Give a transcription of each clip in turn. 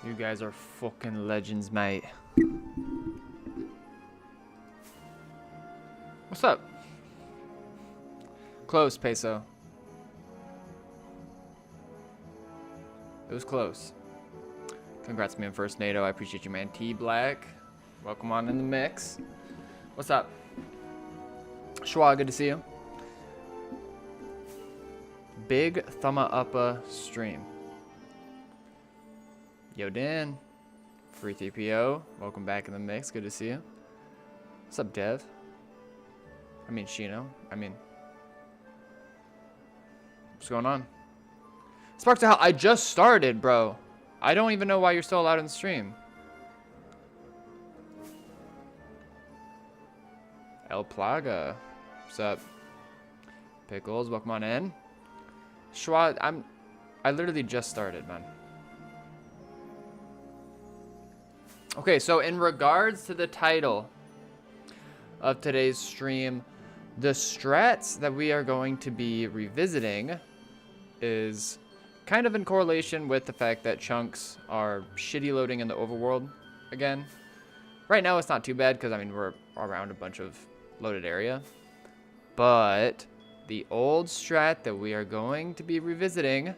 You guys are fucking legends, mate. What's up? Close, Peso. It was close. Congrats, man. First NATO. I appreciate you, man. T Black. Welcome on in the mix. What's up? Schwa, good to see you. Big thumb up stream. Yo, Dan. Free 3PO. Welcome back in the mix. Good to see you. What's up, Dev? I mean, Shino. What's going on? Spark to Hell. I just started, bro. I don't even know why you're still allowed in the stream. El Plaga. What's up? Pickles, welcome on in. Schwa, I literally just started, man. Okay, so in regards to the title of today's stream, the strats that we are going to be revisiting is kind of in correlation with the fact that chunks are shitty loading in the overworld again. Right now it's not too bad because, I mean, we're around a bunch of loaded area. But the old strat that we are going to be revisiting,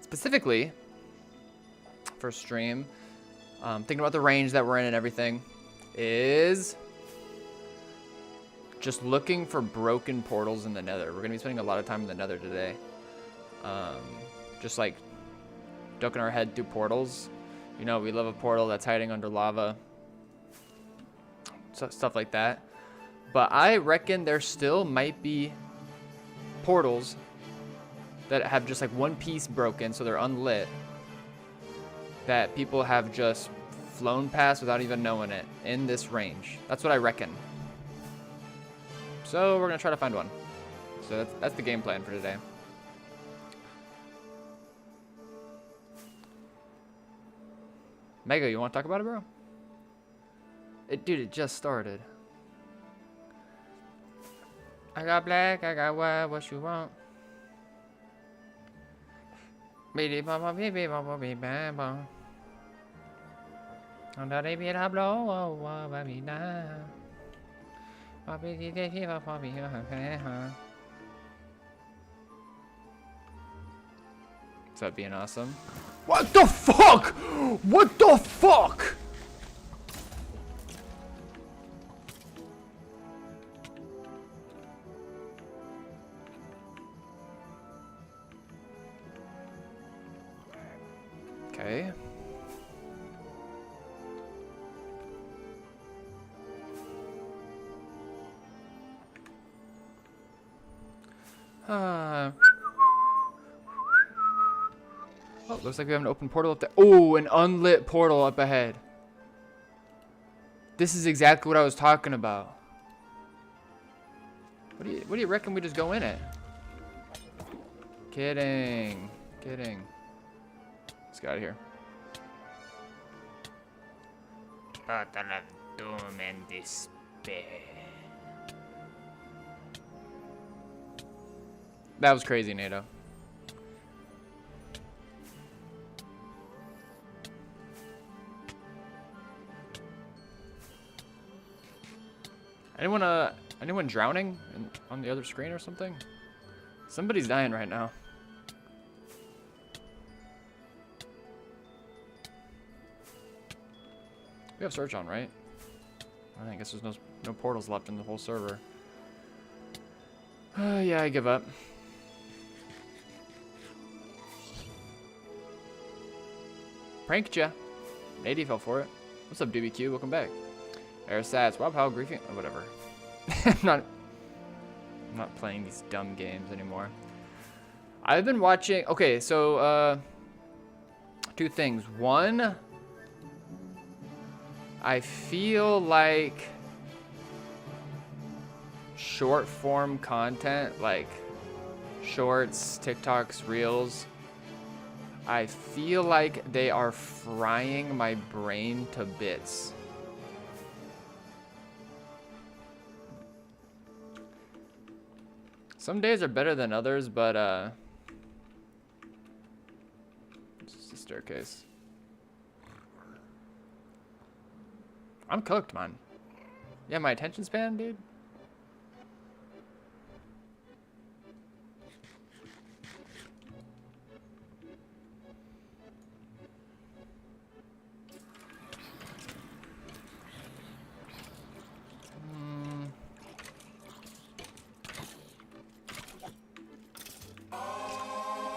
specifically for stream, thinking about the range that we're in and everything, is just looking for broken portals in the nether. We're going to be spending a lot of time in the nether today. Just like ducking our head through portals. You know, we love a portal that's hiding under lava. Stuff like that. But I reckon there still might be portals that have just like one piece broken, so they're unlit, that people have just flown past without even knowing it in this range. That's what I reckon. So we're gonna try to find one. So that's the game plan for today. Mega, you want to talk about it, bro? Dude, it just started. I got black, I got white, what you want? Baby, mama, baby, mama, baby, mama. Onda de bien hablo, oh, baby, na. Baby, de viva, baby, Is that being awesome? What the fuck? What the fuck? Okay. Oh, looks like we have an open portal up there. Oh, an unlit portal up ahead. This is exactly what I was talking about. What do you reckon we just go in it? Kidding. Kidding. Let's get out of here. Battle of doom and despair. That was crazy, NATO. Anyone drowning on the other screen or something? Somebody's dying right now. We have search on, right? I guess there's no portals left in the whole server. Yeah, I give up. Pranked ya. Nady fell for it. What's up, DBQ? Welcome back. Air Sats. Rob Howell griefing. Oh, whatever. I'm not playing these dumb games anymore. I've been watching. Okay, so two things. One, I feel like short form content, like shorts, TikToks, Reels, I feel like they are frying my brain to bits. Some days are better than others, but it's just a staircase. I'm cooked, man. Yeah, my attention span, dude.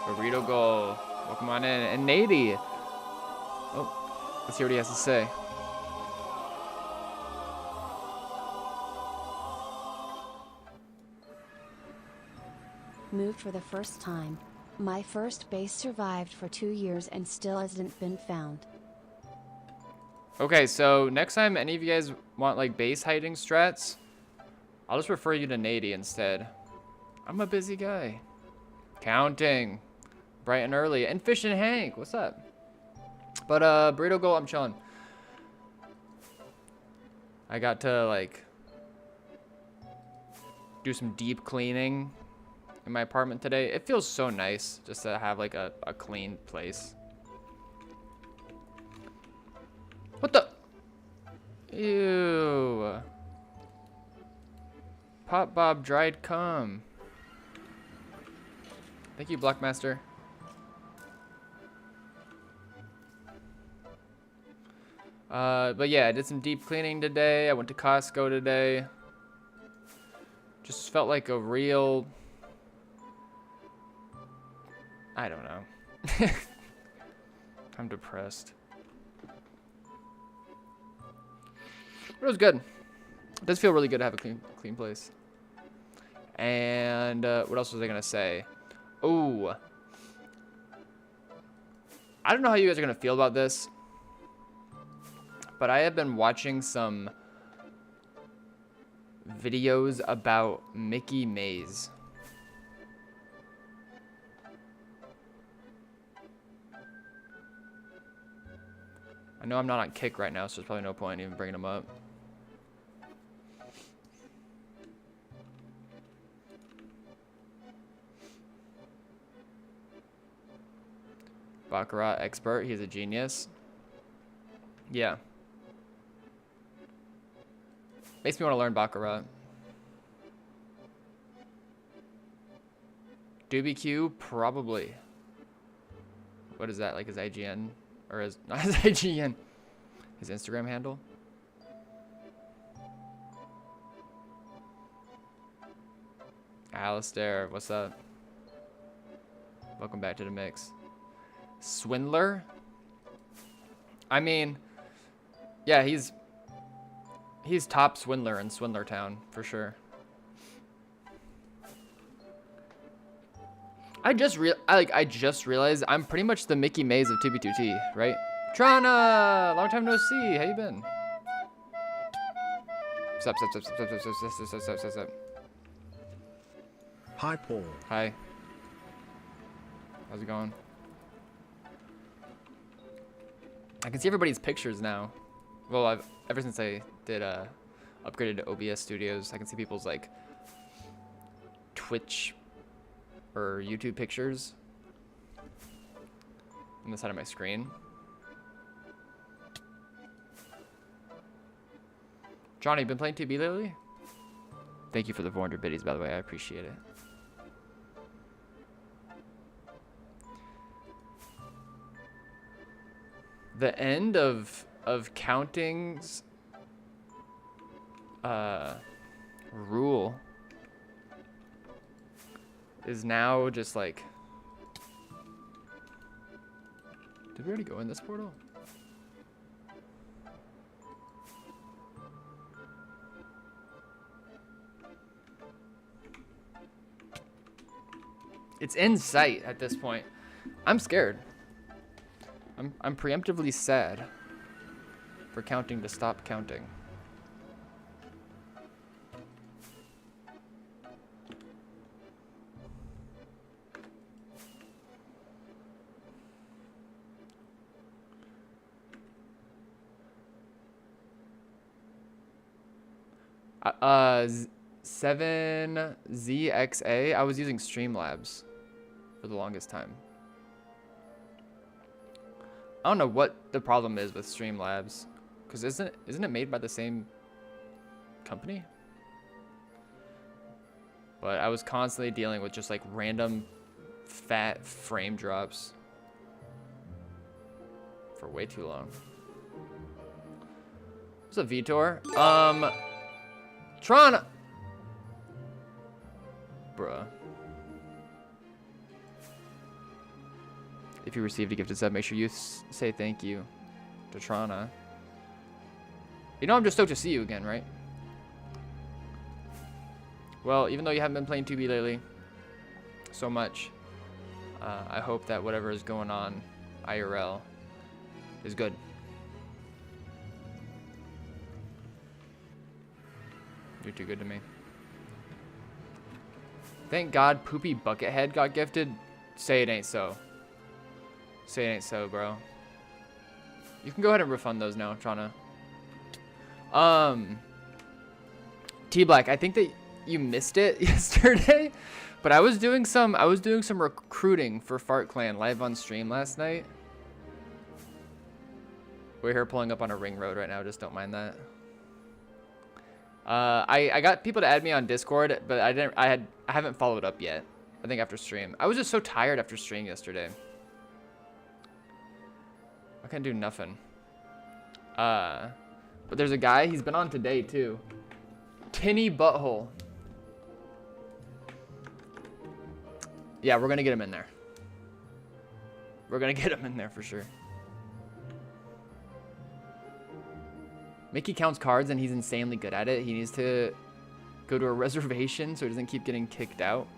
Burrito goal. Welcome on in. And Nady. Oh, let's hear what he has to say. Moved for the first time. My first base survived for 2 years and still hasn't been found. Okay, so next time any of you guys want like base hiding strats, I'll just refer you to Nady instead. I'm a busy guy. Counting. Bright and early. And Fish and Hank, what's up? But Burrito Goal, I'm chilling. I got to like do some deep cleaning in my apartment today. It feels so nice just to have like a clean place. What the? Ew. Pop Bob dried cum. Thank you, Blockmaster. But yeah, I did some deep cleaning today. I went to Costco today. Just felt like a real... I don't know. I'm depressed. But it was good. It does feel really good to have a clean place. And what else was I gonna say? Oh, I don't know how you guys are gonna feel about this, but I have been watching some videos about Mickey Maze. I know I'm not on Kick right now, so there's probably no point in even bringing them up. Baccarat expert, he's a genius. Yeah. Makes me want to learn Baccarat. DubeQ, probably. What is that, like his IGN? Or his, not his IGN, his Instagram handle? Alistair, what's up? Welcome back to the mix. Swindler? I mean, yeah, he's top swindler in Swindler Town for sure. I just realized I'm pretty much the Mickey Maze of 2B2T, right? Trana, long time no see. How you been? Sup. Hi, Paul. Hi. How's it going? I can see everybody's pictures now. Well, ever since I did upgraded to OBS Studios, I can see people's like Twitch or YouTube pictures on the side of my screen. Johnny, been playing 2B lately? Thank you for the 400 biddies, by the way. I appreciate it. The end of counting's rule is now just like, did we already go in this portal? It's in sight at this point. I'm scared. I'm preemptively sad for counting to stop counting. Uh, 7ZXA, I was using Streamlabs for the longest time. I don't know what the problem is with Streamlabs. Because isn't it made by the same company? But I was constantly dealing with just like random fat frame drops for way too long. What's up, Vitor? Tron. Bruh. If you received a gifted sub, make sure you say thank you to Trana. You know I'm just stoked to see you again, right? Well, even though you haven't been playing 2B lately so much, I hope that whatever is going on IRL is good. You're too good to me. Thank God Poopy Buckethead got gifted. Say it ain't so. Say it ain't so, bro. You can go ahead and refund those now, Trana. T-Black, I think that you missed it yesterday, but I was doing some recruiting for Fart Clan live on stream last night. We're here pulling up on a ring road right now, just don't mind that. I got people to add me on Discord, but I haven't followed up yet. I think after stream. I was just so tired after stream yesterday. I couldn't do nothing. But there's a guy, he's been on today too. Tinny Butthole. Yeah, we're gonna get him in there. We're gonna get him in there for sure. Mickey counts cards and he's insanely good at it. He needs to go to a reservation so he doesn't keep getting kicked out.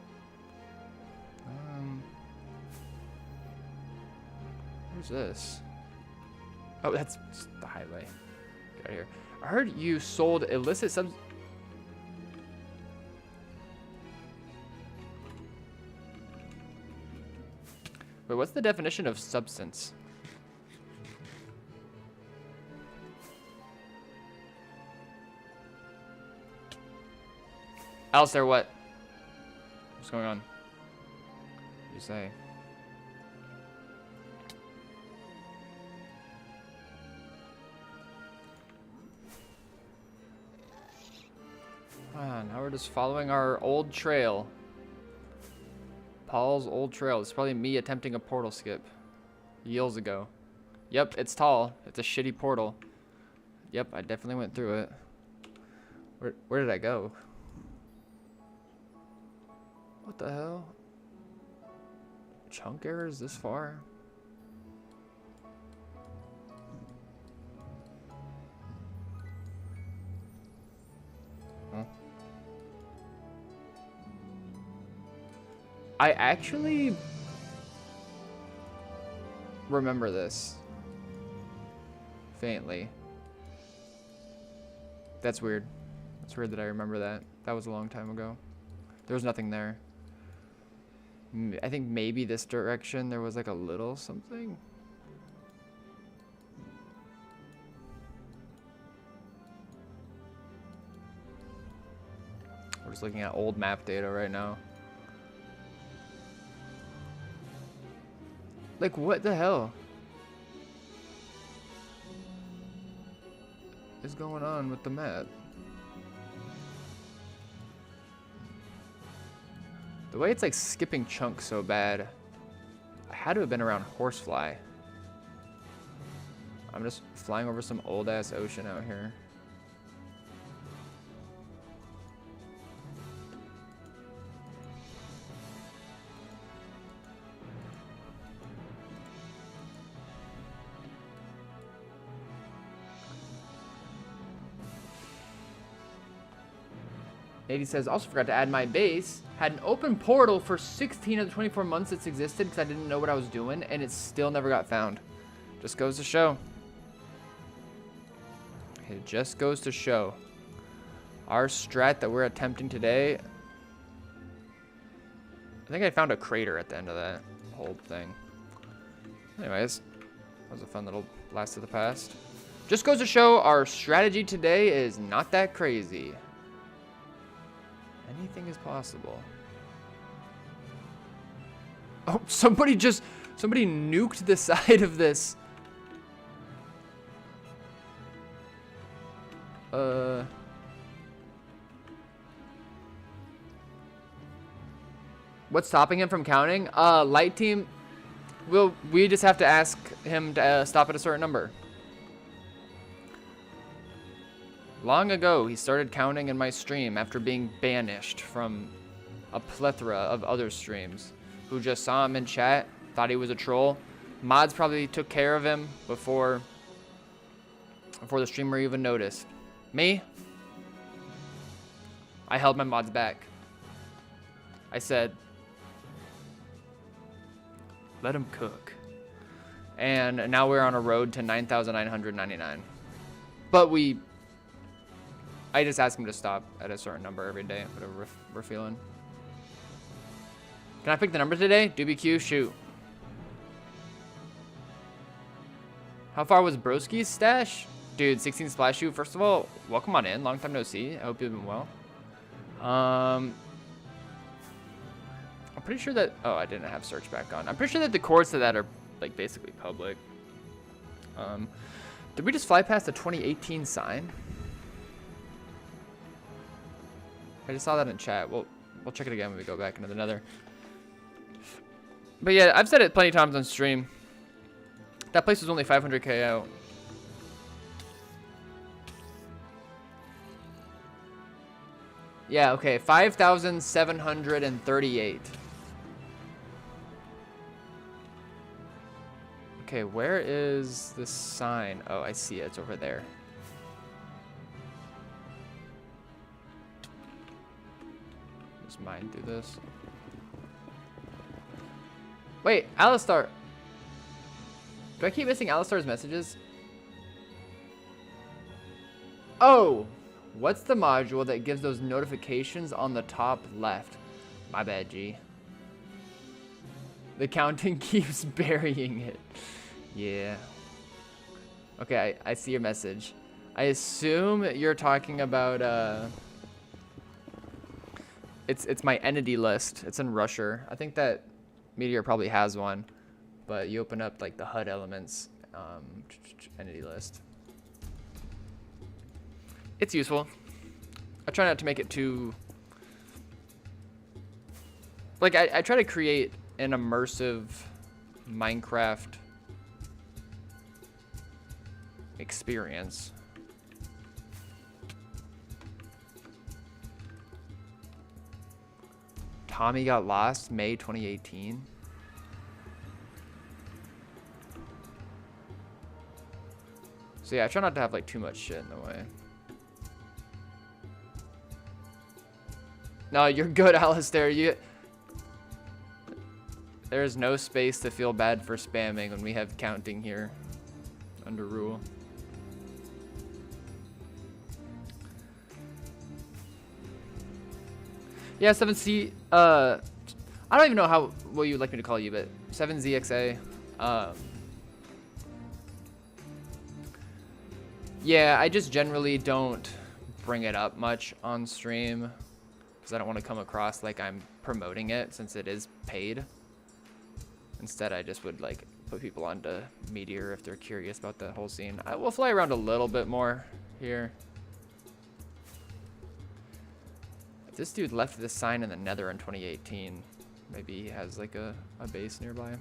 Where's this? Oh, that's the highway. Get out of here. I heard you sold illicit subs. Wait, what's the definition of substance? Alistair, what? What's going on? What do you say? Now we're just following our old trail. Paul's old trail. It's probably me attempting a portal skip years ago. Yep, it's tall. It's a shitty portal. Yep, I definitely went through it. Where did I go? What the hell? Chunk errors this far? Huh? I actually remember this faintly. That's weird. That's weird that I remember that. That was a long time ago. There was nothing there. I think maybe this direction there was like a little something. We're just looking at old map data right now. Like, what the hell is going on with the map? The way it's like skipping chunks so bad. I had to have been around Horsefly. I'm just flying over some old ass ocean out here. Nady says, also forgot to add my base. Had an open portal for 16 of the 24 months it's existed because I didn't know what I was doing, and it still never got found. Just goes to show. It just goes to show. Our strat that we're attempting today. I think I found a crater at the end of that whole thing. Anyways, that was a fun little blast of the past. Just goes to show our strategy today is not that crazy. Anything is possible. Oh, somebody nuked the side of this. What's stopping him from counting? Light team. We just have to ask him to stop at a certain number. Long ago, he started counting in my stream after being banished from a plethora of other streams who just saw him in chat, thought he was a troll. Mods probably took care of him before the streamer even noticed. Me? I held my mods back. I said, let him cook. And now we're on a road to 9,999. But I just ask him to stop at a certain number every day, whatever we're feeling. Can I pick the number today? DBQ, shoot. How far was Broski's stash? Dude, 16 splash shoot. First of all, welcome on in. Long time no see. I hope you've been well. I'm pretty sure that... Oh, I didn't have search back on. I'm pretty sure that the codes to that are, like, basically public. Did we just fly past the 2018 sign? I just saw that in chat. We'll check it again when we go back into the nether. But yeah, I've said it plenty of times on stream. That place was only 500k out. Yeah, okay, 5,738. Okay, where is the sign? Oh, I see it. It's over there. Just mine through this. Wait, Alistar. Do I keep missing Alistar's messages? Oh! What's the module that gives those notifications on the top left? My bad, G. The counting keeps burying it. Yeah. Okay, I see your message. I assume you're talking about, It's my entity list. It's in Rusher. I think that Meteor probably has one. But you open up, like, the HUD elements entity list. It's useful. I try not to make it too... Like, I try to create an immersive Minecraft experience. Tommy got lost May 2018. So yeah, I try not to have like too much shit in the way. No, you're good, Alistair. There's no space to feel bad for spamming when we have counting here under rule. Yeah, 7C, I don't even know what you'd like me to call you, but 7ZXA, yeah, I just generally don't bring it up much on stream because I don't want to come across like I'm promoting it since it is paid. Instead, I just would like put people onto Meteor if they're curious about the whole scene. I will fly around a little bit more here. If this dude left this sign in the nether in 2018, maybe he has like a base nearby.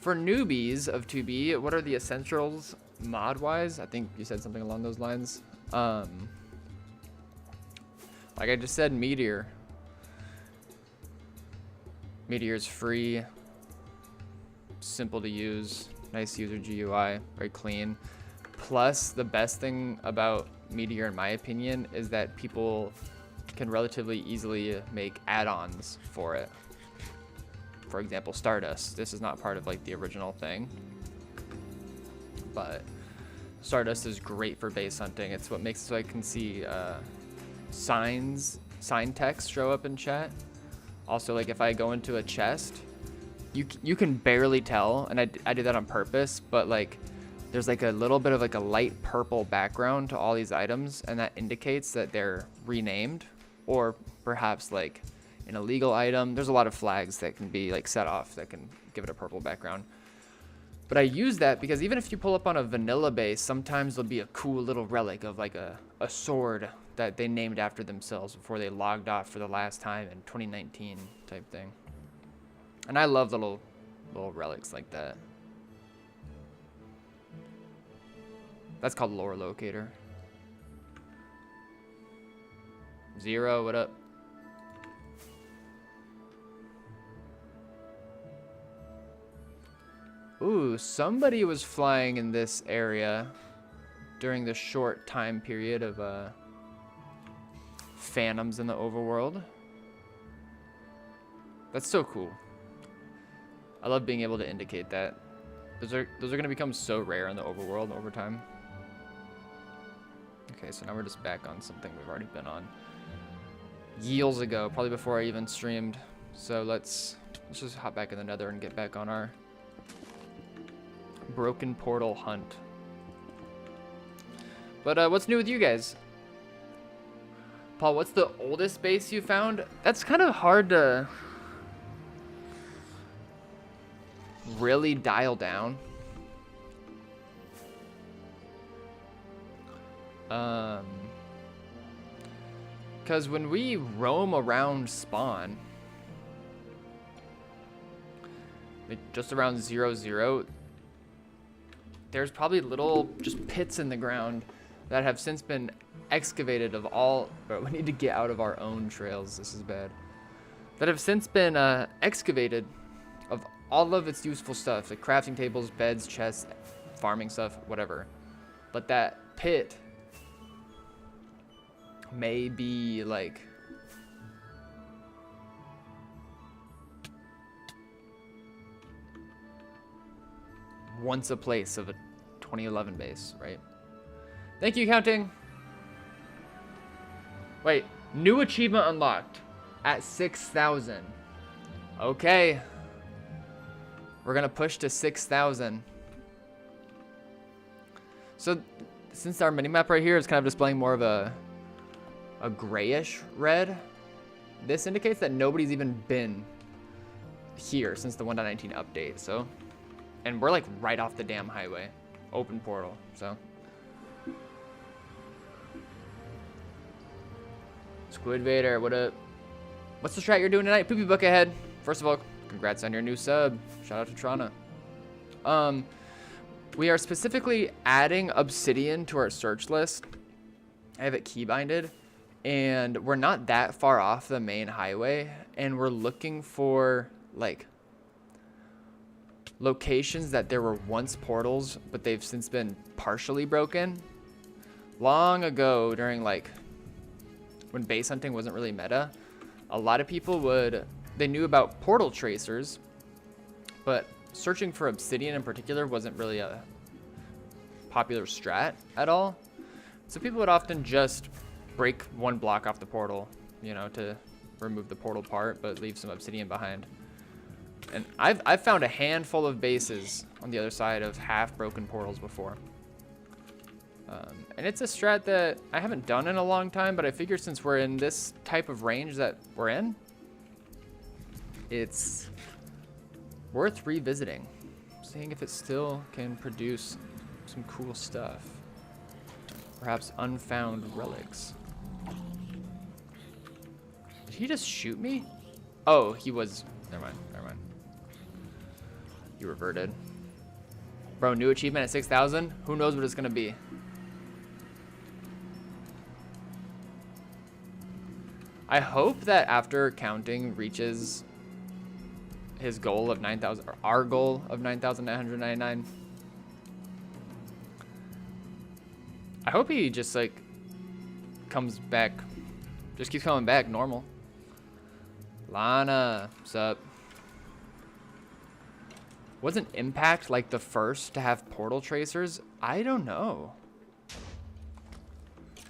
For newbies of 2B, what are the essentials mod-wise? I think you said something along those lines. Like I just said, Meteor. Meteor's free, simple to use, nice user GUI, very clean. Plus, the best thing about Meteor, in my opinion, is that people can relatively easily make add-ons for it. For example, Stardust. This is not part of like the original thing, but Stardust is great for base hunting. It's what makes it so I can see sign text show up in chat. Also, like if I go into a chest, you can barely tell, and I did that on purpose, but like there's like a little bit of like a light purple background to all these items, and that indicates that they're renamed or perhaps like an illegal item. There's a lot of flags that can be like set off that can give it a purple background. But I use that because even if you pull up on a vanilla base, sometimes there'll be a cool little relic of like a sword that they named after themselves before they logged off for the last time in 2019 type thing. And I love little relics like that. That's called lore locator. Zero, what up? Ooh, somebody was flying in this area during the short time period of phantoms in the overworld. That's so cool. I love being able to indicate that. Those are going to become so rare in the overworld over time. Okay, so now we're just back on something we've already been on years ago, probably before I even streamed. So let's just hop back in the Nether and get back on our broken portal hunt. But what's new with you guys? Paul, what's the oldest base you found? That's kind of hard to really dial down. Because when we roam around spawn, like just around 0, there's probably little just pits in the ground that have since been excavated of all, we need to get out of our own trails, this is bad, that have since been excavated of all of its useful stuff, like crafting tables, beds, chests, farming stuff, whatever. But that pit may be like once a place of a 2011 base, right? Thank you, counting. Wait, new achievement unlocked at 6,000. Okay. We're gonna push to 6,000. So since our minimap right here is kind of displaying more of a grayish red, this indicates that nobody's even been here since the 1.19 update. So, and we're like right off the damn highway, open portal. So, Squid Vader, what up? What's the strat you're doing tonight? Poopy book ahead. First of all, congrats on your new sub. Shout out to Trana. We are specifically adding obsidian to our search list. I have it keybinded, and we're not that far off the main highway, and we're looking for like locations that there were once portals, but they've since been partially broken. Long ago, during like when base hunting wasn't really meta, a lot of people they knew about portal tracers, but searching for obsidian in particular wasn't really a popular strat at all. So people would often just break one block off the portal, you know, to remove the portal part, but leave some obsidian behind. And I've found a handful of bases on the other side of half broken portals before. And it's a strat that I haven't done in a long time, but I figure since we're in this type of range that we're in, it's worth revisiting, seeing if it still can produce some cool stuff. Perhaps unfound relics. Did he just shoot me? Oh, he was, never mind. You reverted. Bro, new achievement at 6,000? Who knows what it's gonna be? I hope that after counting reaches his goal of 9,000, or our goal of 9,999. I hope he just like comes back, just keeps coming back normal. Lana, what's up? Wasn't Impact like the first to have portal tracers? I don't know.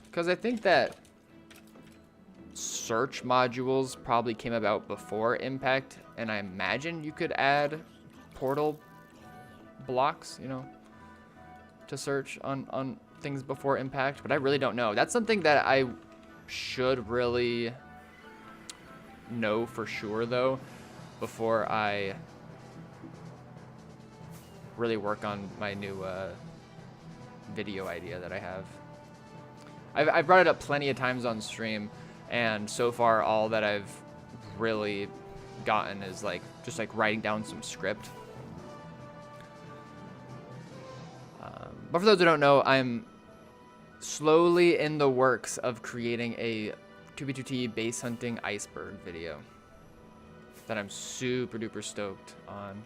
Because I think that search modules probably came about before Impact, and I imagine you could add portal blocks, you know, to search on things before Impact, but I really don't know. That's something that I should really know for sure, though, before I really work on my new video idea that I have. I've brought it up plenty of times on stream, and so far all that I've really gotten is like just like writing down some script. But for those who don't know, I'm slowly in the works of creating a 2b2t base hunting iceberg video that I'm super duper stoked on.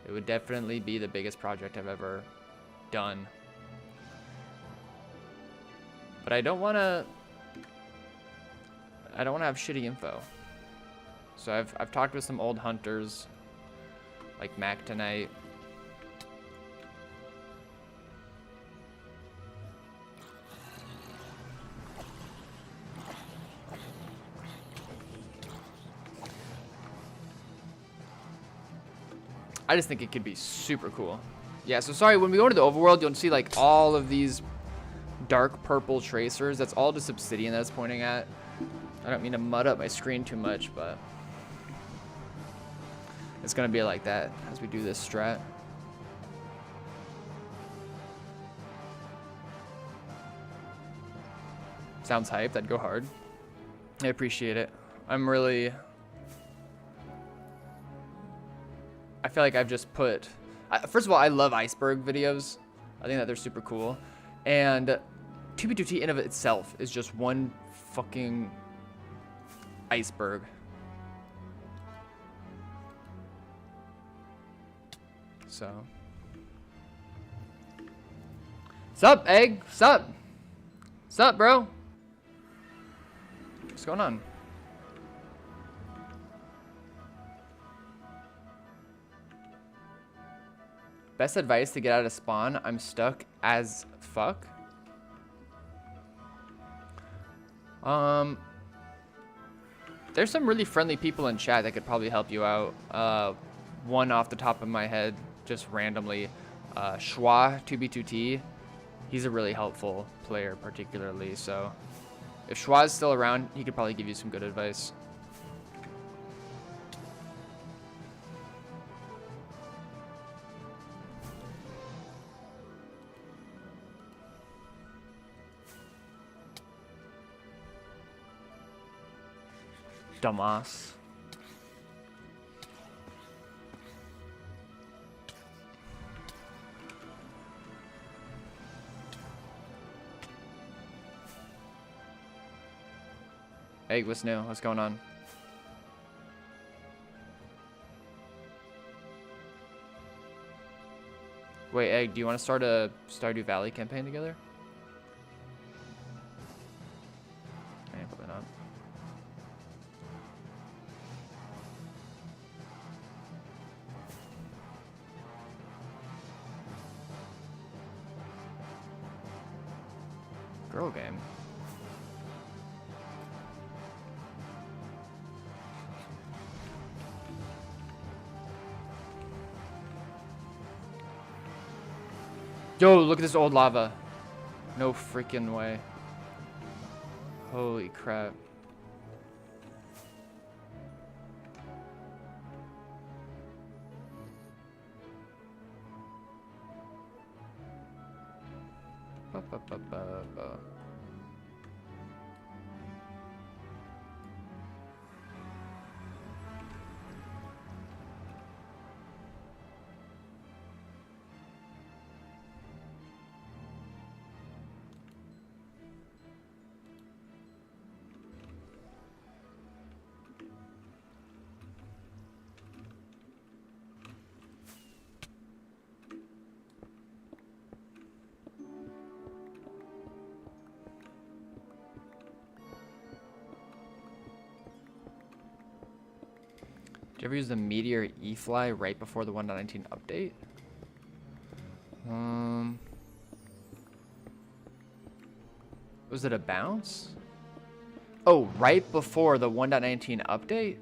It would definitely be the biggest project I've ever done. But I don't want to have shitty info. So I've talked with some old hunters like Mac tonight. I just think it could be super cool. Yeah, so sorry, when we go to the overworld, you'll see like all of these dark purple tracers. That's all just obsidian that it's pointing at. I don't mean to mud up my screen too much, but it's gonna be like that as we do this strat. Sounds hyped. I'd go hard. I appreciate it. I'm really... I feel like I've just put... First of all, I love iceberg videos. I think that they're super cool. And 2b2t in of itself is just one fucking iceberg. So... Sup, Egg? Sup? Sup, bro? What's going on? Best advice to get out of spawn? I'm stuck as fuck. There's some really friendly people in chat that could probably help you out. One off the top of my head, just randomly, Schwa 2b2t. He's a really helpful player, particularly. So, if Schwa's still around, he could probably give you some good advice. Dumbass. Egg, what's new? What's going on? Wait, Egg, do you want to start a Stardew Valley campaign together? Probably not. Girl game. Yo, look at this old lava. No freaking way. Holy crap. Ba, ba, ba, ba, ba. Did you ever use the Meteor E-Fly right before the 1.19 update? Was it a bounce? Oh, right before the 1.19 update?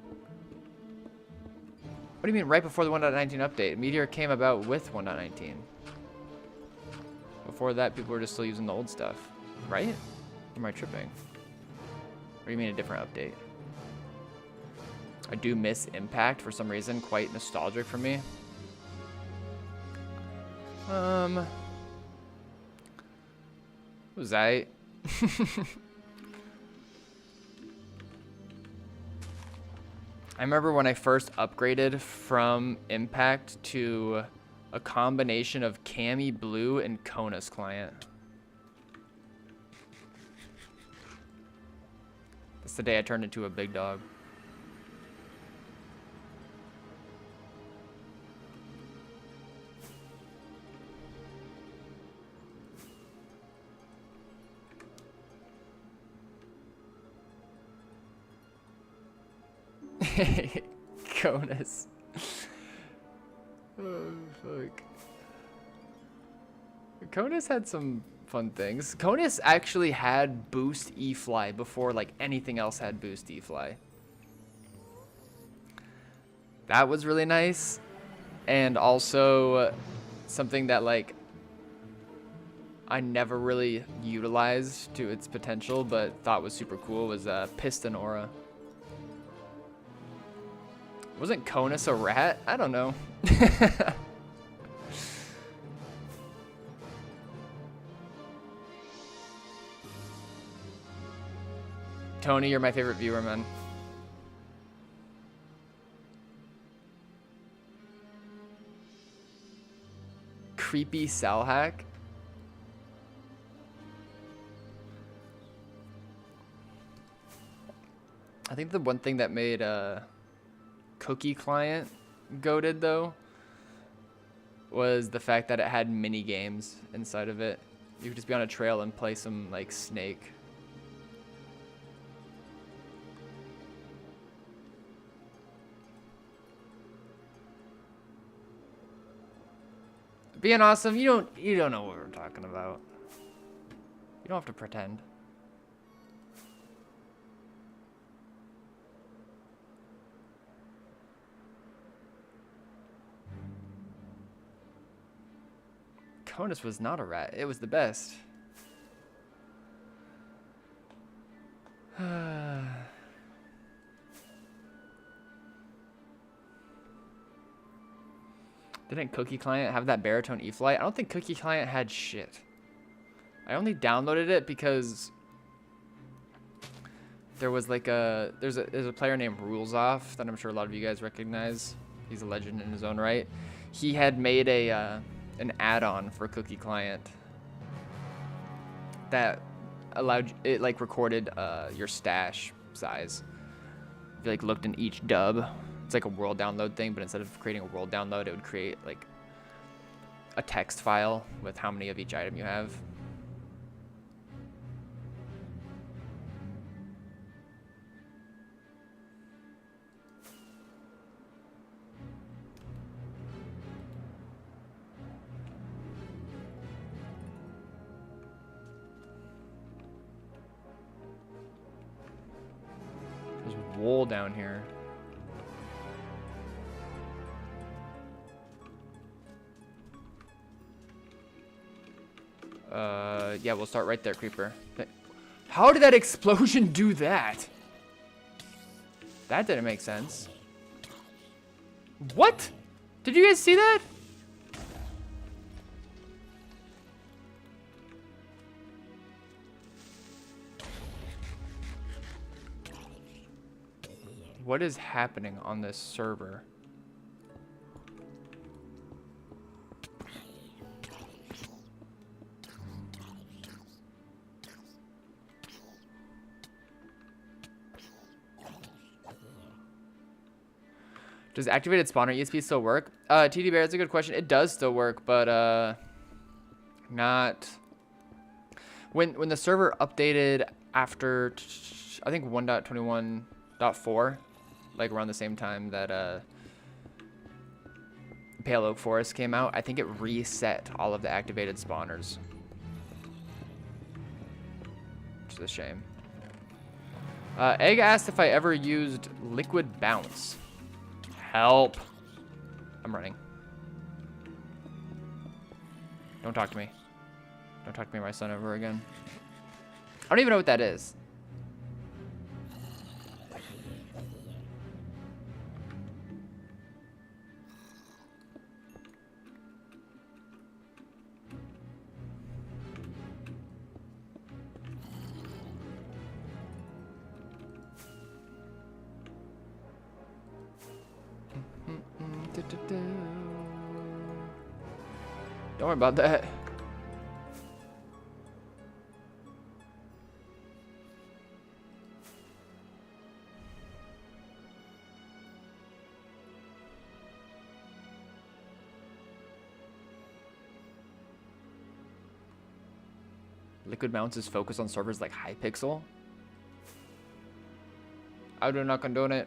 What do you mean right before the 1.19 update? Meteor came about with 1.19. Before that, people were just still using the old stuff, right? Or am I tripping? Or do you mean a different update? I do miss Impact for some reason, quite nostalgic for me. Was I? I remember when I first upgraded from Impact to a combination of Cami Blue and Conus client. That's the day I turned into a big dog. Conus. Oh, fuck. Conus had some fun things. Conus actually had boost E-fly before like anything else had boost E-fly. That was really nice. And also something that like I never really utilized to its potential but thought was super cool was Piston Aura. Wasn't Conus a rat? I don't know. Tony, you're my favorite viewer, man. Creepy Sal hack. I think the one thing that made Cookie Client goated though was the fact that it had mini games inside of it. You could just be on a trail and play some like Snake. Being awesome, you don't know what we're talking about. You don't have to pretend. Conus was not a rat. It was the best. Didn't Cookie Client have that baritone E-flight? I don't think Cookie Client had shit. I only downloaded it because there was like there's a player named Rules Off that I'm sure a lot of you guys recognize. He's a legend in his own right. He had made an add-on for Cookie Client that allowed it like recorded your stash size. If you like looked in each dub, it's like a world download thing, but instead of creating a world download, it would create like a text file with how many of each item you have. There's wool down here. Yeah, we'll start right there, Creeper. How did that explosion do that? That didn't make sense. What? Did you guys see that? What is happening on this server? Does activated spawner ESP still work? TD Bear, that's a good question. It does still work, but not when the server updated after I think 1.21.4, like around the same time that Pale Oak Forest came out. I think it reset all of the activated spawners, which is a shame. Egg asked if I ever used Liquid Bounce. Help. I'm running. Don't talk to me. Don't talk to me, my son, over again. I don't even know what that is. Don't worry about that. Liquid mounts is focused on servers like Hypixel. I do not condone it.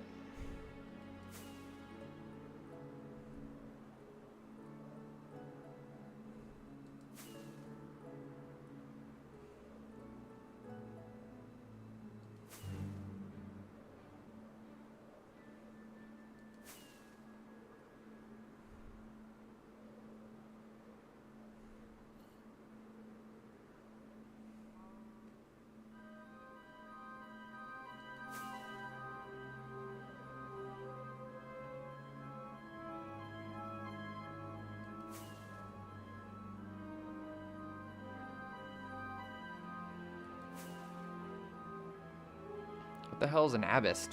What the hell is an abist?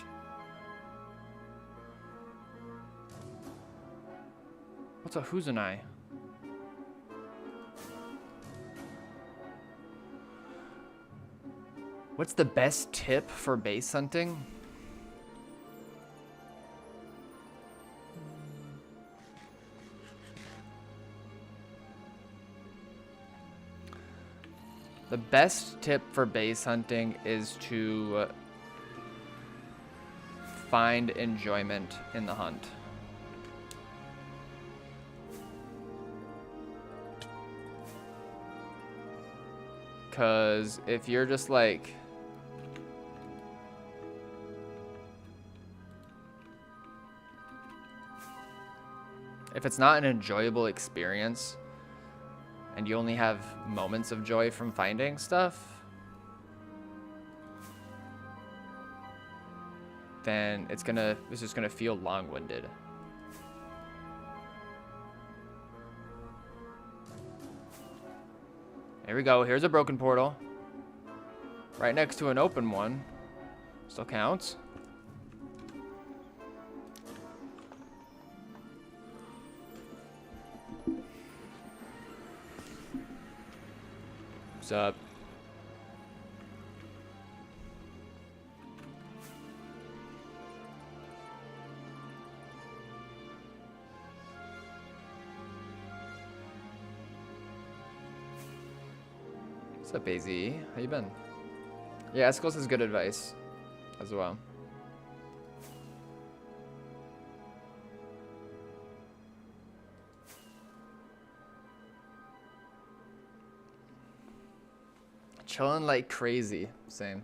What's a Huzunai? What's the best tip for base hunting? The best tip for base hunting is to find enjoyment in the hunt. Because if you're just like... if it's not an enjoyable experience, and you only have moments of joy from finding stuff, then it's just gonna feel long-winded. Here we go. Here's a broken portal. Right next to an open one. Still counts. What's up? What's up, AZ? How you been? Yeah, Escos is good advice as well. Chilling like crazy. Same.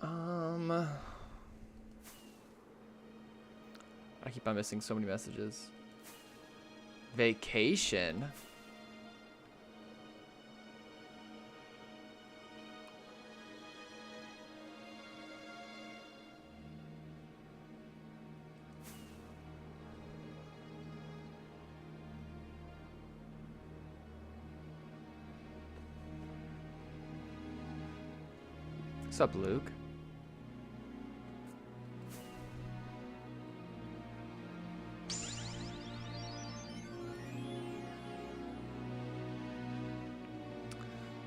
I keep on missing so many messages. Vacation? What's up, Luke?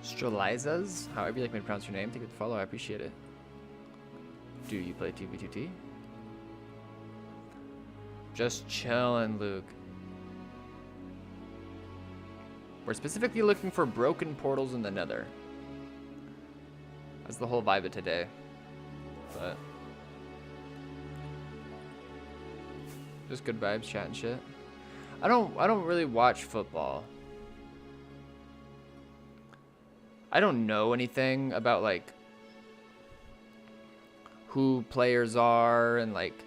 Strelizas? However you like me to pronounce your name, thank you for the follow, I appreciate it. Do you play 2v2t? Just chillin', Luke. We're specifically looking for broken portals in the nether. That's the whole vibe of today. But just good vibes, chat and shit. I don't really watch football. I don't know anything about like who players are and like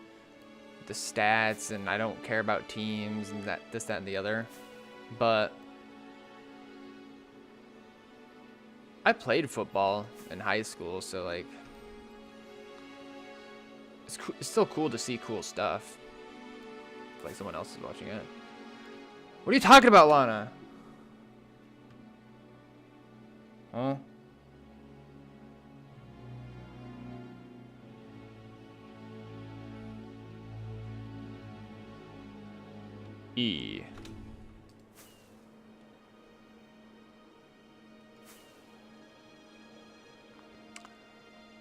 the stats, and I don't care about teams and this, that, and the other. But I played football in high school, so like it's still cool to see cool stuff. If, like someone else is watching it. What are you talking about, Lana? Huh? E.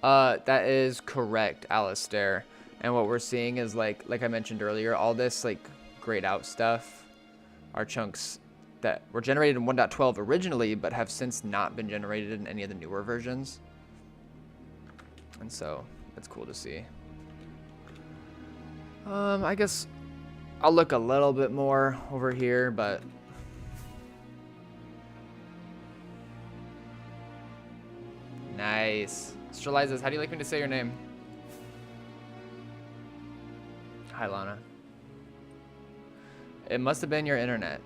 That is correct, Alistair. And what we're seeing is like I mentioned earlier, all this like grayed out stuff are chunks that were generated in 1.12 originally, but have since not been generated in any of the newer versions. And so that's cool to see. I guess I'll look a little bit more over here, but nice. Strelizes, how do you like me to say your name? Hi, Lana. It must have been your internet.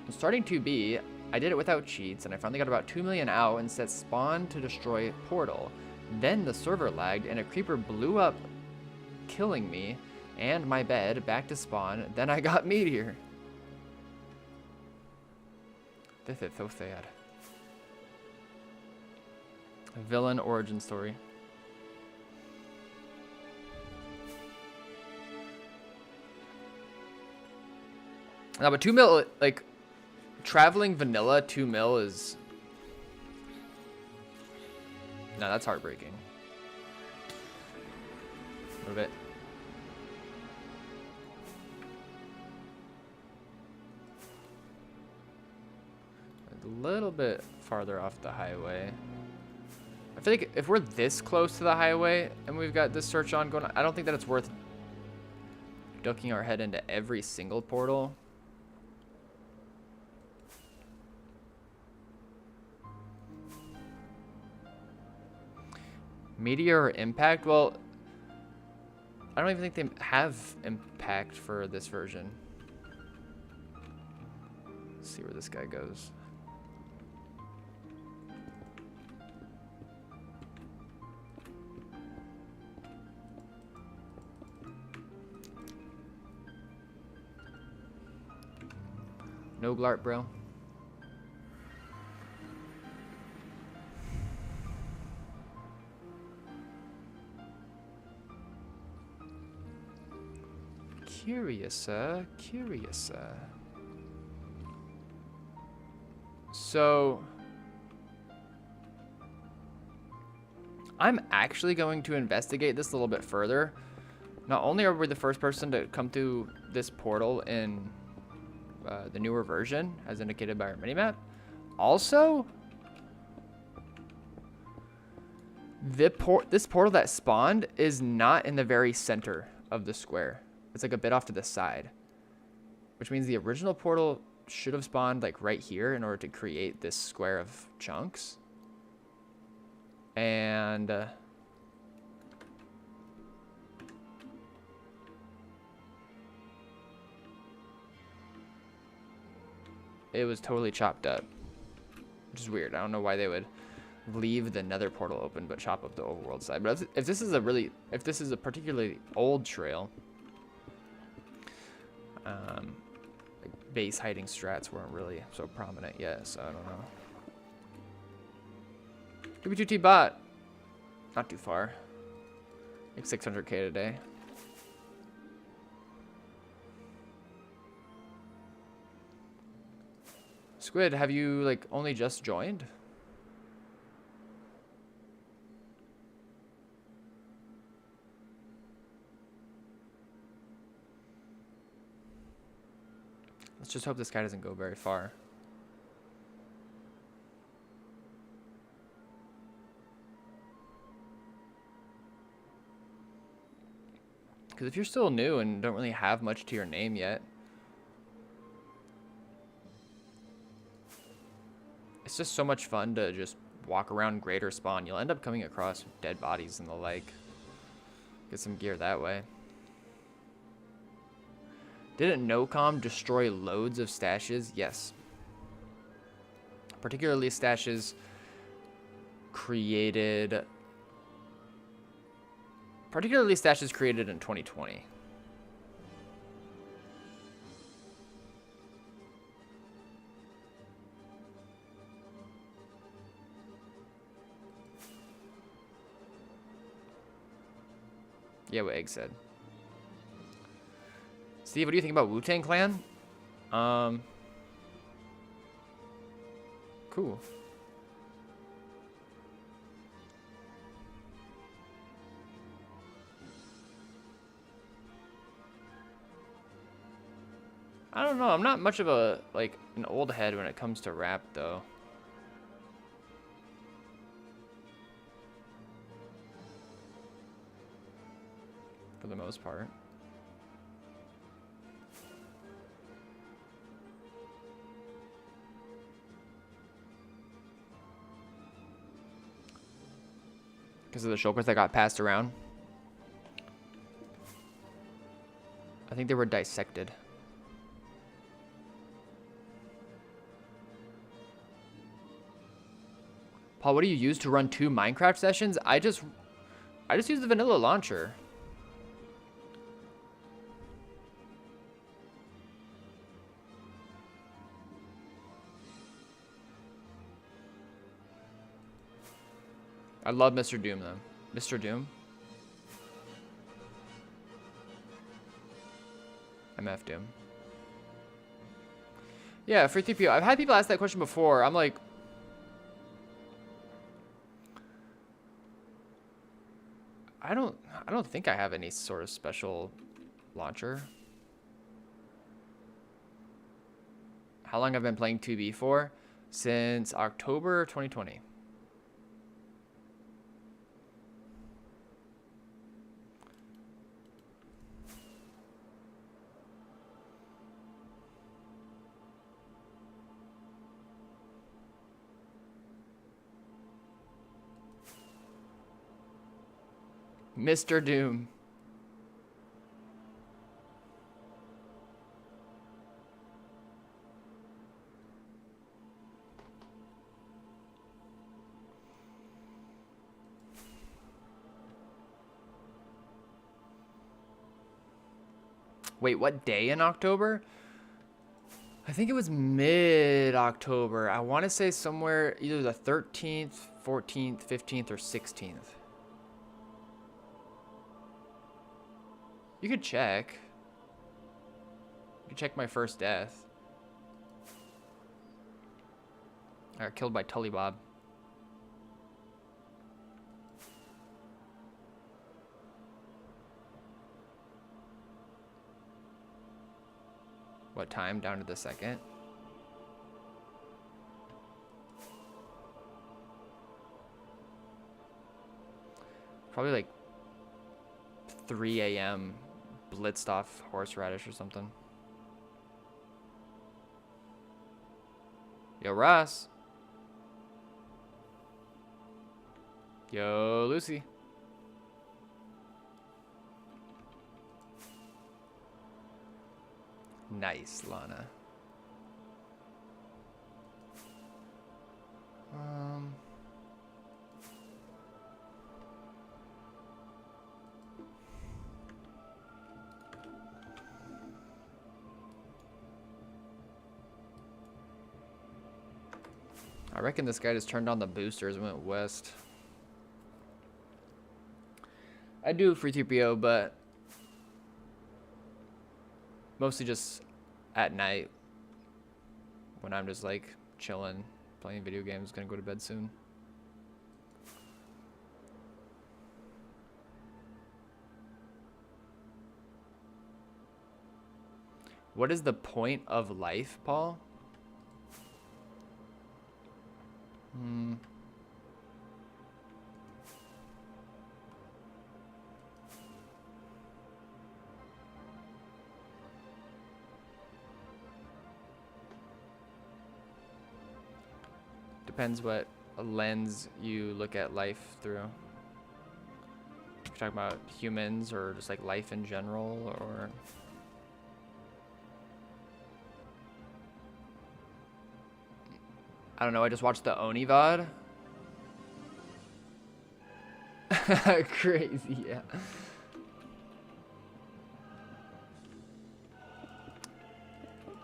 Starting 2B, I did it without cheats, and I finally got about 2 million out and set spawn to destroy portal. Then the server lagged, and a creeper blew up, killing me and my bed back to spawn. Then I got meteor. This is so sad. Villain origin story. Now, but 2 mil, like, traveling vanilla 2 mil is... No, that's heartbreaking. Move it. A little bit farther off the highway. I feel like if we're this close to the highway and we've got this search on going on, I don't think that it's worth ducking our head into every single portal. Meteor or impact? Well, I don't even think they have impact for this version. Let's see where this guy goes. No glart, bro. Curiouser, curiouser. So I'm actually going to investigate this a little bit further. Not only are we the first person to come through this portal in the newer version, as indicated by our minimap, also this portal that spawned is not in the very center of the square. It's like a bit off to the side, which means the original portal should have spawned like right here in order to create this square of chunks. And it was totally chopped up, which is weird. I don't know why they would leave the nether portal open but chop up the overworld side. But if this is a particularly old trail, like base hiding strats weren't really so prominent yet, so I don't know. QB2T bot, not too far, like 600k today. Squid, have you like only just joined? Let's just hope this guy doesn't go very far. Because if you're still new and don't really have much to your name yet, it's just so much fun to just walk around Greater Spawn. You'll end up coming across dead bodies and the like. Get some gear that way. Didn't NoCom destroy loads of stashes? Yes. Particularly stashes created in 2020. Yeah, what Egg said. Steve, what do you think about Wu-Tang Clan? Cool. I don't know. I'm not much of a, like, an old head when it comes to rap, though. For the most part. Because of the shulkers that got passed around. I think they were dissected. Paul, what do you use to run 2 Minecraft sessions? I just use the vanilla launcher. I love Mr. Doom though. Mr. Doom. MF Doom. Yeah, free 3PO. I've had people ask that question before. I'm like, I don't think I have any sort of special launcher. How long I've been playing 2B for? Since October 2020. Mr. Doom. Wait, what day in October? I think it was mid-October. I want to say somewhere either the 13th, 14th, 15th, or 16th. You could check. You could check my first death. I got killed by Tully Bob. What time? Down to the second. Probably like 3 a.m. blitzed off horseradish or something. Yo, Ross. Yo, Lucy. Nice, Lana. I reckon this guy just turned on the boosters and went west. I do free 3PO, but mostly just at night when I'm just like chilling, playing video games, gonna go to bed soon. What is the point of life, Paul? Depends what lens you look at life through. If you're talking about humans or just like life in general, or I don't know, I just watched the Oni VOD. Crazy, yeah.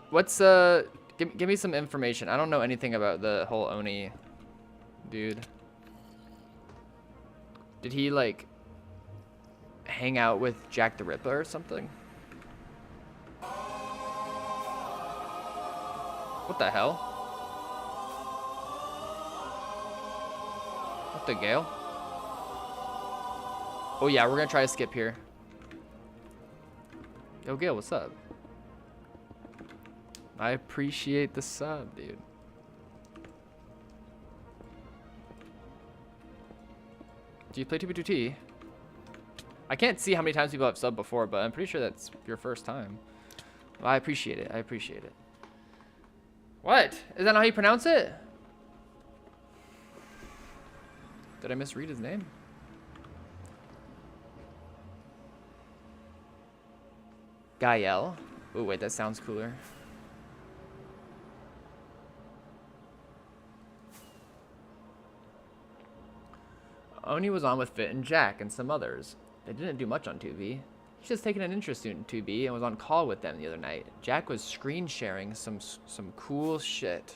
What's give me some information. I don't know anything about the whole Oni dude. Did he like hang out with Jack the Ripper or something. What the hell? What the gale? Oh yeah, we're gonna try to skip here. Yo, Gale, what's up? I appreciate the sub, dude. Do you play 2B2T? I can't see how many times people have subbed before, but I'm pretty sure that's your first time. Well, I appreciate it. I appreciate it. What? Is that not how you pronounce it? Did I misread his name? Gael. Oh, wait, that sounds cooler. Oni was on with Fit and Jack and some others. They didn't do much on 2B. He's just taken an interest in 2B and was on call with them the other night. Jack was screen sharing some cool shit.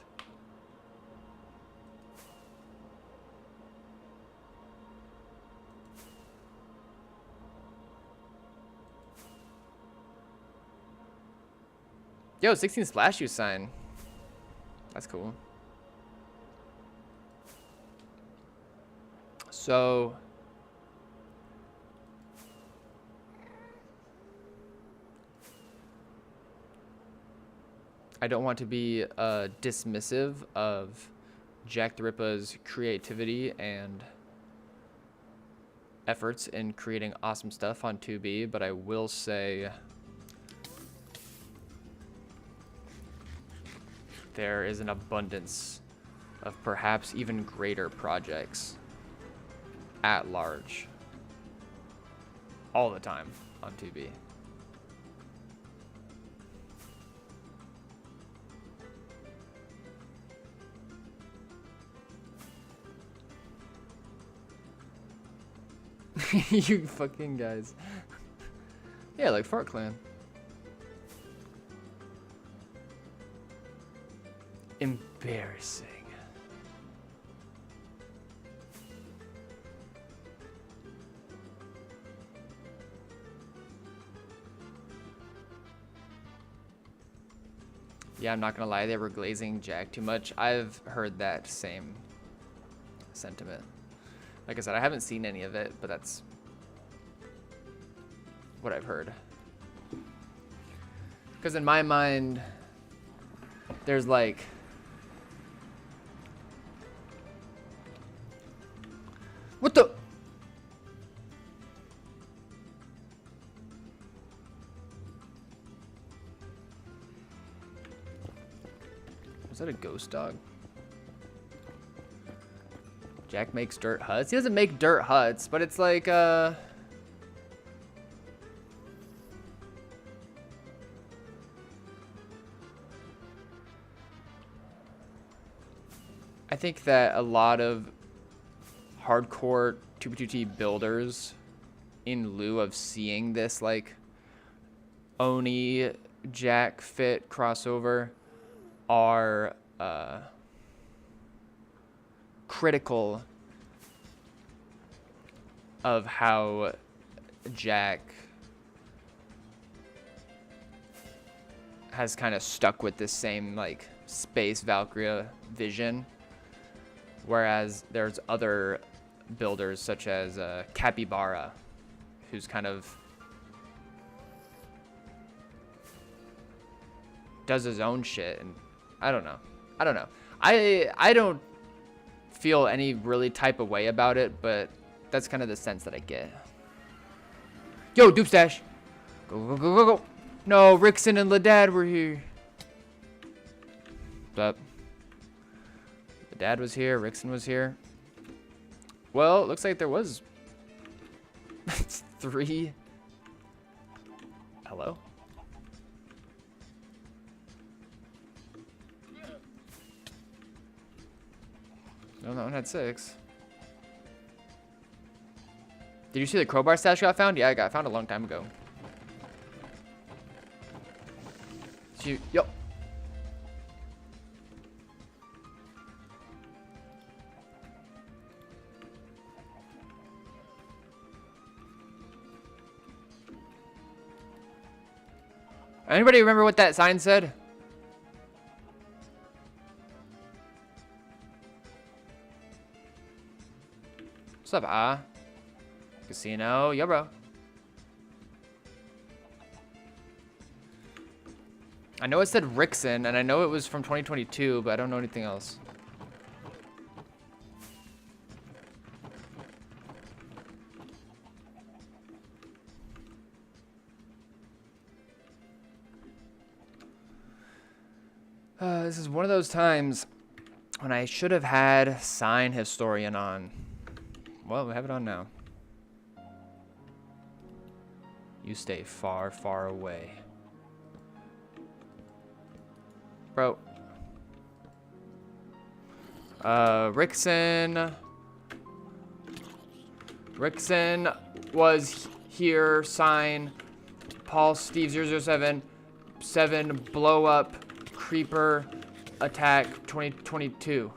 Yo, 16 splash you sign. That's cool. So I don't want to be dismissive of Jack the Ripper's creativity and efforts in creating awesome stuff on 2B, but I will say there is an abundance of perhaps even greater projects at large all the time on 2B. You fucking guys. Yeah, like Fart Clan. Embarrassing. Yeah, I'm not gonna lie, they were glazing Jack too much. I've heard that same sentiment. Like I said, I haven't seen any of it, but that's what I've heard. Because in my mind, there's like what the? Was that a ghost dog? Jack makes dirt huts. He doesn't make dirt huts, but it's like I think that a lot of hardcore 2B2T builders, in lieu of seeing this like Oni Jack fit crossover, are critical of how Jack has kind of stuck with this same like space Valkyria vision, whereas there's other builders such as Capybara, who's kind of does his own shit, and I don't know. I don't feel any really type of way about it, but that's kind of the sense that I get. Yo, dupe stash. Go, go, go, go, go. No, Rickson and Ladad were here. But Ladad was here, Rickson was here. Well, it looks like there was 3. Hello? No, that one had 6. Did you see the crowbar stash got found? Yeah, I got found a long time ago. Yo. Anybody remember what that sign said? What's up, Casino. Yo, bro. I know it said Rixon, and I know it was from 2022, but I don't know anything else. This is one of those times when I should have had Sign Historian on. Well, we have it on now. You stay far, far away. Bro. Rixon was here, Sign. Paul Steve 007 blow up creeper attack 2022.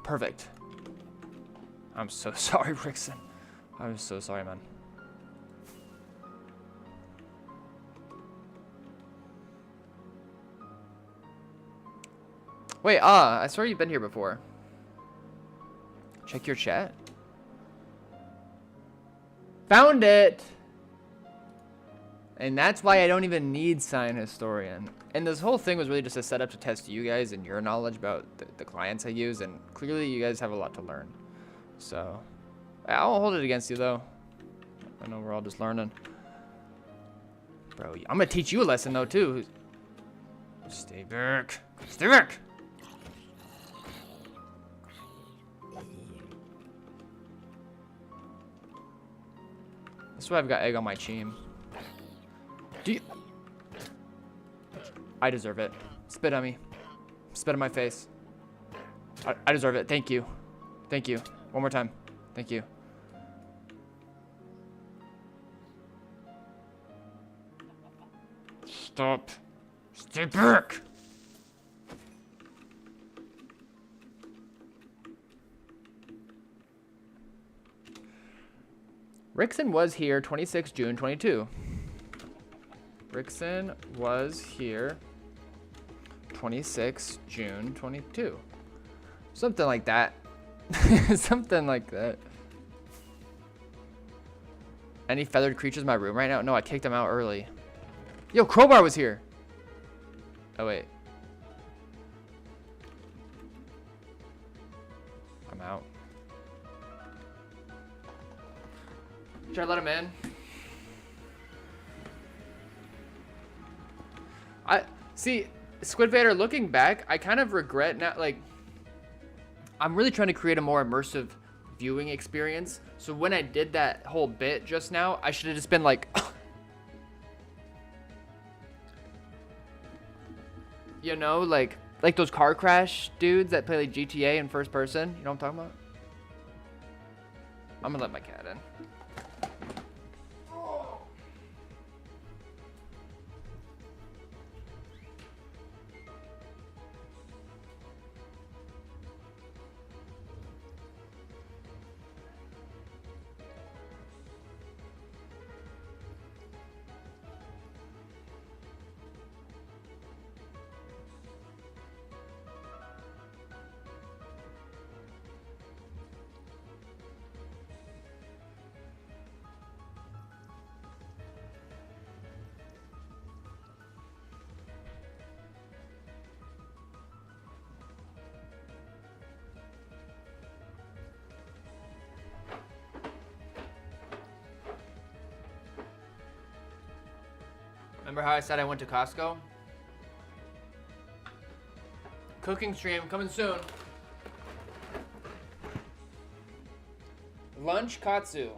Perfect. I'm so sorry, Rixon. I'm so sorry, man. Wait, I swear you've been here before. Check your chat. Found it! And that's why I don't even need Sign Historian. And this whole thing was really just a setup to test you guys and your knowledge about the clients I use, and clearly you guys have a lot to learn. So, I won't hold it against you though. I know we're all just learning. Bro, I'm gonna teach you a lesson though too. Stay back. Stay back! That's why I've got egg on my team. I deserve it. Spit on me. Spit on my face. I deserve it. Thank you. Thank you. One more time. Thank you. Stop. Stay back. Rixon was here 26 June 22. Rixon was here 26 June 22. Something like that. Something like that. Any feathered creatures in my room right now? No, I kicked them out early. Yo, Crowbar was here. Oh, wait. I'm out. Should I let him in? See, Squid Vader, looking back, I kind of regret not, like, I'm really trying to create a more immersive viewing experience. So when I did that whole bit just now, I should have just been like, you know, like those car crash dudes that play like GTA in first person. You know what I'm talking about? I'm gonna let my cat in. Remember how I said I went to Costco? Cooking stream coming soon. Lunch katsu.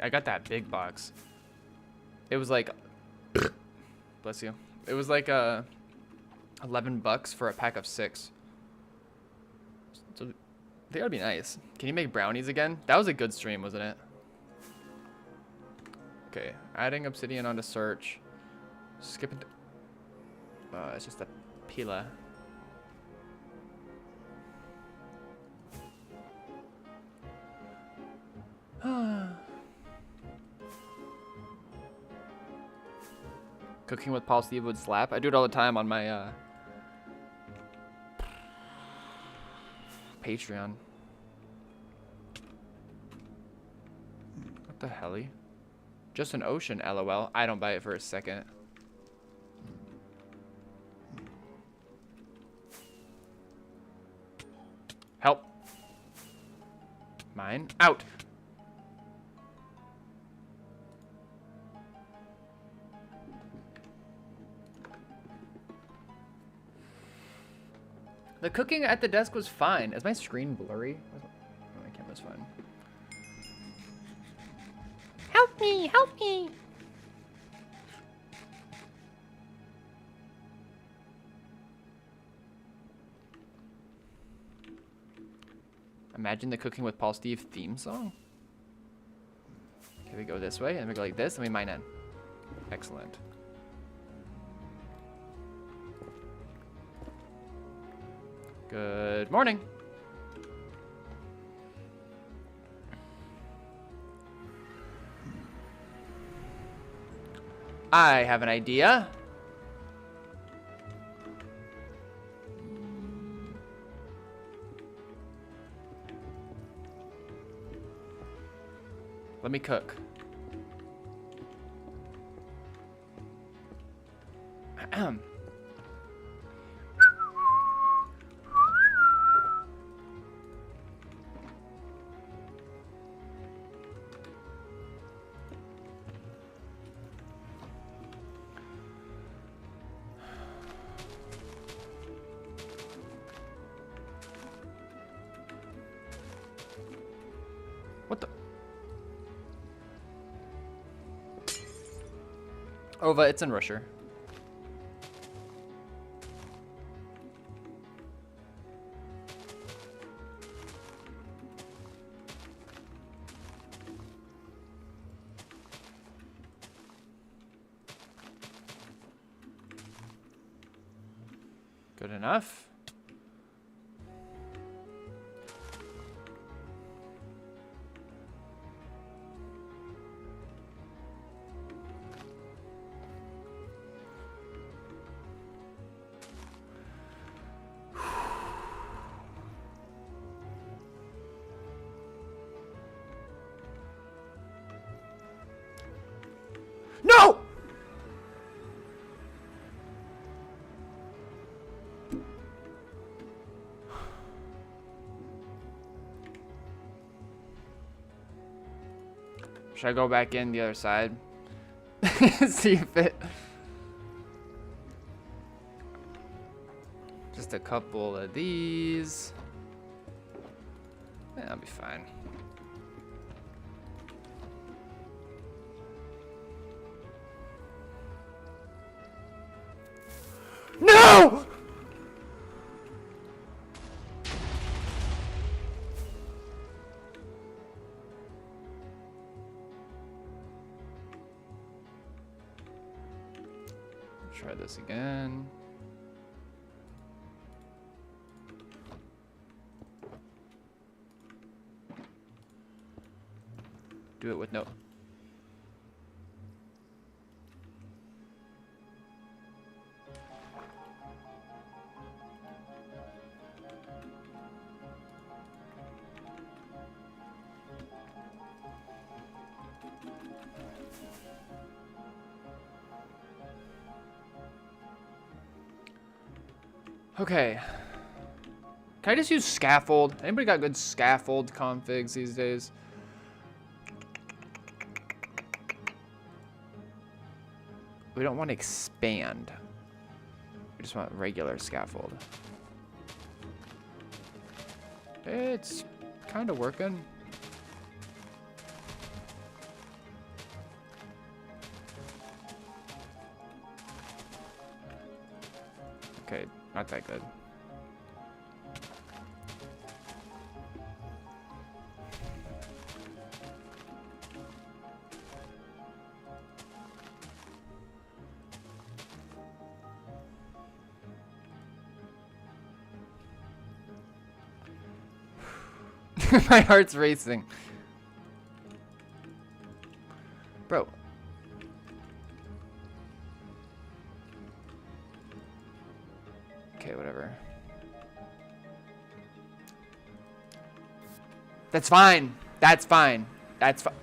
I got that big box. It was like, bless you. It was like $11 for a pack of 6. think that'd be nice. Can you make brownies again? That was a good stream, wasn't it? Okay, adding obsidian onto search. Skipping. It's just a pila. Cooking with Paul Steve would slap. I do it all the time on my Patreon. What the helly? Just an ocean, lol. I don't buy it for a second. Help. Mine. Out. The cooking at the desk was fine. Is my screen blurry? Oh, my camera's fine. Help me! Help me! Imagine the Cooking with Paul Steve theme song. Okay, we go this way, and we go like this, and we mine in. Excellent. Good morning. I have an idea. Let me cook. Ahem. What the? Ova, it's in Russia. Good enough. No! Should I go back in the other side? See if it... Just a couple of these. Yeah, I'll be fine. No! Try this again. Do it with no. Okay. Can I just use scaffold? Anybody got good scaffold configs these days? We don't want to expand. We just want regular scaffold. It's kind of working. Okay, not that good. My heart's racing. Bro. Okay, whatever. That's fine. That's fine. That's fine.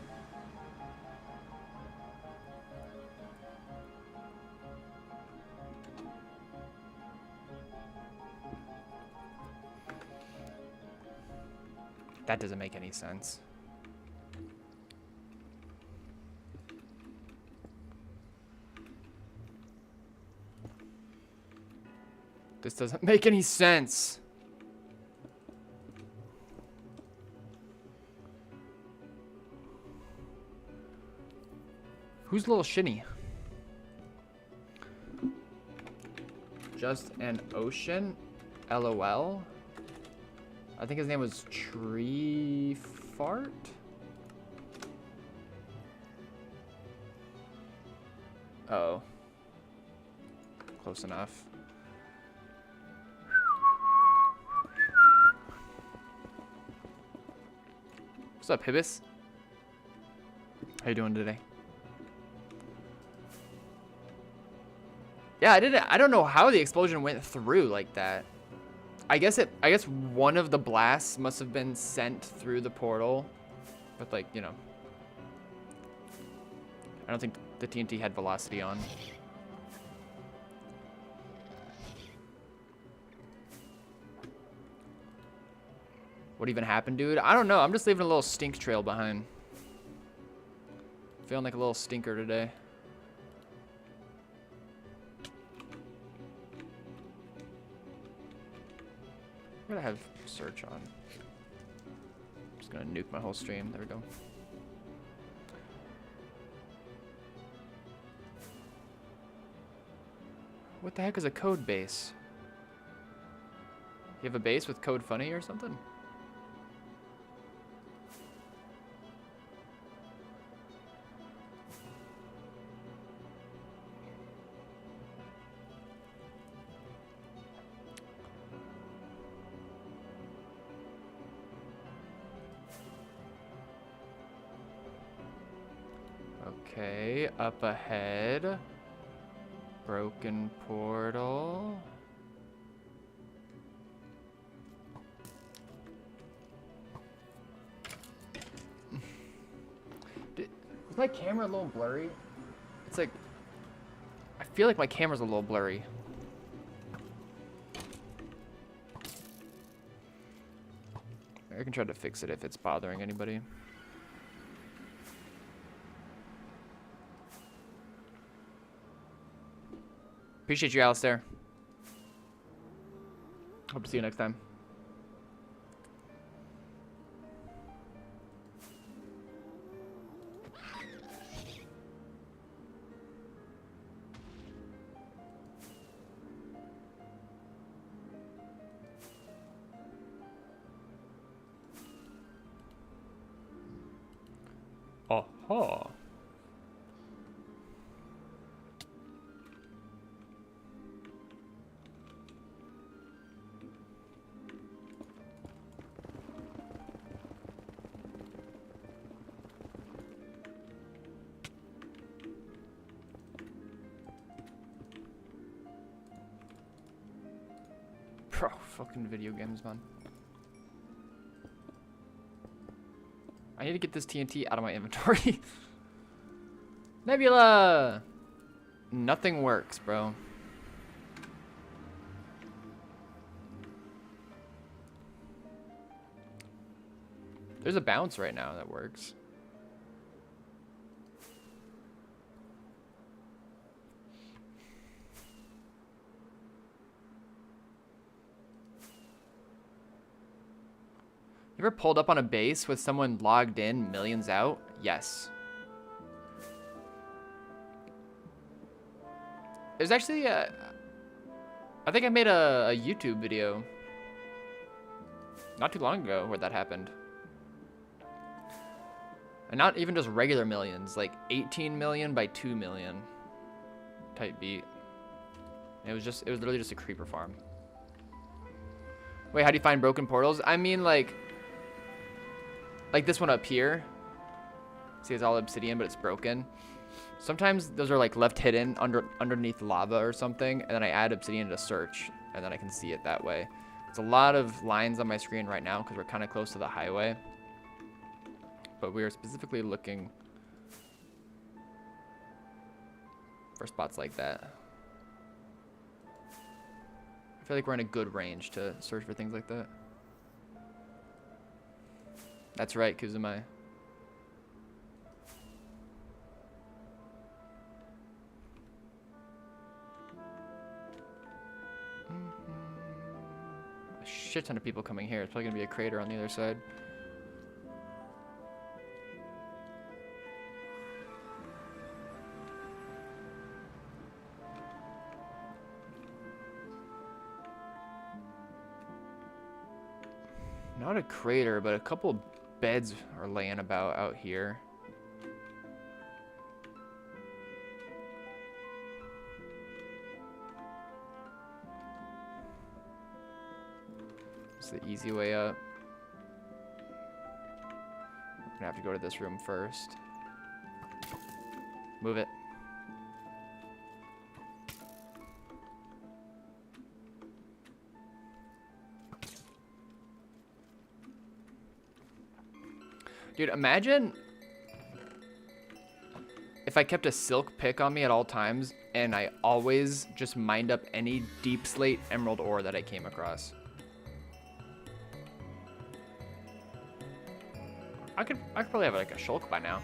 That doesn't make any sense. This doesn't make any sense. Who's Little Shinny? Just an ocean? LOL? I think his name was Tree Fart? Oh. Close enough. What's up, Hibis? How you doing today? Yeah, I don't know how the explosion went through like that. I guess one of the blasts must have been sent through the portal. But like, you know. I don't think the TNT had velocity on. What even happened, dude? I don't know. I'm just leaving a little stink trail behind. Feeling like a little stinker today. I'm gonna have search on. Just gonna nuke my whole stream. There we go. What the heck is a code base? You have a base with code funny or something? Okay, up ahead. Broken portal. Is my camera a little blurry? It's like, I feel like my camera's a little blurry. I can try to fix it if it's bothering anybody. Appreciate you, Alistair. Hope to see you next time. Oh. Bro, fucking video games, man. I need to get this TNT out of my inventory. Nebula! Nothing works, bro. There's a bounce right now that works. You ever pulled up on a base with someone logged in, millions out? Yes. There's actually I think I made a YouTube video not too long ago where that happened. And not even just regular millions, like 18 million by 2 million type beat. It was literally just a creeper farm. Wait, how do you find broken portals? I mean, like, like this one up here. See, it's all obsidian, but it's broken. Sometimes those are like left hidden underneath lava or something, and then I add obsidian to search, and then I can see it that way. It's a lot of lines on my screen right now because we're kind of close to the highway. But we are specifically looking for spots like that. I feel like we're in a good range to search for things like that. That's right, Kuzumai. A shit ton of people coming here. It's probably gonna be a crater on the other side. Not a crater, but a couple beds are laying about out here. It's the easy way up. I'm gonna have to go to this room first. Move it. Dude, imagine if I kept a silk pick on me at all times and I always just mined up any deep slate emerald ore that I came across. I could probably have like a shulk by now.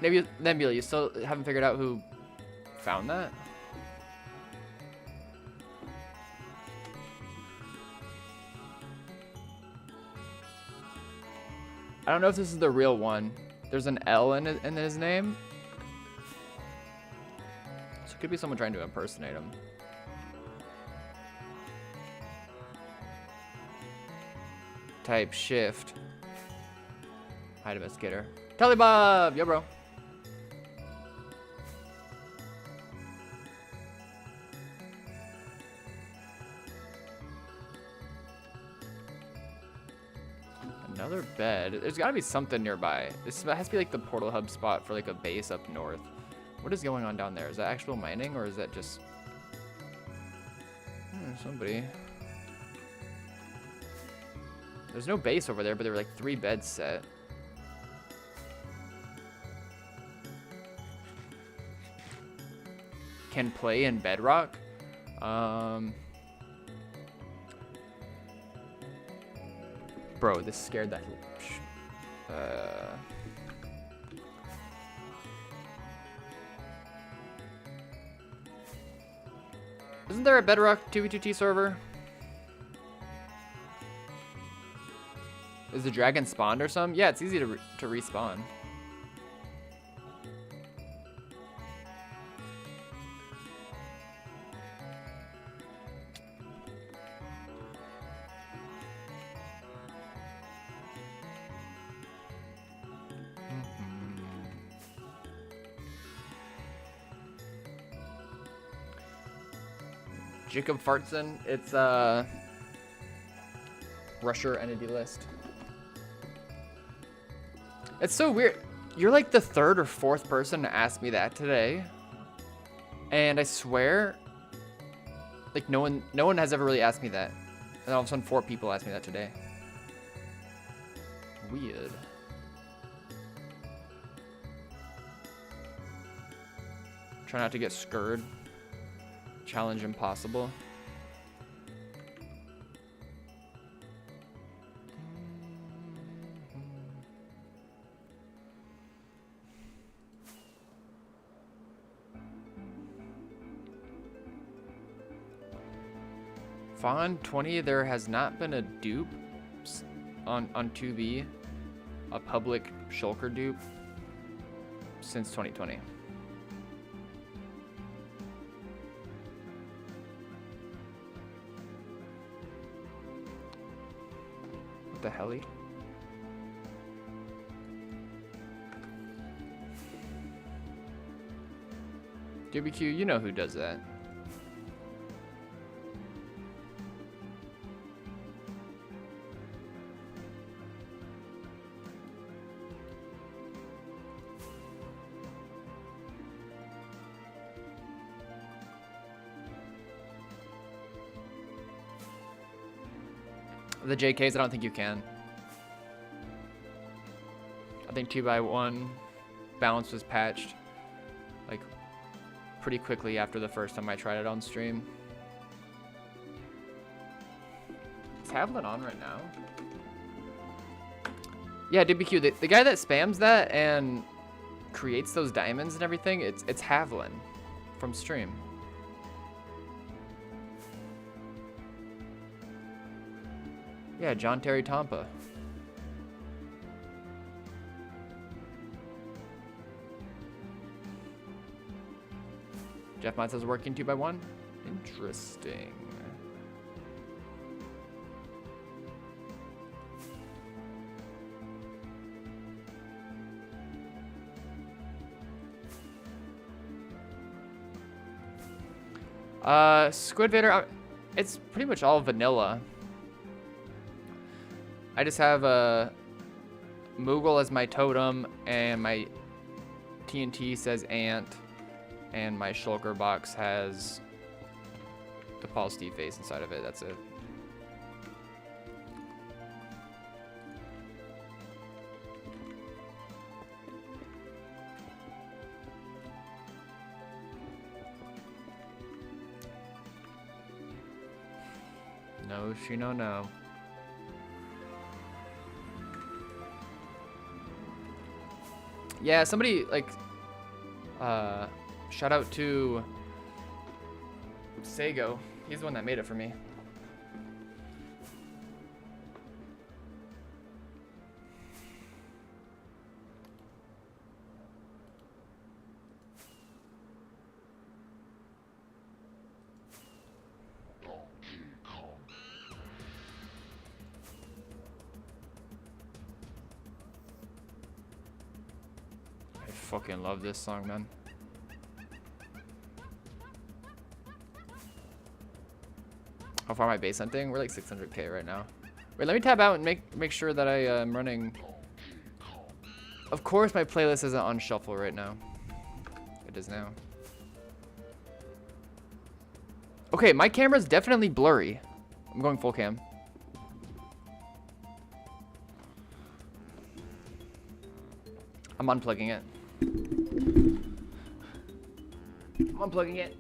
Maybe Nebula, you still haven't figured out who found that? I don't know if this is the real one. There's an L in his name. So it could be someone trying to impersonate him. Type shift. Hide investigator. Bob! Yo, bro. Another bed. There's gotta be something nearby. This has to be like the portal hub spot for like a base up north. What is going on down there? Is that actual mining or is that just somebody? There's no base over there, but there were like 3 beds set. Can play in bedrock. Bro, this scared that. Isn't there a bedrock 2v2t server? Is the dragon spawned or something? Yeah, it's easy to respawn. Jacob Fartson, it's Rusher entity list. It's so weird. You're like the 3rd or 4th person to ask me that today. And I swear, like no one has ever really asked me that. And all of a sudden 4 people asked me that today. Weird. Try not to get scurred. Challenge impossible. Fawn 20, there has not been a dupe on 2B, a public shulker dupe, since 2020. What the helly? JBQ, you know who does that. The JKs, I don't think you can. I think 2x1 balance was patched like pretty quickly after the first time I tried it on stream. Is Havlin on right now? Yeah, DBQ, the guy that spams that and creates those diamonds and everything, it's Havlin from stream. Yeah, John Terry Tampa. Jeff Mod says working 2x1. Interesting. Squid Vader, it's pretty much all vanilla. I just have a Moogle as my totem, and my TNT says ant, and my shulker box has the Paul Steve face inside of it. That's it. No, Shino, no. Yeah, somebody, like, shout out to Sago. He's the one that made it for me. I fucking love this song, man. How far am I base hunting? We're like 600k right now. Wait, let me tab out and make sure that I am running. Of course my playlist isn't on shuffle right now. It is now. Okay, my camera's definitely blurry. I'm going full cam. I'm unplugging it. I'm unplugging it.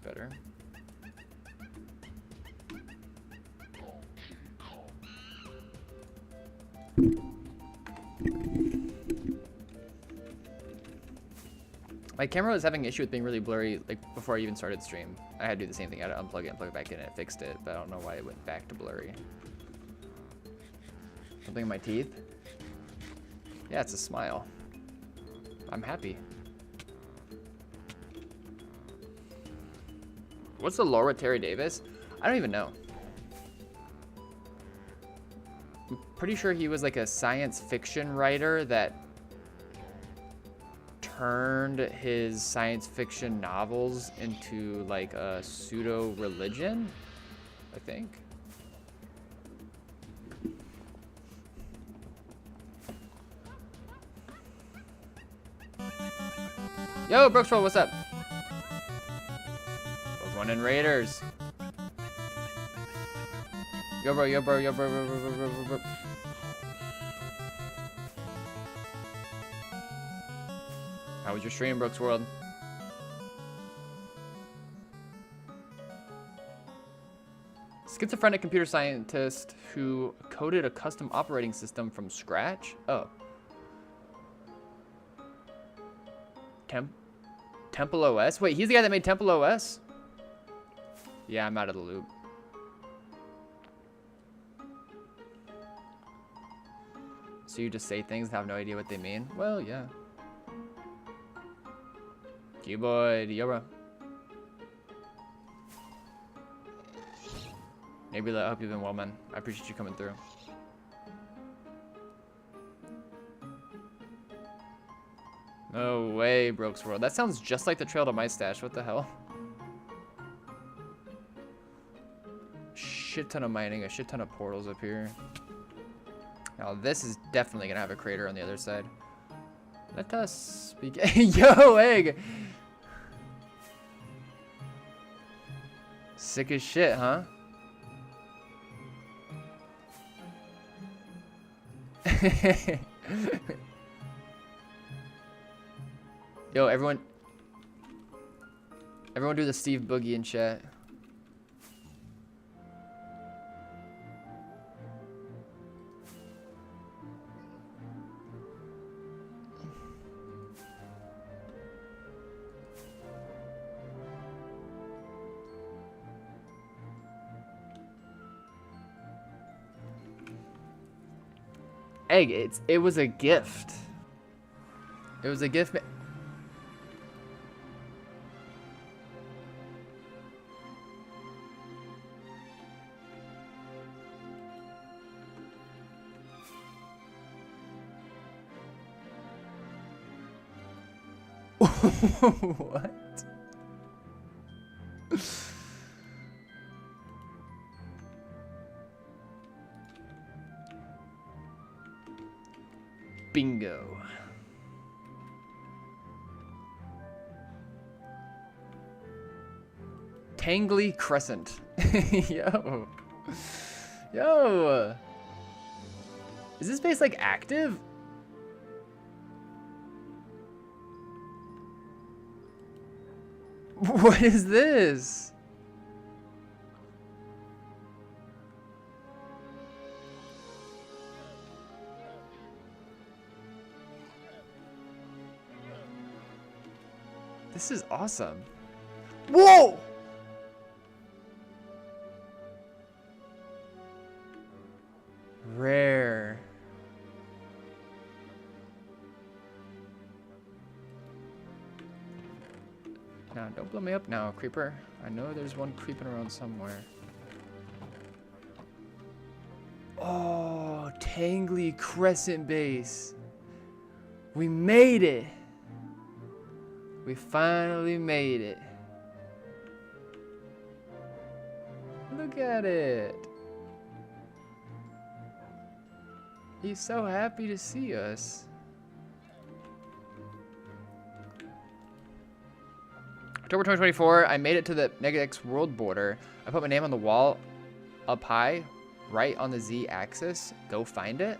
Better. My camera was having an issue with being really blurry like before I even started stream. I had to do the same thing. I had to unplug it and plug it back in and it fixed it, but I don't know why it went back to blurry. Something in my teeth? Yeah, it's a smile. I'm happy. What's the Laura Terry Davis? I don't even know. I'm pretty sure he was like a science fiction writer that turned his science fiction novels into like a pseudo religion, I think. Yo, Brooksville, what's up? One in Raiders. Yo, bro, yo, bro, yo, bro, bro, bro, bro, bro, bro. How was your stream, Brooks World? Schizophrenic computer scientist who coded a custom operating system from scratch? Oh. Temple OS? Wait, he's the guy that made Temple OS? Yeah, I'm out of the loop. So you just say things and have no idea what they mean? Well, yeah. Q-boy, yo, bro. Maybe I hope you've been well, man. I appreciate you coming through. No way, Brooks World. That sounds just like the trail to my stash. What the hell? Shit ton of mining, a shit ton of portals up here. Now this is definitely gonna have a crater on the other side. Let us begin. Yo, egg! Sick as shit, huh? Yo, everyone do the Steve Boogie in chat. Egg, it was a gift. It was a gift. What? Bingo. Tangly Crescent. Yo. Yo. Is this base like active? What is this? This is awesome. Whoa! Rare. Now, don't blow me up now, creeper. I know there's one creeping around somewhere. Oh, Tangly Crescent base. We made it. We finally made it. Look at it. He's so happy to see us. October 2024, I made it to the Negax world border. I put my name on the wall up high, right on the Z axis. Go find it.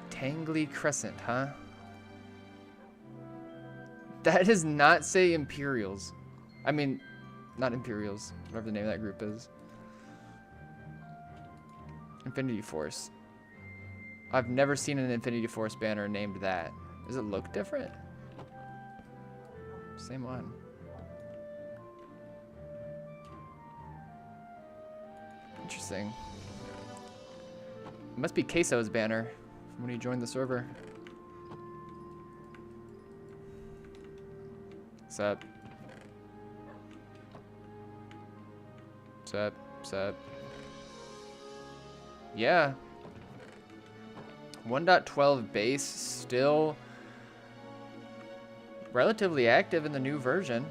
Tangly Crescent, huh? That does not say Imperials. I mean, not Imperials, whatever the name of that group is. Infinity Force. I've never seen an Infinity Force banner named that. Does it look different? Same one. Interesting. It must be Queso's banner from when he joined the server. What's up? What's up? What's up? Yeah. 1.12 base, still relatively active in the new version.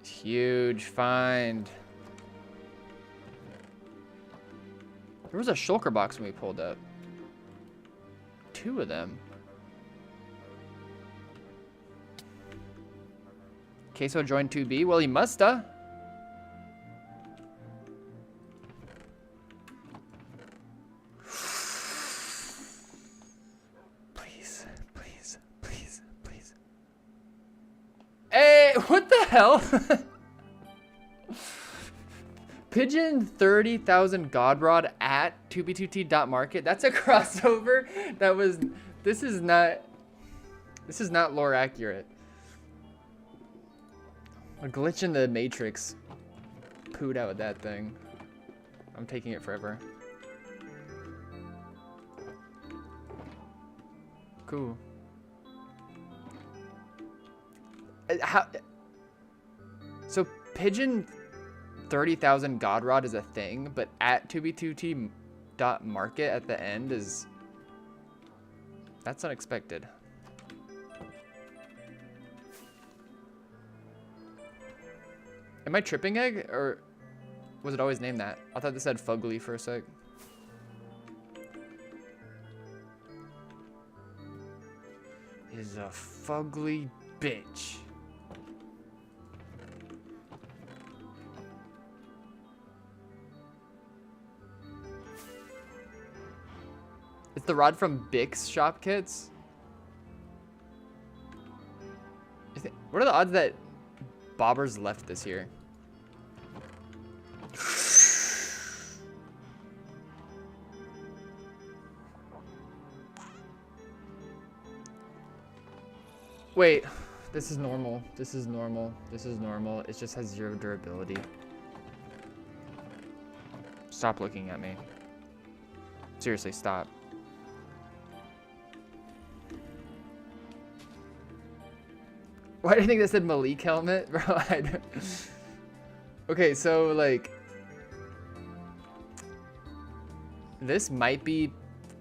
Huge find. There was a shulker box when we pulled up. 2 of them. Queso joined 2B. Well, he musta. Please, please, please, please. Hey, what the hell? Pigeon 30,000 Godrod at 2b2t.market. That's a crossover. That was. This is not lore accurate. A glitch in the Matrix pooed out with that thing. I'm taking it forever. Cool. How? So pigeon 30,000 god rod is a thing, but at 2b2t dot market at the end is, that's unexpected. Am I tripping egg, or was it always named that? I thought this said fugly for a sec. Is a fugly bitch. It's the rod from Bix Shop Kits. What are the odds that Bobbers left this year? Wait, this is normal. This is normal. This is normal. It just has 0 durability. Stop looking at me. Seriously, stop. Why do you think that said Malik helmet? Bro, I don't... Okay, so, like... This might be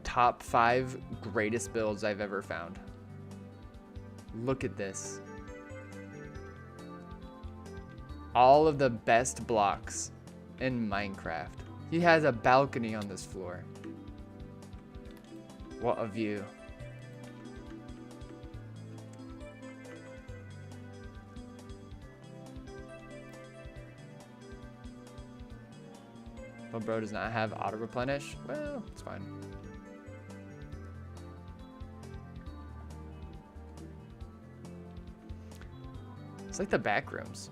top 5 greatest builds I've ever found. Look at this. All of the best blocks in Minecraft. He has a balcony on this floor. What a view. But bro does not have auto replenish. Well, it's fine. It's like the back rooms.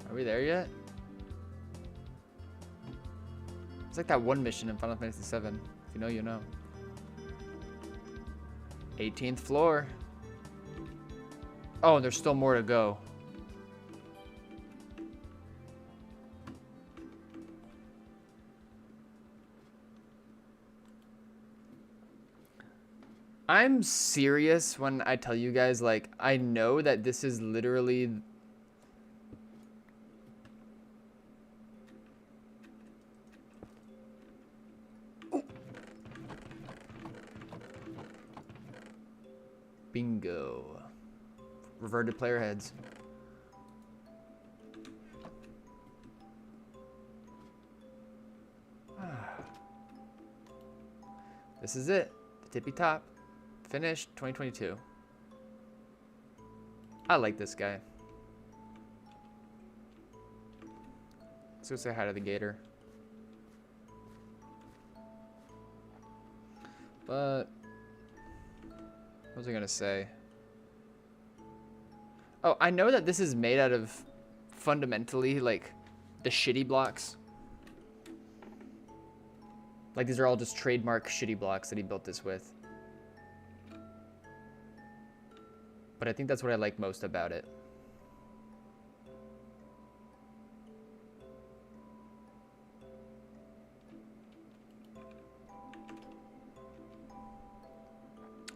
Are we there yet? It's like that one mission in Final Fantasy VII. If you know, you know. 18th floor. Oh, there's still more to go. I'm serious when I tell you guys, like, I know that this is literally... Bingo. Reverted player heads. This is it. The tippy top. Finished 2022. I like this guy. Let's go say hi to the gator. But... what was I gonna say? Oh, I know that this is made out of fundamentally like the shitty blocks. Like these are all just trademark shitty blocks that he built this with. But I think that's what I like most about it.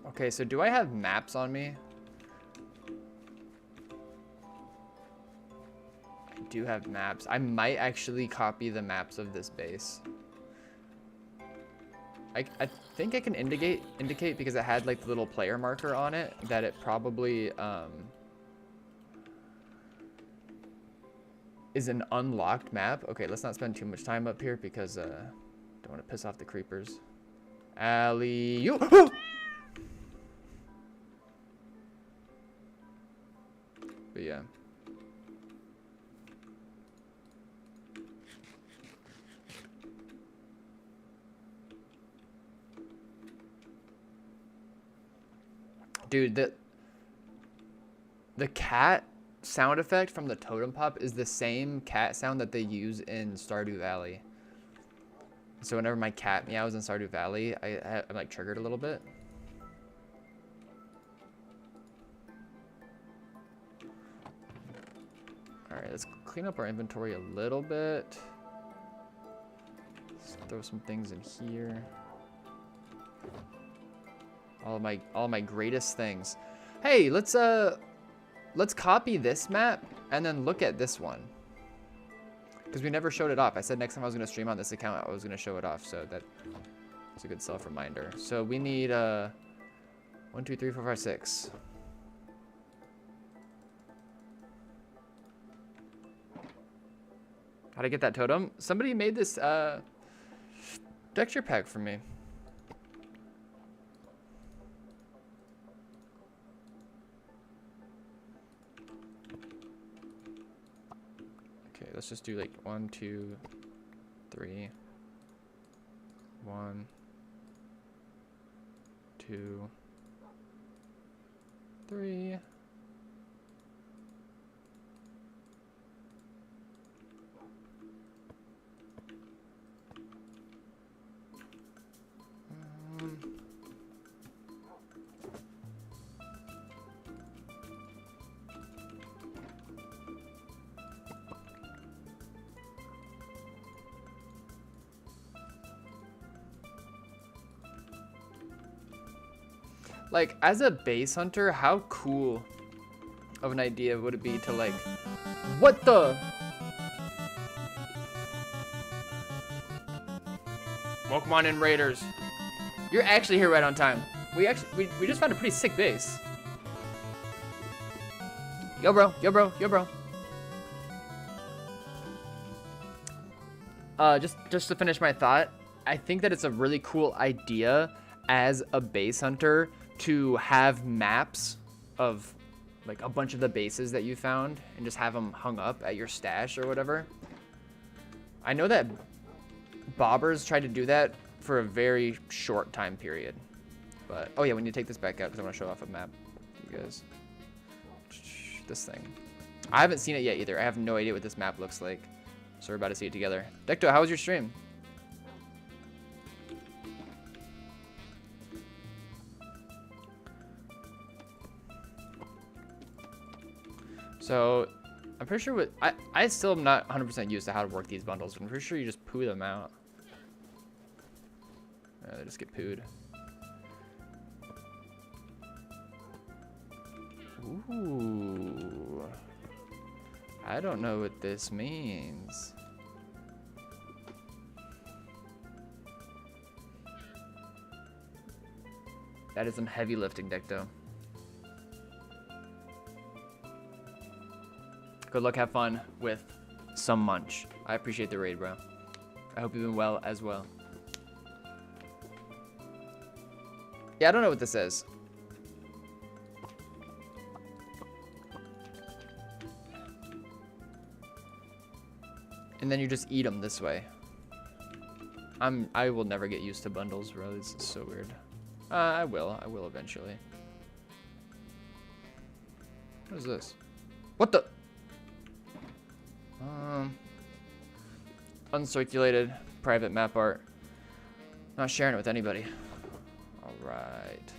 Okay, so do I have maps on me? I do have maps. I might actually copy the maps of this base. I think I can indicate because it had like the little player marker on it that it probably is an unlocked map. Okay, let's not spend too much time up here because don't want to piss off the creepers. Alley-oop! But yeah. Dude, the cat sound effect from the totem pop is the same cat sound that they use in Stardew Valley. So whenever my cat meows in Stardew Valley, I'm like triggered a little bit. All right, let's clean up our inventory a little bit. Let's throw some things in here. All my greatest things. Hey, let's copy this map and then look at this one. Because we never showed it off. I said next time I was gonna stream on this account, I was gonna show it off, so that's a good self-reminder. So we need 1, 2, 3, 4, 5, 6. How'd I get that totem? Somebody made this texture pack for me. Okay, let's just do like 1, 2, 3. 1, 2, 3. Like, as a base hunter, how cool of an idea would it be to, like, what the? Welcome on in, Raiders. You're actually here right on time. We just found a pretty sick base. Yo, bro. Yo, bro. Yo, bro. Just to finish my thought, I think that it's a really cool idea as a base hunter to have maps of like a bunch of the bases that you found and just have them hung up at your stash or whatever. I know that bobbers tried to do that for a very short time period, but oh yeah, we need to take this back out because I want to show off a map to you guys. This thing, I haven't seen it yet either. I have no idea what this map looks like, so we're about to see it together. Decto, how was your stream? So, I'm pretty sure I still am not 100% used to how to work these bundles, but I'm pretty sure you just poo them out. They just get pooed. Ooh. I don't know what this means. That is some heavy lifting, Decto. Good luck, have fun with some munch. I appreciate the raid, bro. I hope you've been well as well. Yeah, I don't know what this is. And then you just eat them this way. I will never get used to bundles, bro. This is so weird. I will eventually. What is this? What the? Uncirculated private map art. Not sharing it with anybody. All right.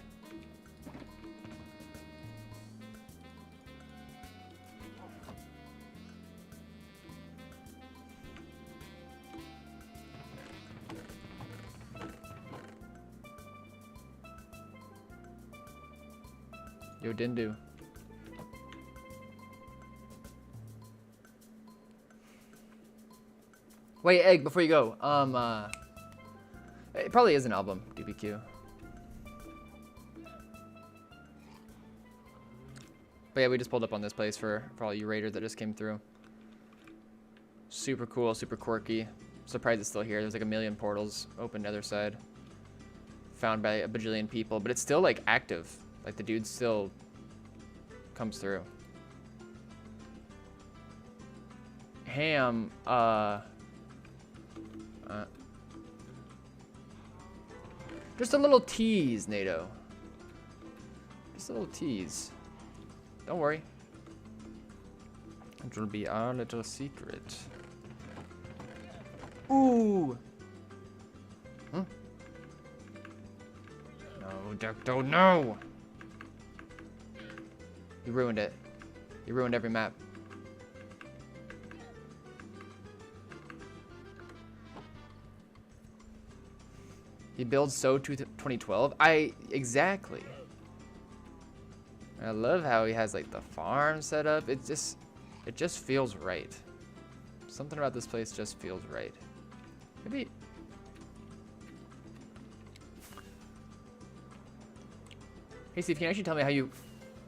Yo, Dindu. Wait, Egg, before you go, it probably is an album, DBQ. But yeah, we just pulled up on this place for all you raiders that just came through. Super cool, super quirky. Surprised it's still here. There's like a million portals open the other side. Found by a bajillion people, but it's still like active. Like the dude still comes through. Ham, just a little tease, NATO. Just a little tease. Don't worry. It will be our little secret. Ooh! Huh? No, Decto, no! You ruined it. You ruined every map. He builds so 2012. Exactly. I love how he has like the farm set up. It just feels right. Something about this place just feels right. Maybe. Hey Steve, can you actually tell me how you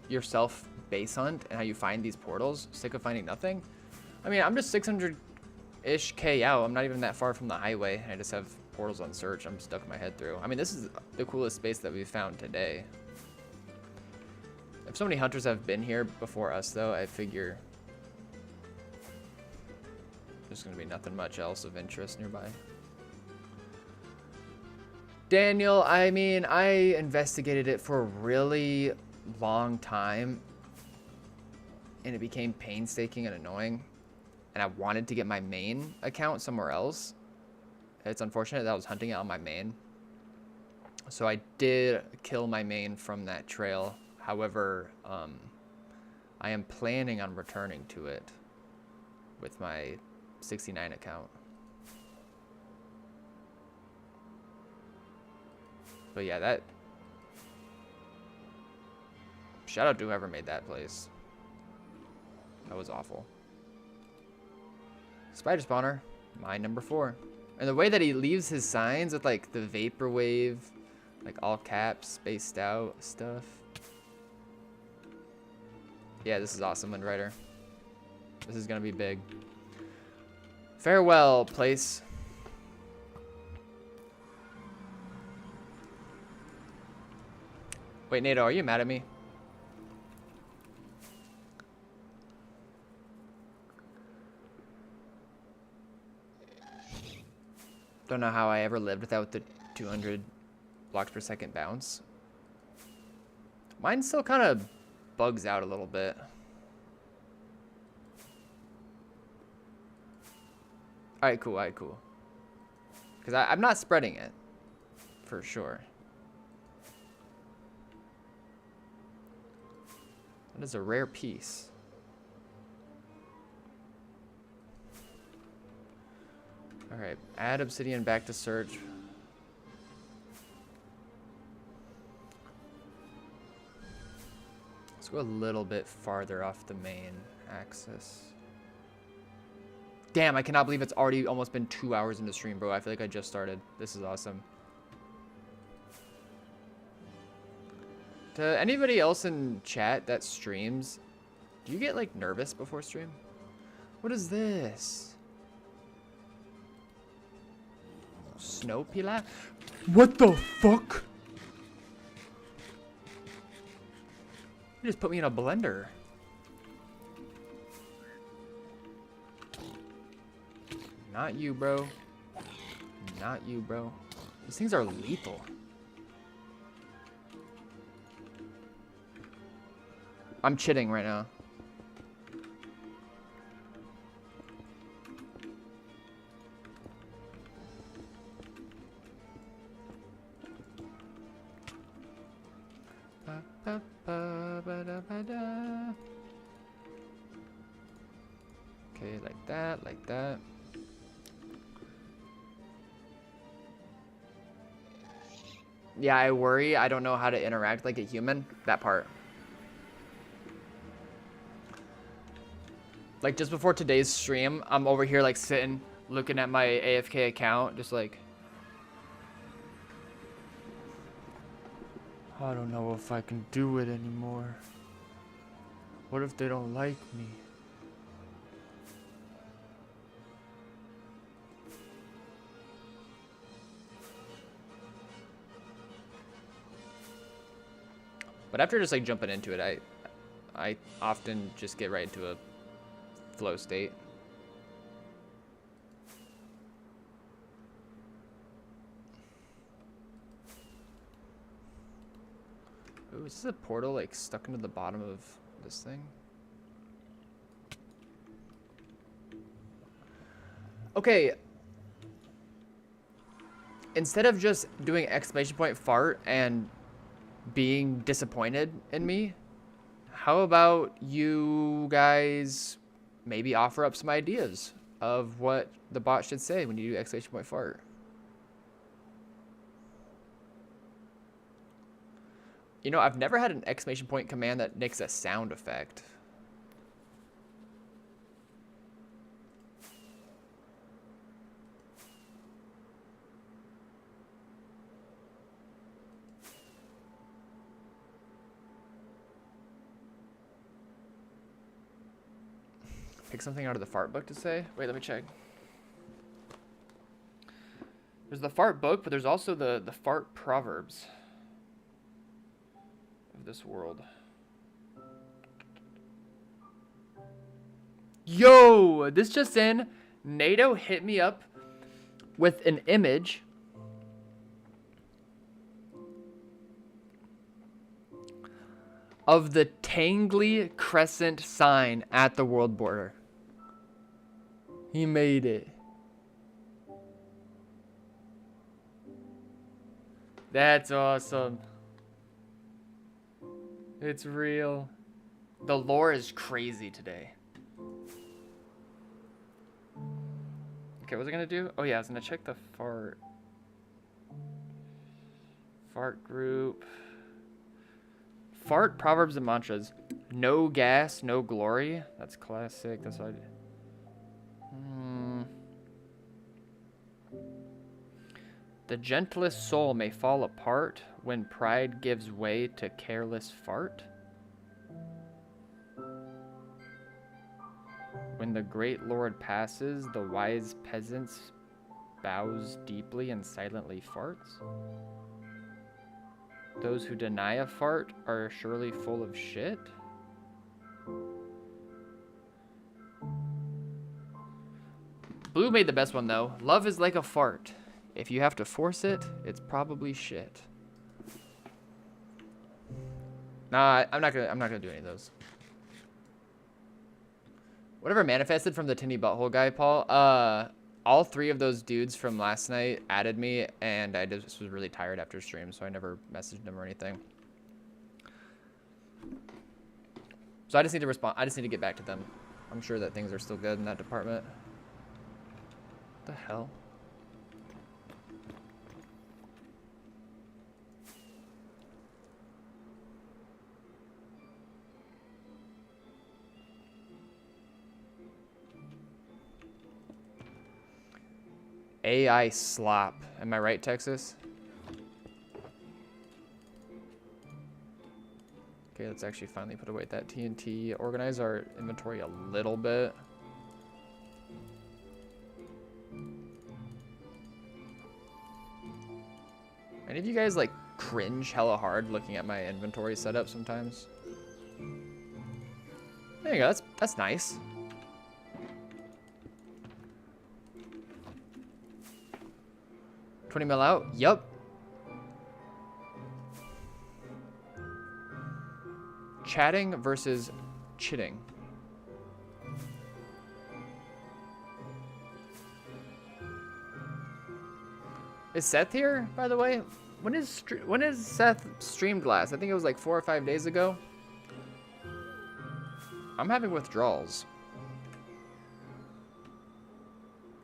yourself base hunt and how you find these portals? Sick of finding nothing? I mean, I'm just 600-ish K out. I'm not even that far from the highway. I just have portals on search. I'm stuck my head through. I mean, this is the coolest space that we've found today. If so many hunters have been here before us, though, I figure there's going to be nothing much else of interest nearby. Daniel, I mean, I investigated it for a really long time, and it became painstaking and annoying, and I wanted to get my main account somewhere else. It's unfortunate that I was hunting it on my main, so I did kill my main from that trail. However, I am planning on returning to it with my 69 account. But yeah, that... Shout out to whoever made that place. That was awful. Spider spawner, mine number 4. And the way that he leaves his signs with like the vaporwave, like all caps, spaced out stuff. Yeah, this is awesome, Windrider. This is gonna be big. Farewell, place. Wait, Nato, are you mad at me? Don't know how I ever lived without the 200 blocks per second bounce. Mine still kind of bugs out a little bit. Alright, cool, alright, cool. Because I'm not spreading it. For sure. That is a rare piece. Alright, add obsidian back to search. Let's go a little bit farther off the main axis. Damn, I cannot believe it's already almost been 2 hours into stream, bro. I feel like I just started. This is awesome. To anybody else in chat that streams, do you get like nervous before stream? What is this? Snow pila? What the fuck? You just put me in a blender. Not you, bro. Not you, bro. These things are lethal. I'm chitting right now. Okay, like that, like that. Yeah, I worry I don't know how to interact like a human. That part. Like just before today's stream, I'm over here like sitting, looking at my AFK account, just like, I don't know if I can do it anymore. What if they don't like me? But after just like jumping into it, I often just get right into a flow state. Ooh, is this a portal like stuck into the bottom of this thing? Okay. Instead of just doing exclamation point fart and being disappointed in me, how about you guys maybe offer up some ideas of what the bot should say when you do exclamation point fart? You know, I've never had an exclamation point command that makes a sound effect. Pick something out of the fart book to say? Wait, let me check. There's the fart book, but there's also the fart proverbs of this world. Yo, this just in. NATO hit me up with an image of the Tangly Crescent sign at the world border. He made it. That's awesome. It's real. The lore is crazy today. Okay, what was I gonna do? Oh yeah, I was gonna check the fart group. Fart proverbs and mantras. No gas, no glory. That's classic. That's what I did. The gentlest soul may fall apart when pride gives way to careless fart. When the great lord passes, the wise peasants bows deeply and silently farts. Those who deny a fart are surely full of shit. Blue made the best one though. Love is like a fart. If you have to force it, it's probably shit. Nah, I'm not gonna do any of those. Whatever manifested from the tinny butthole guy, Paul. All three of those dudes from last night added me, and I just was really tired after stream, so I never messaged them or anything. So I just need to respond. I just need to get back to them. I'm sure that things are still good in that department. What the hell? AI slop. Am I right, Texas? Okay, let's actually finally put away that TNT. Organize our inventory a little bit. Any of you guys like cringe hella hard looking at my inventory setup sometimes? There you go. That's nice. $20 mil out? Yup. Chatting versus chitting. Is Seth here, by the way? When is Seth streamed last? I think it was like 4 or 5 days ago. I'm having withdrawals.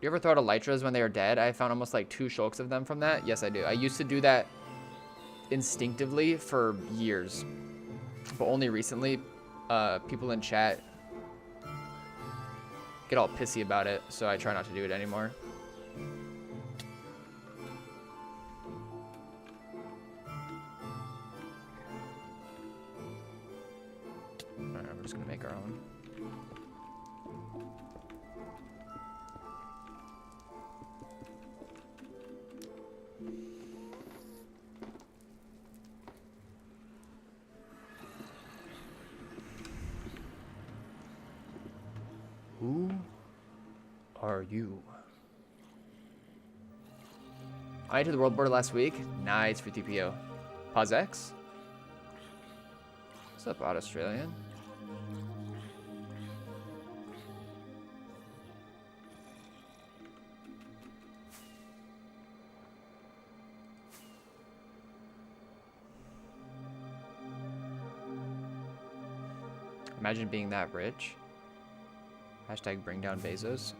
You ever throw out elytras when they are dead? I found almost like 2 shulks of them from that. Yes, I do. I used to do that instinctively for years, but only recently people in chat get all pissy about it, so I try not to do it anymore. Alright, we're just gonna make our own. Who are you? I entered the world border last week. Nice for TPO. Pause X. What's up, Odd Australian? Imagine being that rich. Hashtag bring down Bezos.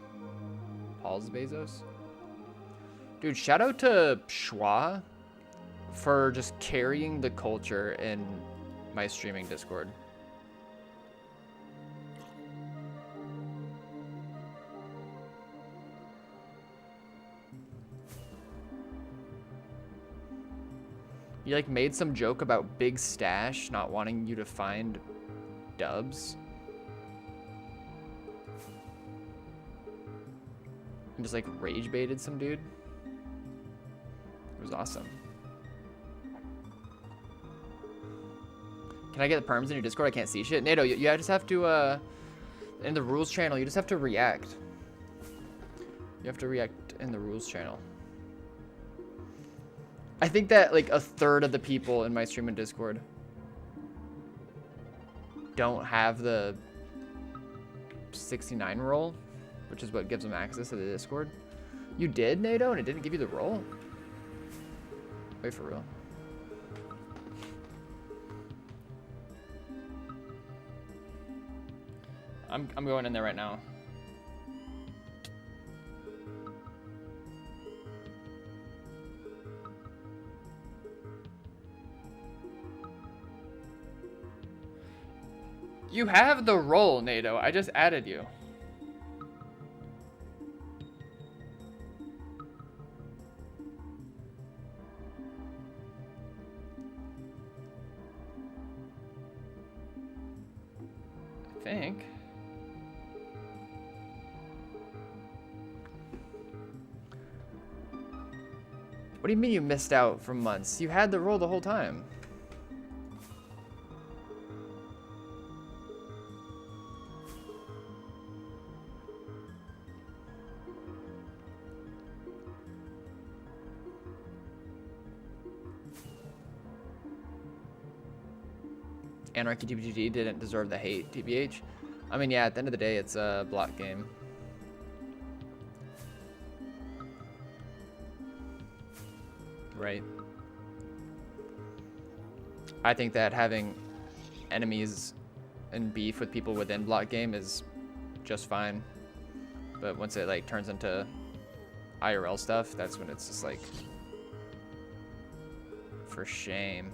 Paul's Bezos. Dude, shout out to Schwa for just carrying the culture in my streaming Discord. You like made some joke about Big Stash not wanting you to find dubs. And just like rage baited some dude. It was awesome. Can I get the perms in your Discord? I can't see shit. NATO, you just have to, in the rules channel, you just have to react. You have to react in the rules channel. I think that like a third of the people in my stream and Discord don't have the 69 role, which is what gives them access to the Discord. You did, NATO, and it didn't give you the role? Wait, for real. I'm going in there right now. You have the role, NATO. I just added you. I think. What do you mean you missed out for months? You had the role the whole time. Anarchy TBGG didn't deserve the hate, TBH. I mean, yeah, at the end of the day, it's a block game. Right. I think that having enemies and beef with people within block game is just fine. But once it like turns into IRL stuff, that's when it's just like, for shame.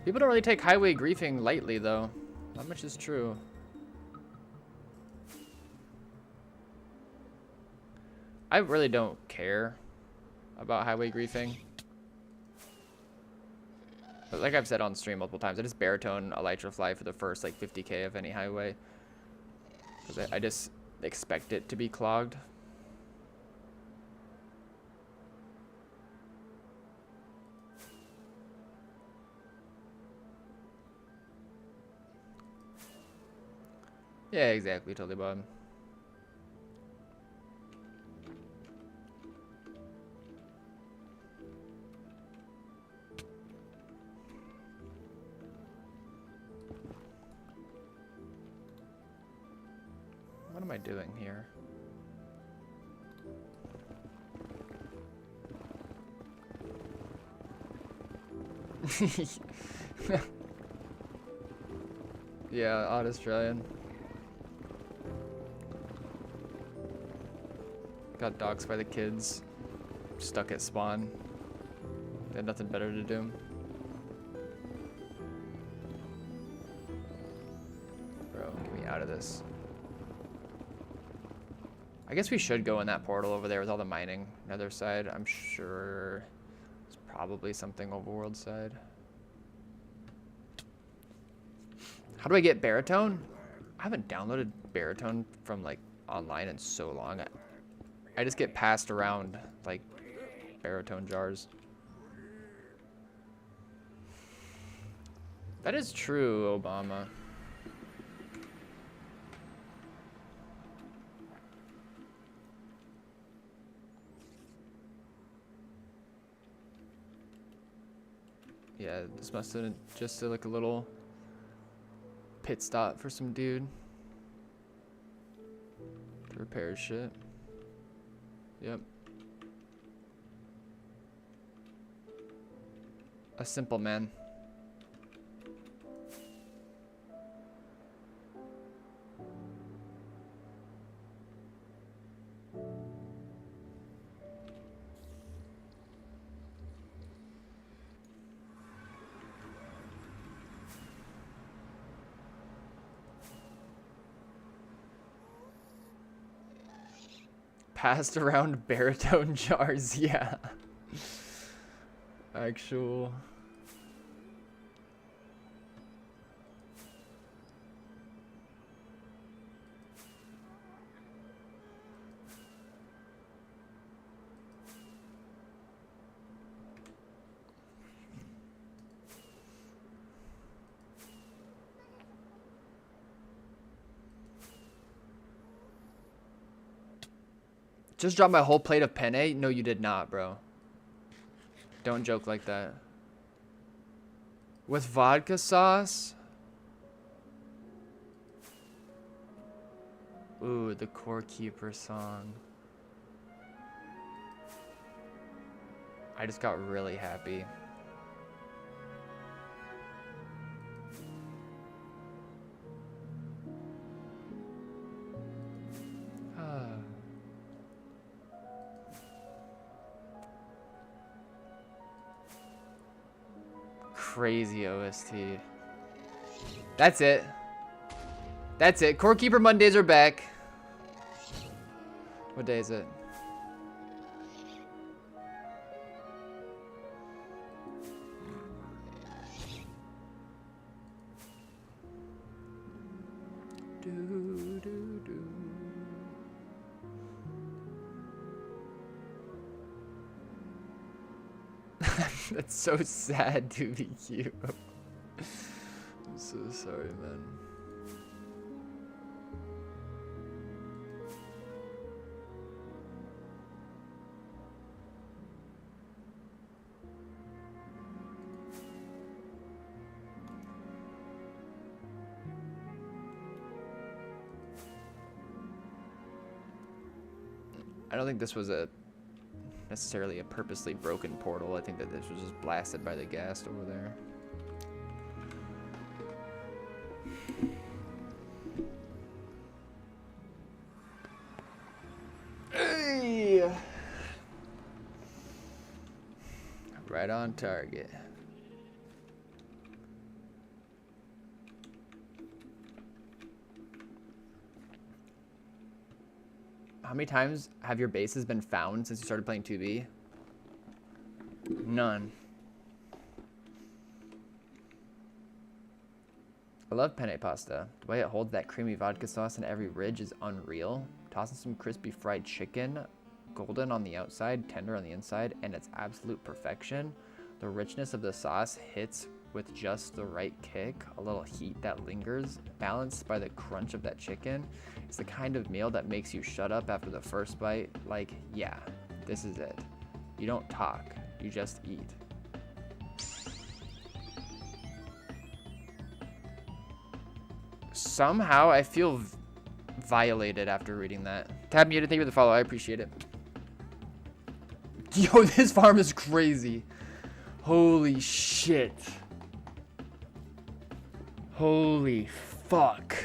People don't really take highway griefing lightly, though. Not much is true. I really don't care about highway griefing. But like I've said on stream multiple times, I just baritone elytra fly for the first like 50k of any highway. Because I just expect it to be clogged. Yeah, exactly, totally, Bob. What am I doing here? Yeah, odd Australian. Got doxxed by the kids. Stuck at spawn. They had nothing better to do. Bro, get me out of this. I guess we should go in that portal over there with all the mining. Nether side, I'm sure it's probably something overworld side. How do I get baritone? I haven't downloaded baritone from like online in so long. I just get passed around like baritone jars. That is true, Obama. Yeah, this must have been just like a little pit stop for some dude to repair his shit. Yep. A simple man. passed around baritone jars. Yeah. Actual. Just dropped my whole plate of penne? No, you did not, bro. Don't joke like that. With vodka sauce? Ooh, the Core Keeper song. I just got really happy. Crazy OST. That's it. That's it. Core Keeper Mondays are back. What day is it? That's so sad to be you. I'm so sorry, man. I don't think this was necessarily a purposely broken portal. I think that this was just blasted by the ghast over there. Hey! Right on target. How many times have your bases been found since you started playing 2B? None. I love penne pasta. The way it holds that creamy vodka sauce in every ridge is unreal. Tossing some crispy fried chicken, golden on the outside, tender on the inside, and it's absolute perfection. The richness of the sauce hits with just the right kick, a little heat that lingers, balanced by the crunch of that chicken. It's the kind of meal that makes you shut up after the first bite, like, yeah, this is it. You don't talk, you just eat. Somehow I feel violated after reading that. Tab muted, thank you for the follow, I appreciate it. Yo, this farm is crazy. Holy shit. Holy fuck.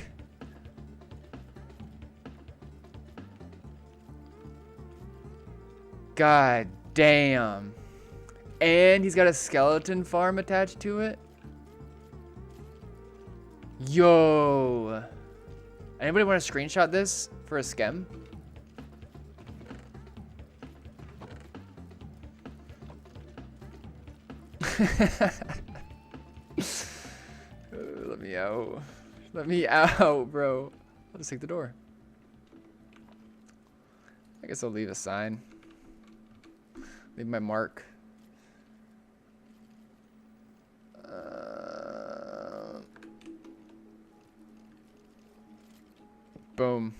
God damn. And he's got a skeleton farm attached to it. Yo. Anybody want to screenshot this for a schem? Let me out. Let me out, bro. I'll just take the door. I guess I'll leave a sign. Leave my mark. Boom.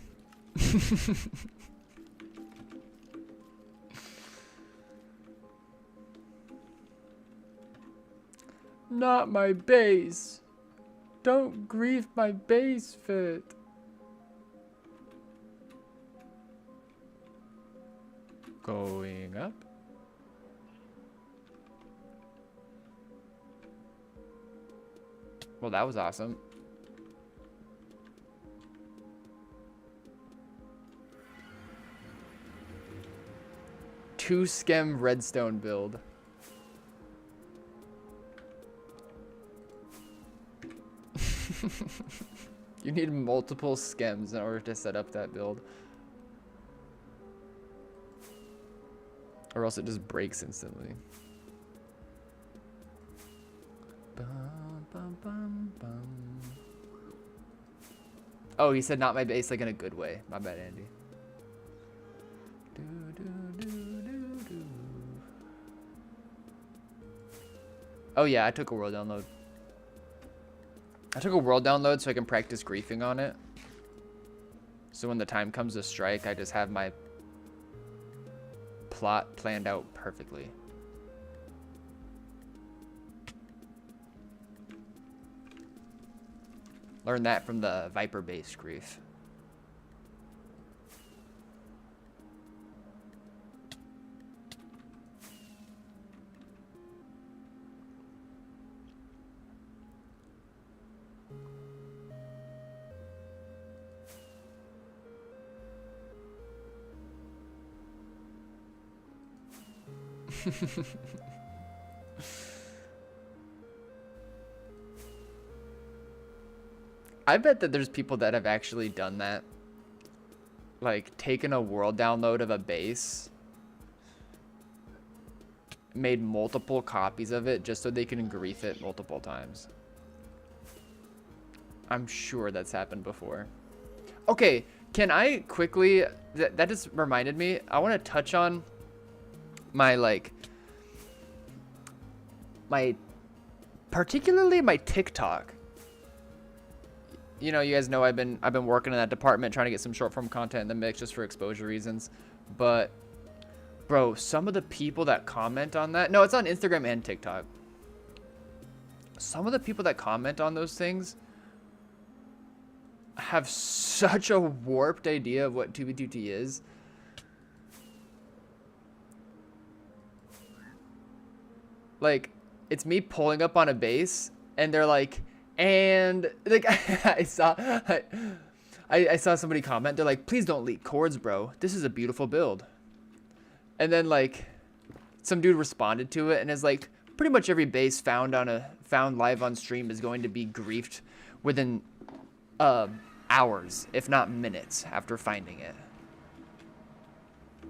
Not my base. Don't grief my base fit. Going up. Well, that was awesome. Two schem redstone build. You need multiple schems in order to set up that build. Or else it just breaks instantly. Bum, bum, bum, bum. Oh, he said not my base, like in a good way. My bad, Andy. Do, do, do, do, do. Oh yeah, I took a world download. I took a world download so I can practice griefing on it. So when the time comes to strike, I just have my plot planned out perfectly. Learned that from the Viper-based grief. I bet that there's people that have actually done that. Like, taken a world download of a base, made multiple copies of it just so they can grief it multiple times. I'm sure that's happened before. Okay, can I quickly... That just reminded me. I want to touch on my, like... Particularly my TikTok. You know, you guys know I've been working in that department trying to get some short form content in the mix just for exposure reasons. But bro, some of the people that comment on that, no, it's on Instagram and TikTok. Some of the people that comment on those things have such a warped idea of what 2B2T is. Like, it's me pulling up on a base and they're like, and like I saw somebody comment, they're like, please don't leak chords, bro. This is a beautiful build. And then like some dude responded to it and is like, pretty much every base found live on stream is going to be griefed within hours, if not minutes, after finding it.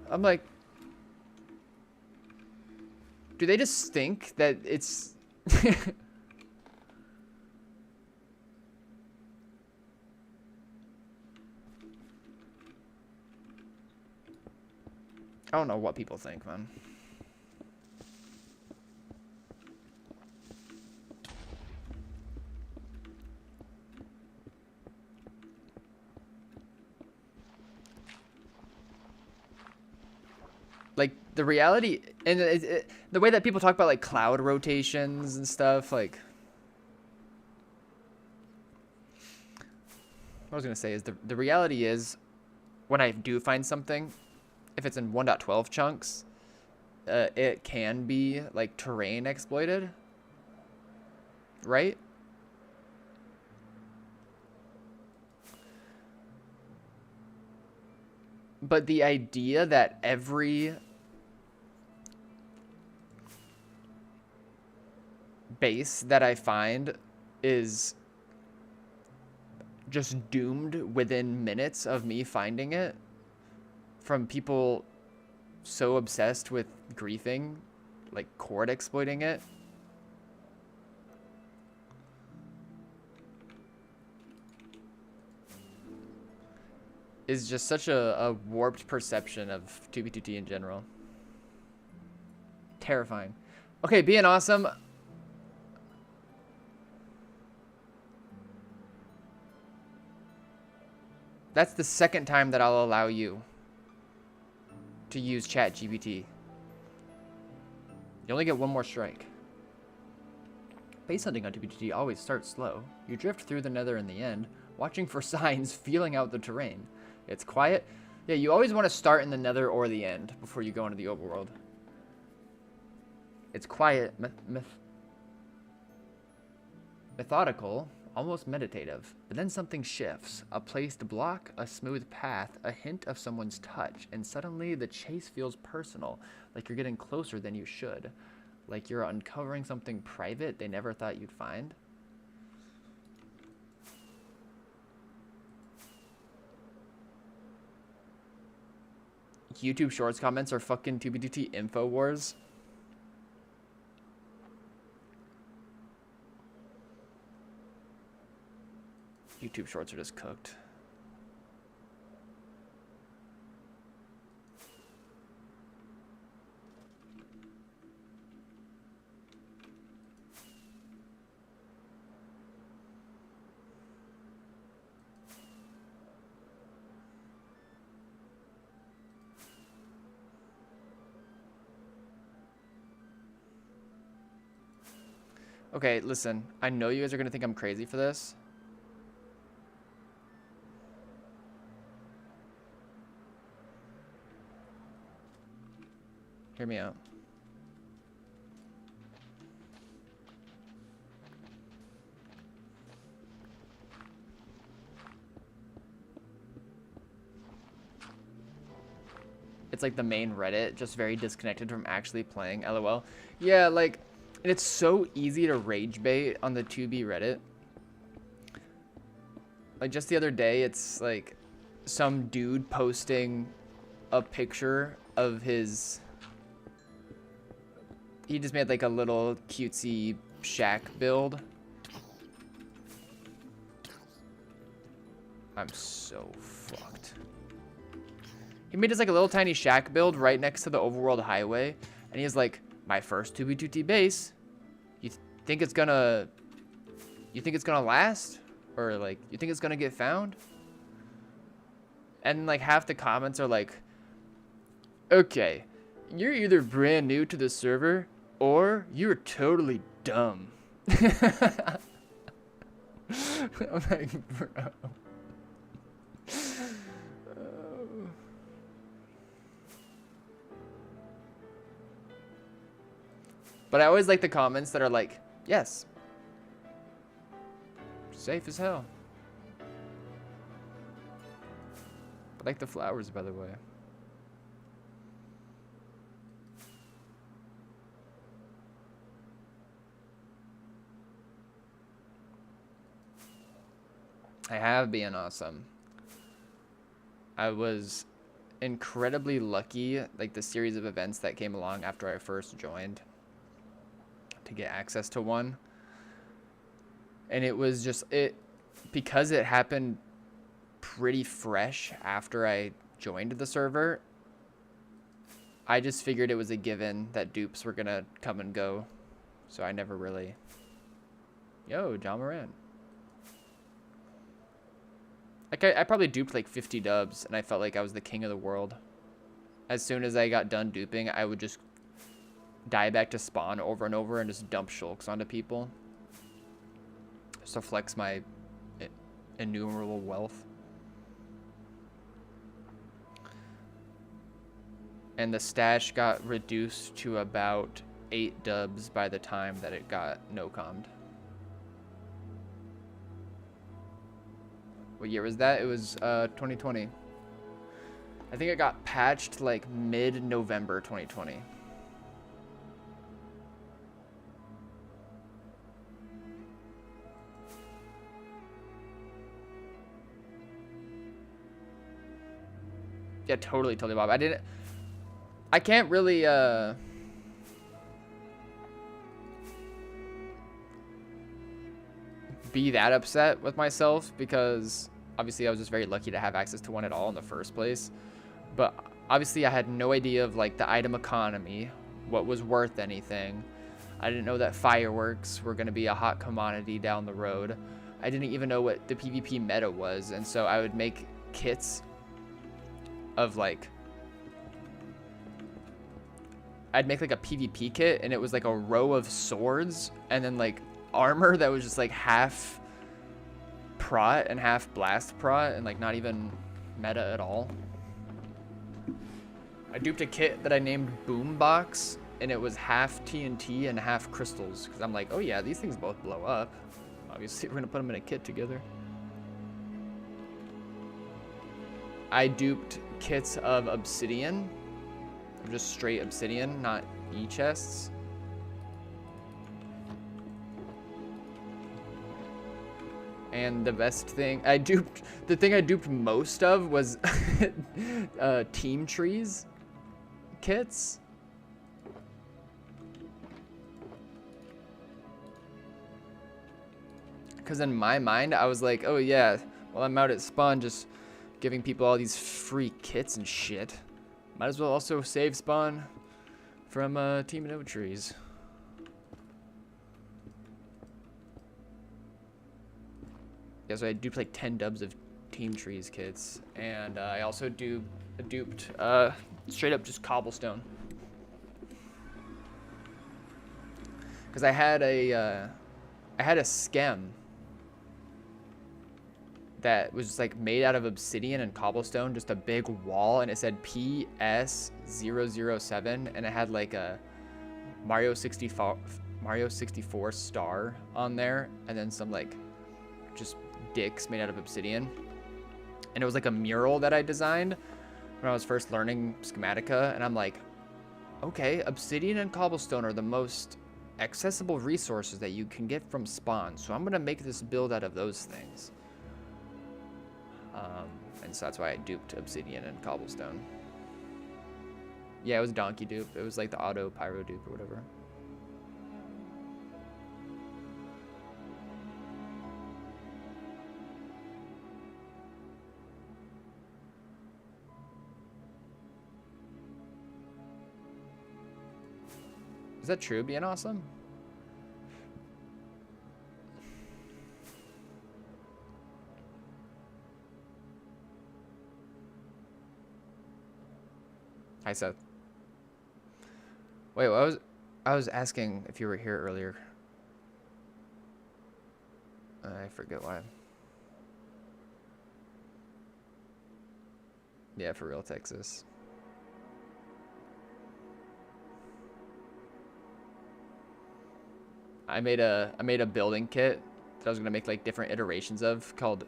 I'm like, do they just think that it's I don't know what people think, man. Like, the reality, and the way that people talk about, like, cloud rotations and stuff, like... What I was going to say is, the reality is, when I do find something, if it's in 1.12 chunks, it can be like terrain exploited, right? But the idea that every base that I find is just doomed within minutes of me finding it, from people so obsessed with griefing, like chord exploiting it. Is just such a warped perception of 2B2T in general. Terrifying. Okay, being awesome. That's the second time that I'll allow you to use ChatGPT. You only get one more strike. Base hunting on 2B2T always starts slow. You drift through the nether in the end, watching for signs, feeling out the terrain. It's quiet. Yeah, you always want to start in the nether or the end before you go into the overworld. It's quiet, methodical, almost meditative. But then something shifts. A placed block, a smooth path, a hint of someone's touch, and suddenly the chase feels personal, like you're getting closer than you should. Like you're uncovering something private they never thought you'd find. YouTube Shorts comments are fucking 2B2T info wars. YouTube Shorts are just cooked. Okay, listen. I know you guys are gonna think I'm crazy for this. Hear me out. It's like the main Reddit, just very disconnected from actually playing, LOL. Yeah, like, and it's so easy to rage bait on the 2B Reddit. Like, just the other day, it's like some dude posting a picture of his... He just made like a little cutesy shack build. I'm so fucked. He made just like a little tiny shack build right next to the overworld highway. And he's like, my first 2B2T base. You think it's gonna last? Or like, you think it's gonna get found? And like half the comments are like, okay, you're either brand new to the server or you're totally dumb. I'm like, bro. But I always like the comments that are like, yes, safe as hell. I like the flowers, by the way. I have been awesome. I was incredibly lucky, like the series of events that came along after I first joined, to get access to one. And it was just, because it happened pretty fresh after I joined the server, I just figured it was a given that dupes were gonna come and go. So I never really... Yo, John Moran. Like, I probably duped like 50 dubs, and I felt like I was the king of the world. As soon as I got done duping, I would just die back to spawn over and over and just dump shulks onto people. Just to flex my innumerable wealth. And the stash got reduced to about 8 dubs by the time that it got no-commed. What year was that? It was 2020. I think it got patched like mid-November 2020. Yeah, totally, Bob. I can't really, be that upset with myself because obviously I was just very lucky to have access to one at all in the first place. But obviously I had no idea of like the item economy, what was worth anything. I didn't know that fireworks were going to be a hot commodity down the road. I didn't even know what the PvP meta was, and so I would make kits of like, I'd make like a PvP kit and it was like a row of swords and then like armor that was just like half prot and half blast prot and like not even meta at all. I duped a kit that I named Boombox and it was half TNT and half crystals because I'm like, oh yeah, these things both blow up. Obviously we're gonna put them in a kit together. I duped kits of obsidian, just straight obsidian, not e-chests. And the best thing the thing I duped most of was team trees kits. Because in my mind, I was like, oh yeah, while I'm out at spawn just giving people all these free kits and shit, might as well also save spawn from team no trees. Yeah, so I duped like 10 dubs of team trees kits, and I also duped straight up just cobblestone. Because I had a skem that was like made out of obsidian and cobblestone, just a big wall, and it said PS007, and it had like a Mario 64 star on there, and then some like just dicks made out of obsidian. And it was like a mural that I designed when I was first learning Schematica, and I'm like, okay, obsidian and cobblestone are the most accessible resources that you can get from spawn, so I'm gonna make this build out of those things. And so that's why I duped obsidian and cobblestone. Yeah, it was donkey dupe. It was like the auto pyro dupe or whatever. Is that true, being awesome? Hi, Seth. Wait, I was asking if you were here earlier. I forget why. Yeah, for real, Texas. I made a building kit that I was gonna make like different iterations of, called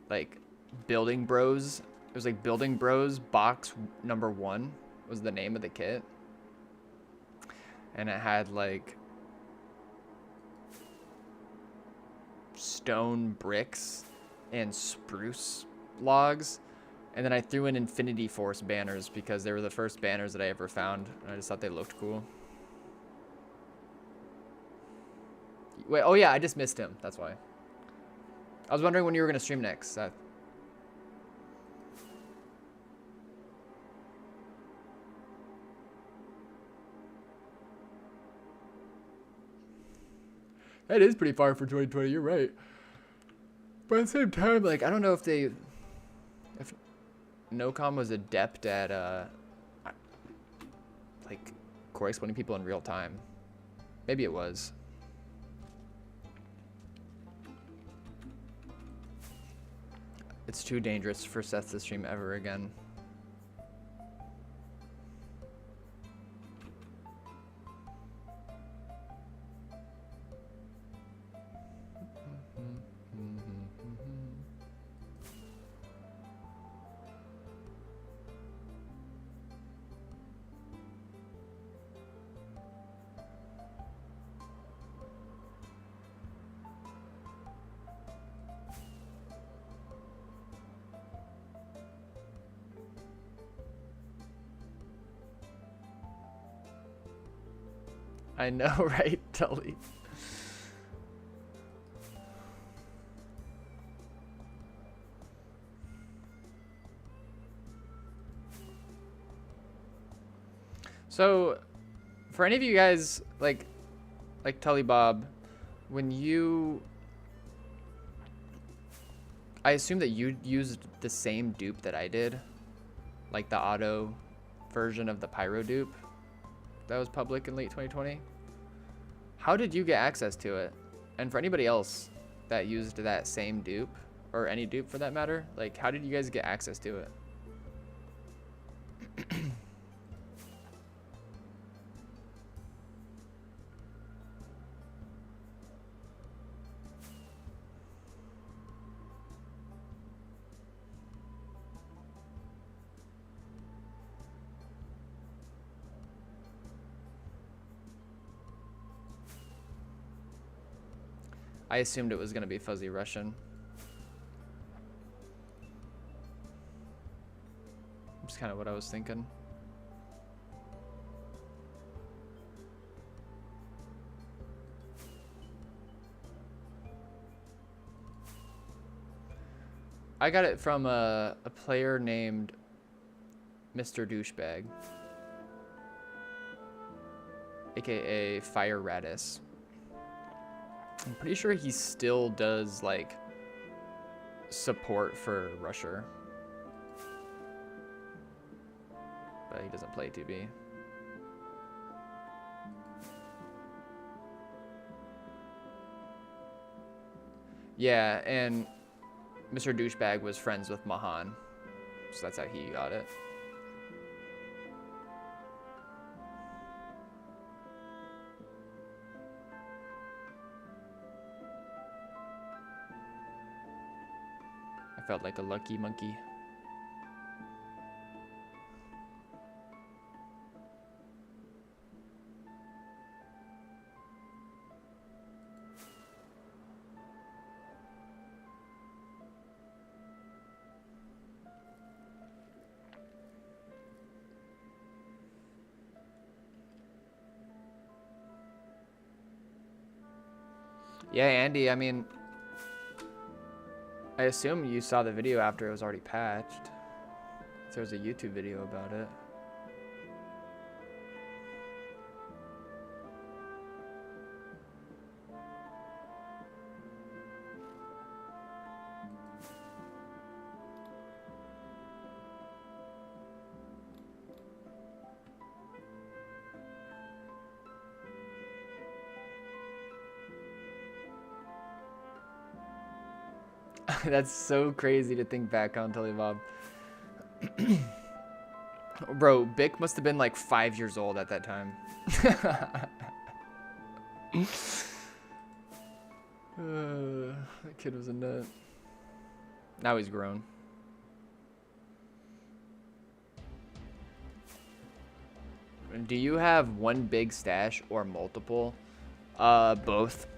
like Building Bros. It was like Building Bros box number 1 was the name of the kit, and it had like stone bricks and spruce logs, and then I threw in Infinity Force banners because they were the first banners that I ever found, and I just thought they looked cool. Wait, oh yeah, I just missed him. That's why. I was wondering when you were gonna stream next, Seth. That is pretty far for 2020. You're right. But at the same time, like, I don't know if Nocom was adept at like core exploding people in real time. Maybe it was. It's too dangerous for Seth to stream ever again. I know, right, Tully? So, for any of you guys, like Tully Bob, when you... I assume that you used the same dupe that I did. Like the auto version of the pyro dupe that was public in late 2020. How did you get access to it? And for anybody else that used that same dupe, or any dupe for that matter, like, how did you guys get access to it? I assumed it was going to be fuzzy Russian. That's kind of what I was thinking. I got it from a player named Mr. Douchebag, aka Fire Radis. I'm pretty sure he still does like support for Rusher, but he doesn't play 2B. Yeah, and Mr. Douchebag was friends with Mahan, so that's how he got it. I felt like a lucky monkey. Yeah, Andy, I mean, I assume you saw the video after it was already patched. There's a YouTube video about it. That's so crazy to think back on, Tully Bob. Bro, Bick must have been like 5 years old at that time. That kid was a nut. Now he's grown. Do you have one big stash or multiple? Both.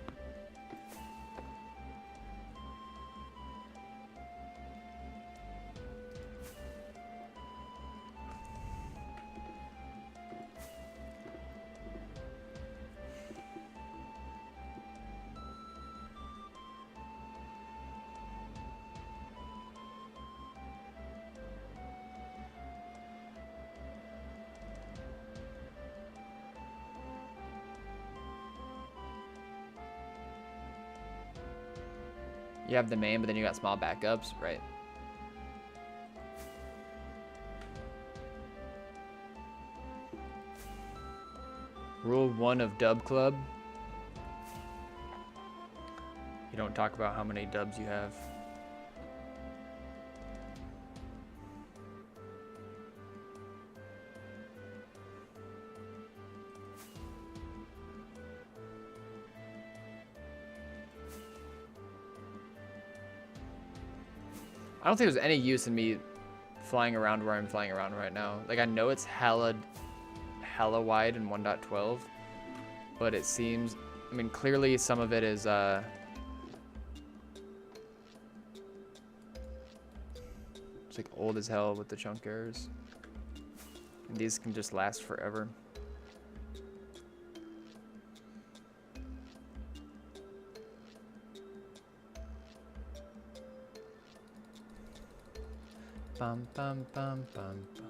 You have the main, but then you got small backups, right? Rule 1 of Dub Club. You don't talk about how many dubs you have. I don't think there's any use in me flying around where I'm flying around right now. Like, I know it's hella wide in 1.12, but it seems, I mean, clearly some of it is, it's like old as hell with the chunk errors. And these can just last forever. Bum, bum, bum, bum, bum.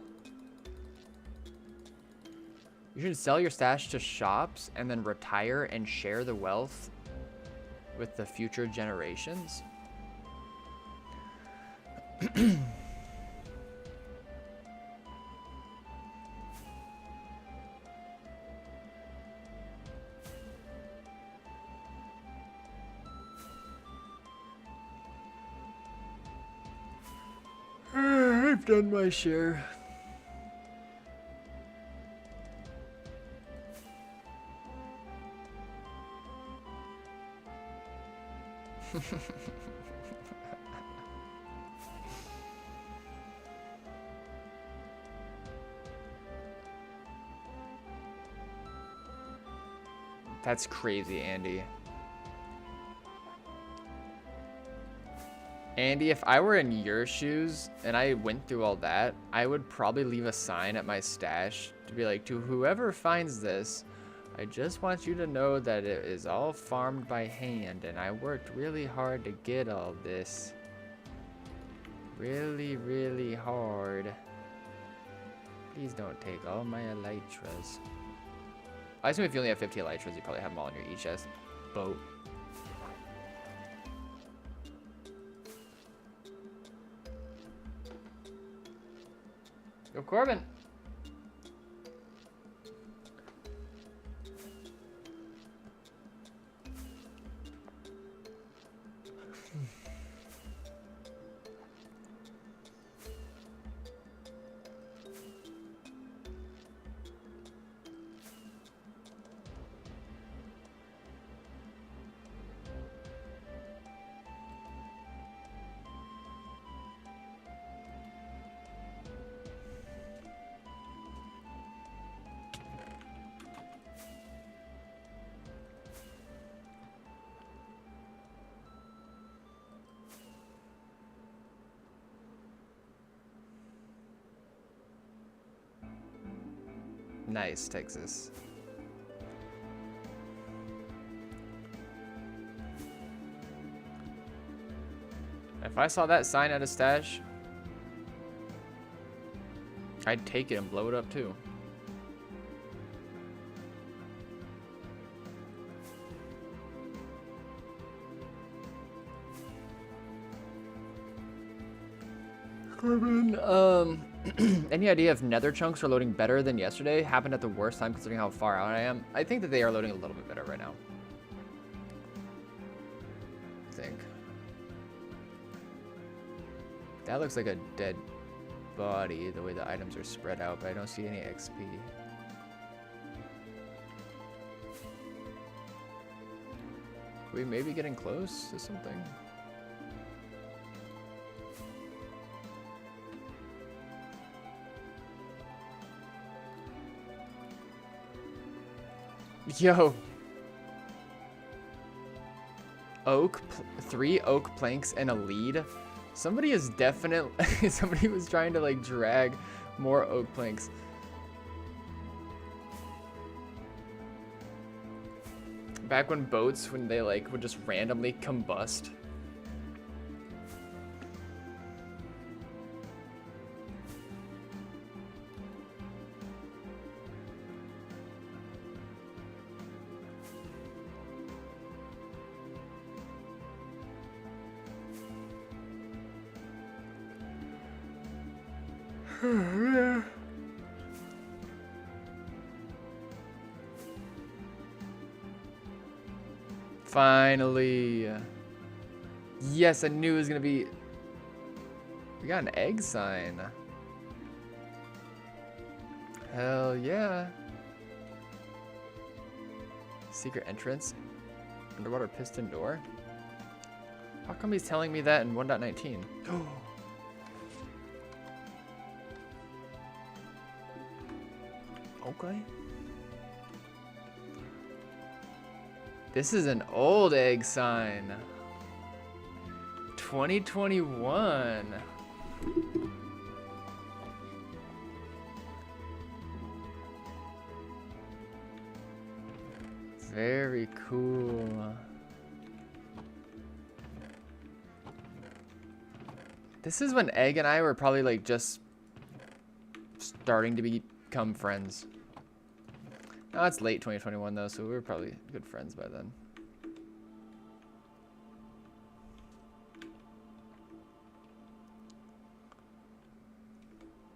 You should sell your stash to shops and then retire and share the wealth with the future generations. I've done my share. That's crazy, Andy. Andy, if I were in your shoes and I went through all that, I would probably leave a sign at my stash to be like, to whoever finds this, I just want you to know that it is all farmed by hand and I worked really hard to get all this. Really, really hard. Please don't take all my elytras. I assume if you only have 50 elytras, you probably have them all in your e-chest boat. Go Corbin. Nice, Texas. If I saw that sign at a stash, I'd take it and blow it up too. Corbin, any idea if nether chunks are loading better than yesterday? Happened at the worst time considering how far out I am. I think that they are loading a little bit better right now. I think. That looks like a dead body, the way the items are spread out, but I don't see any XP. We may be getting close to something. Yo. Three oak planks and a lead. Somebody is definitely, somebody was trying to like drag more oak planks. Back when boats, when they like would just randomly combust. Finally. Yes, I knew it was gonna be. We got an egg sign. Hell yeah. Secret entrance. Underwater piston door. How come he's telling me that in 1.19? Okay. This is an old egg sign. 2021. Very cool. This is when Egg and I were probably like just starting to become friends. No, it's late 2021 though, so we were probably good friends by then.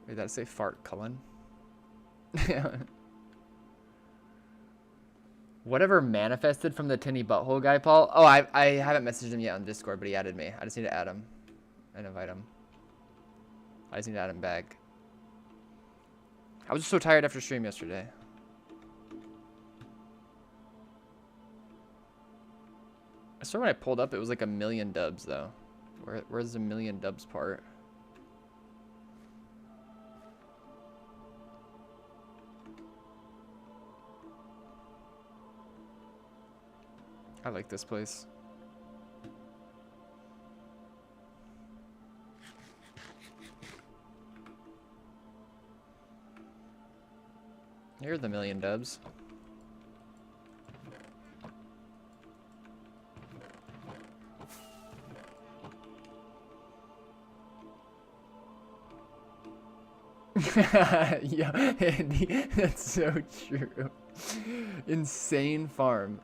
Wait, did that say fart Cullen? Whatever manifested from the tinny butthole guy, Paul. Oh, I haven't messaged him yet on Discord, but he added me. I just need to add him and invite him. I just need to add him back. I was just so tired after stream yesterday. I swear when I pulled up, it was like 1,000,000 dubs, though. Where's the 1,000,000 dubs part? I like this place. Here's the million dubs. Yeah, Andy, that's so true. Insane farm.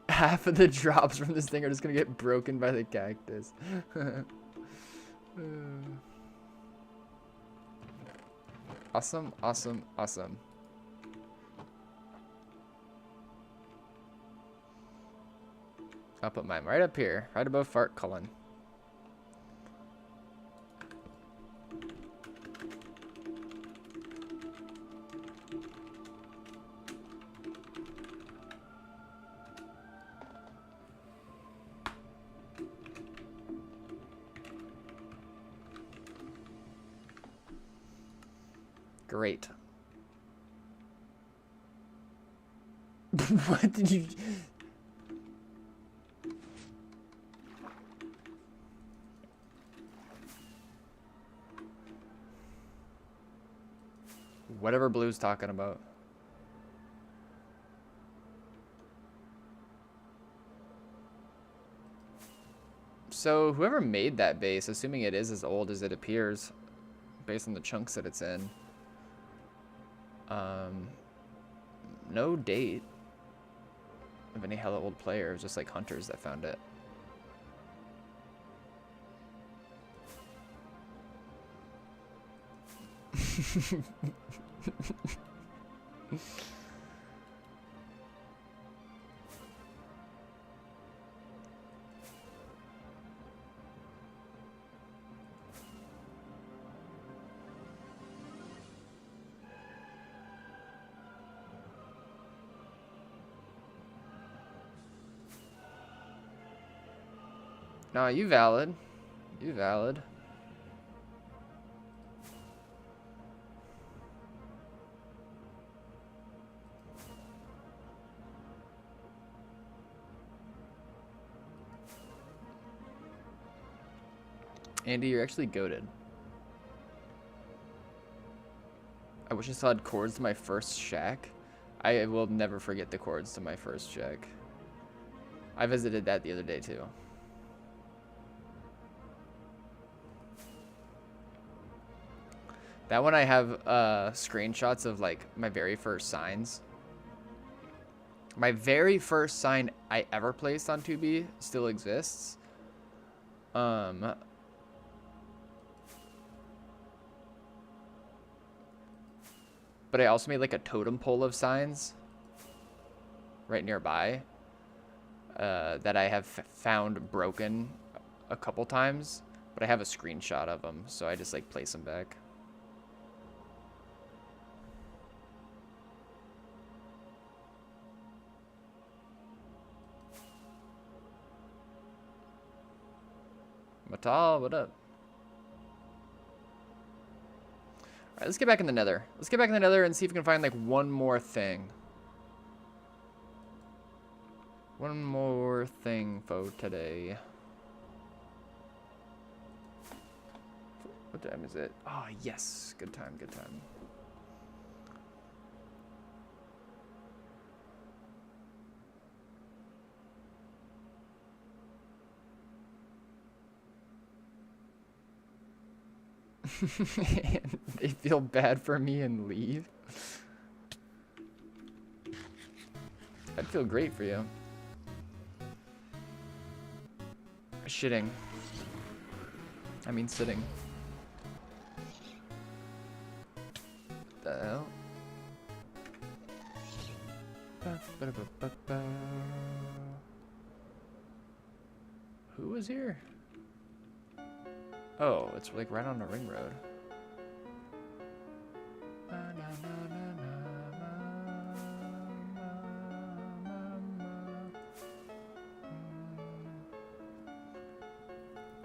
Half of the drops from this thing are just gonna get broken by the cactus. Awesome, awesome, awesome. I'll put mine right up here, right above Fart Cullen. Great. What did you... Whatever Blue's talking about. So whoever made that base, assuming it is as old as it appears, based on the chunks that it's in, no date of any hella old player. It was just like hunters that found it. No, you valid. You valid. Andy, you're actually goated. I wish I still had cords to my first shack. I will never forget the cords to my first shack. I visited that the other day too. That one I have screenshots of like my very first signs. My very first sign I ever placed on 2B still exists. But I also made like a totem pole of signs right nearby that I have found broken a couple times, but I have a screenshot of them, so I just like place them back. Matal, what up? Alright, let's get back in the nether. Let's get back in the nether and see if we can find like one more thing. One more thing for today. What time is it? Oh, yes. Good time, good time. And they feel bad for me and leave. I'd feel great for you. Shitting. I mean sitting. What the hell? Who was here? Oh, it's like right on the ring road.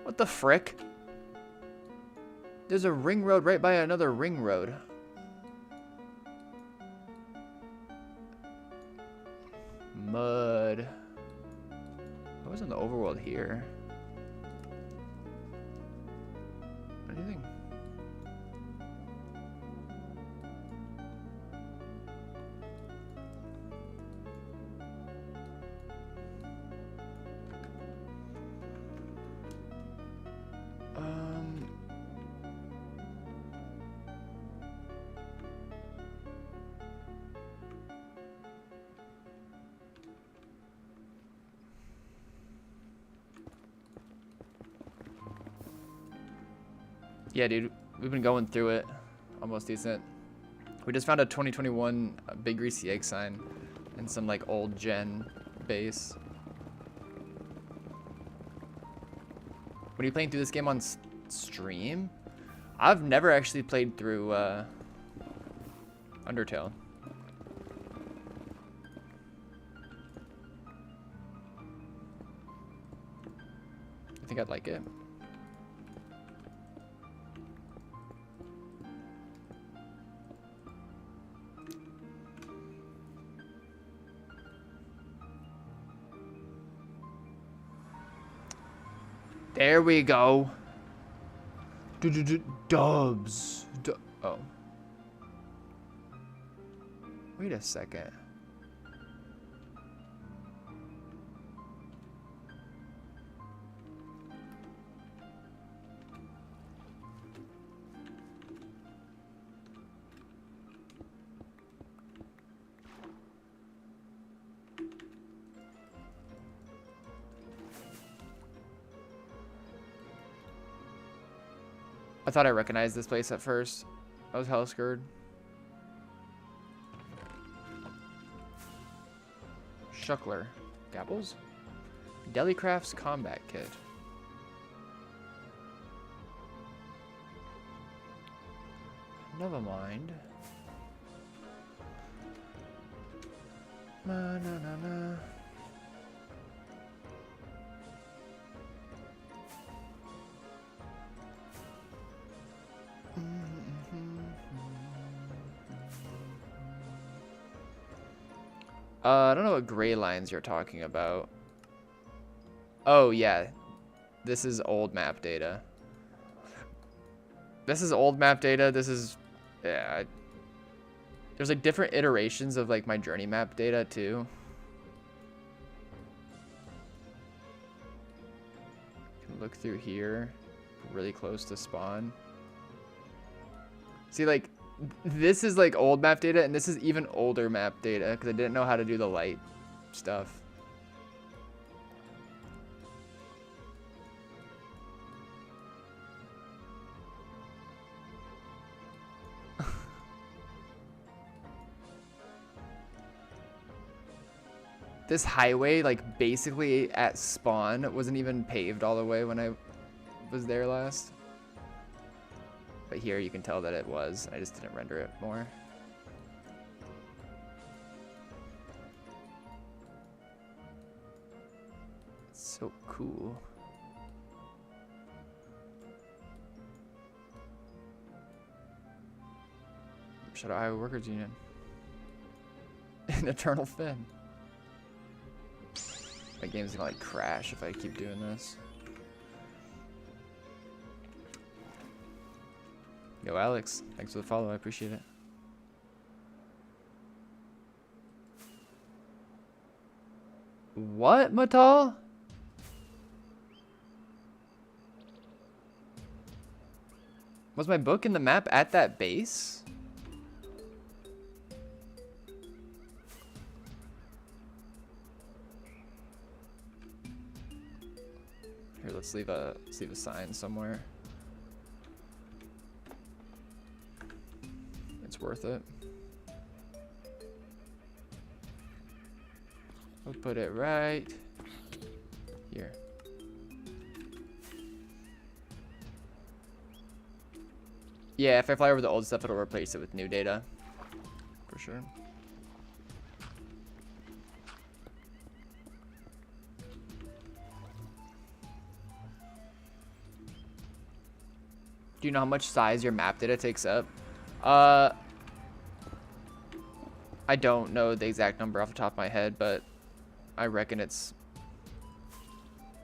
What the frick? There's a ring road right by another ring road. Mud. I was in the overworld here. What do you think? Yeah, dude, we've been going through it. Almost decent. We just found a 2021 big greasy egg sign and some like old gen base. When are you playing through this game on stream? I've never actually played through Undertale. I think I'd like it. There we go. Dubs. Oh. Wait a second. I thought I recognized this place at first. I was hella scared. Shuckler. Gabbles? Delicraft's combat kit. Never mind. Na na na na. I don't know what gray lines you're talking about. Oh, yeah. This is old map data. This is old map data. This is... Yeah. There's like different iterations of like my journey map data too. Can look through here. Really close to spawn. See, like... This is like old map data, and this is even older map data because I didn't know how to do the light stuff. This highway, like basically at spawn, wasn't even paved all the way when I was there last. But here you can tell that it was. I just didn't render it more. It's so cool. Shout out Iowa Workers Union. An Eternal Fin. My game's gonna like crash if I keep doing this. Yo, Alex, thanks for the follow. I appreciate it. What, Matal? Was my book in the map at that base? Here, let's leave a sign somewhere. It's worth it. We'll put it right here. Yeah, if I fly over the old stuff, it'll replace it with new data. For sure. Do you know how much size your map data takes up? I don't know the exact number off the top of my head, but I reckon it's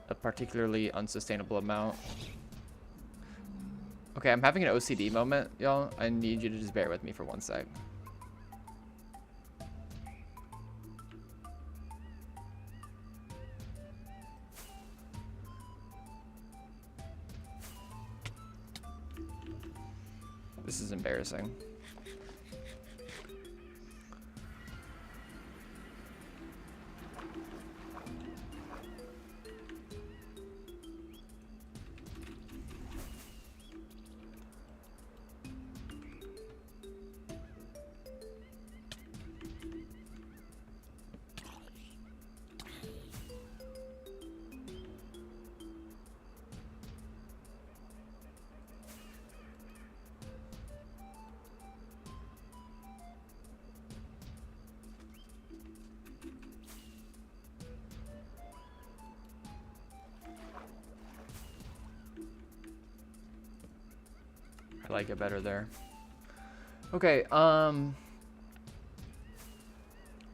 a particularly unsustainable amount. Okay, I'm having an OCD moment, y'all. I need you to just bear with me for 1 sec. This is embarrassing. I like it better there. Okay, I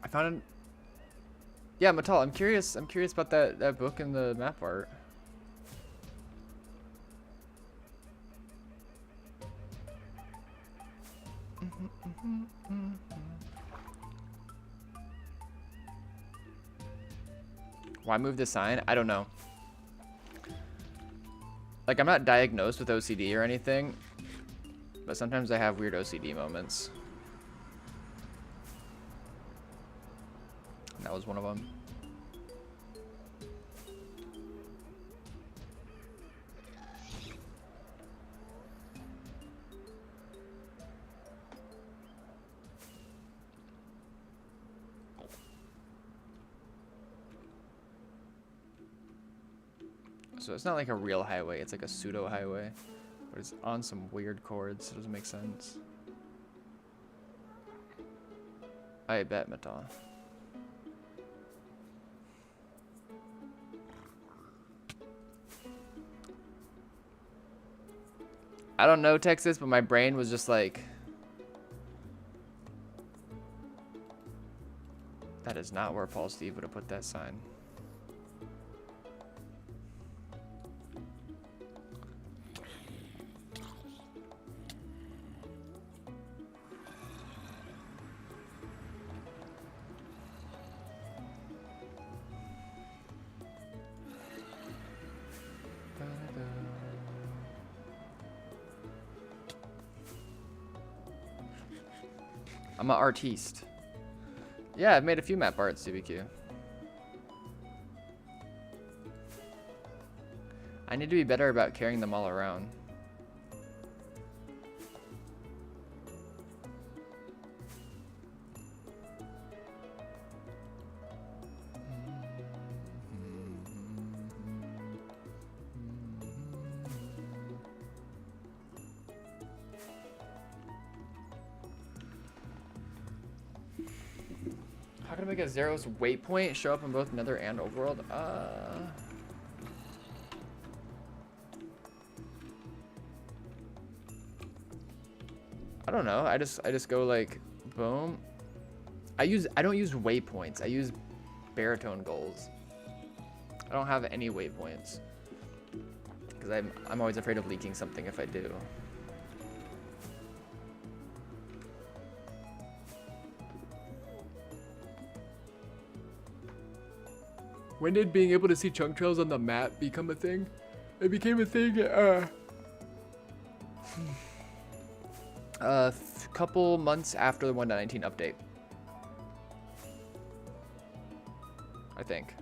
found an... Yeah, Matal, I'm curious about that book and the map art. Why move the sign? I don't know. Like, I'm not diagnosed with OCD or anything, but sometimes I have weird OCD moments. And that was one of them. So it's not like a real highway, it's like a pseudo highway, but it's on some weird chords. It doesn't make sense. I bet, Mata. I don't know, Texas, but my brain was just like, that is not where Paul Steve would have put that sign. I'm an artiste. Yeah, I've made a few map arts, CBQ. I need to be better about carrying them all around. How can I make a Zero's waypoint show up in both Nether and Overworld? I don't know. I just go like boom. I don't use waypoints. I use baritone goals. I don't have any waypoints because I'm always afraid of leaking something if I do. When did being able to see chunk trails on the map become a thing? It became a thing a couple months after the 1.19 update. I think.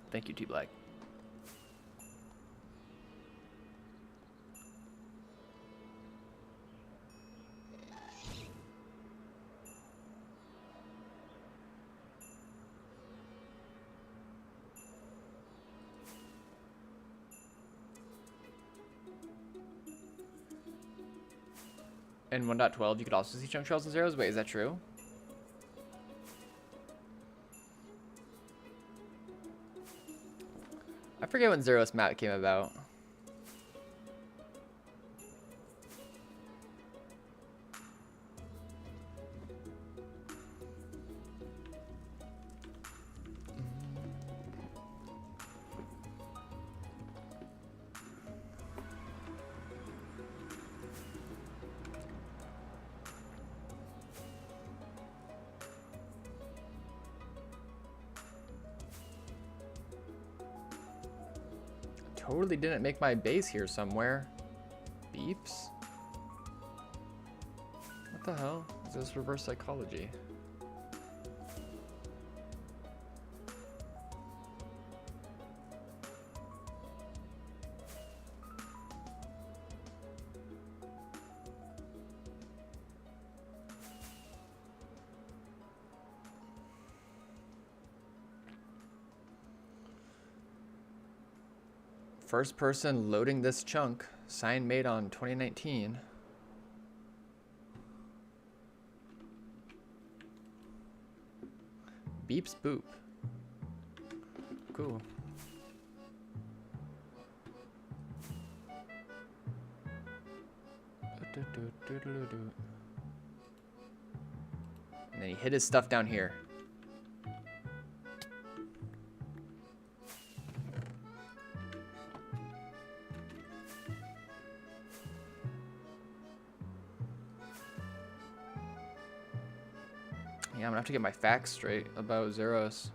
Thank you, T-Black. In 1.12, you could also see chunk trails and zeros. Wait, is that true? I forget when Zeros map came about. Totally didn't make my base here somewhere. Beeps? What the hell is this reverse psychology? First person loading this chunk. Sign made on 2019. Beeps boop. Cool. And then he hid his stuff down here. Yeah, I'm gonna have to get my facts straight about Zeros.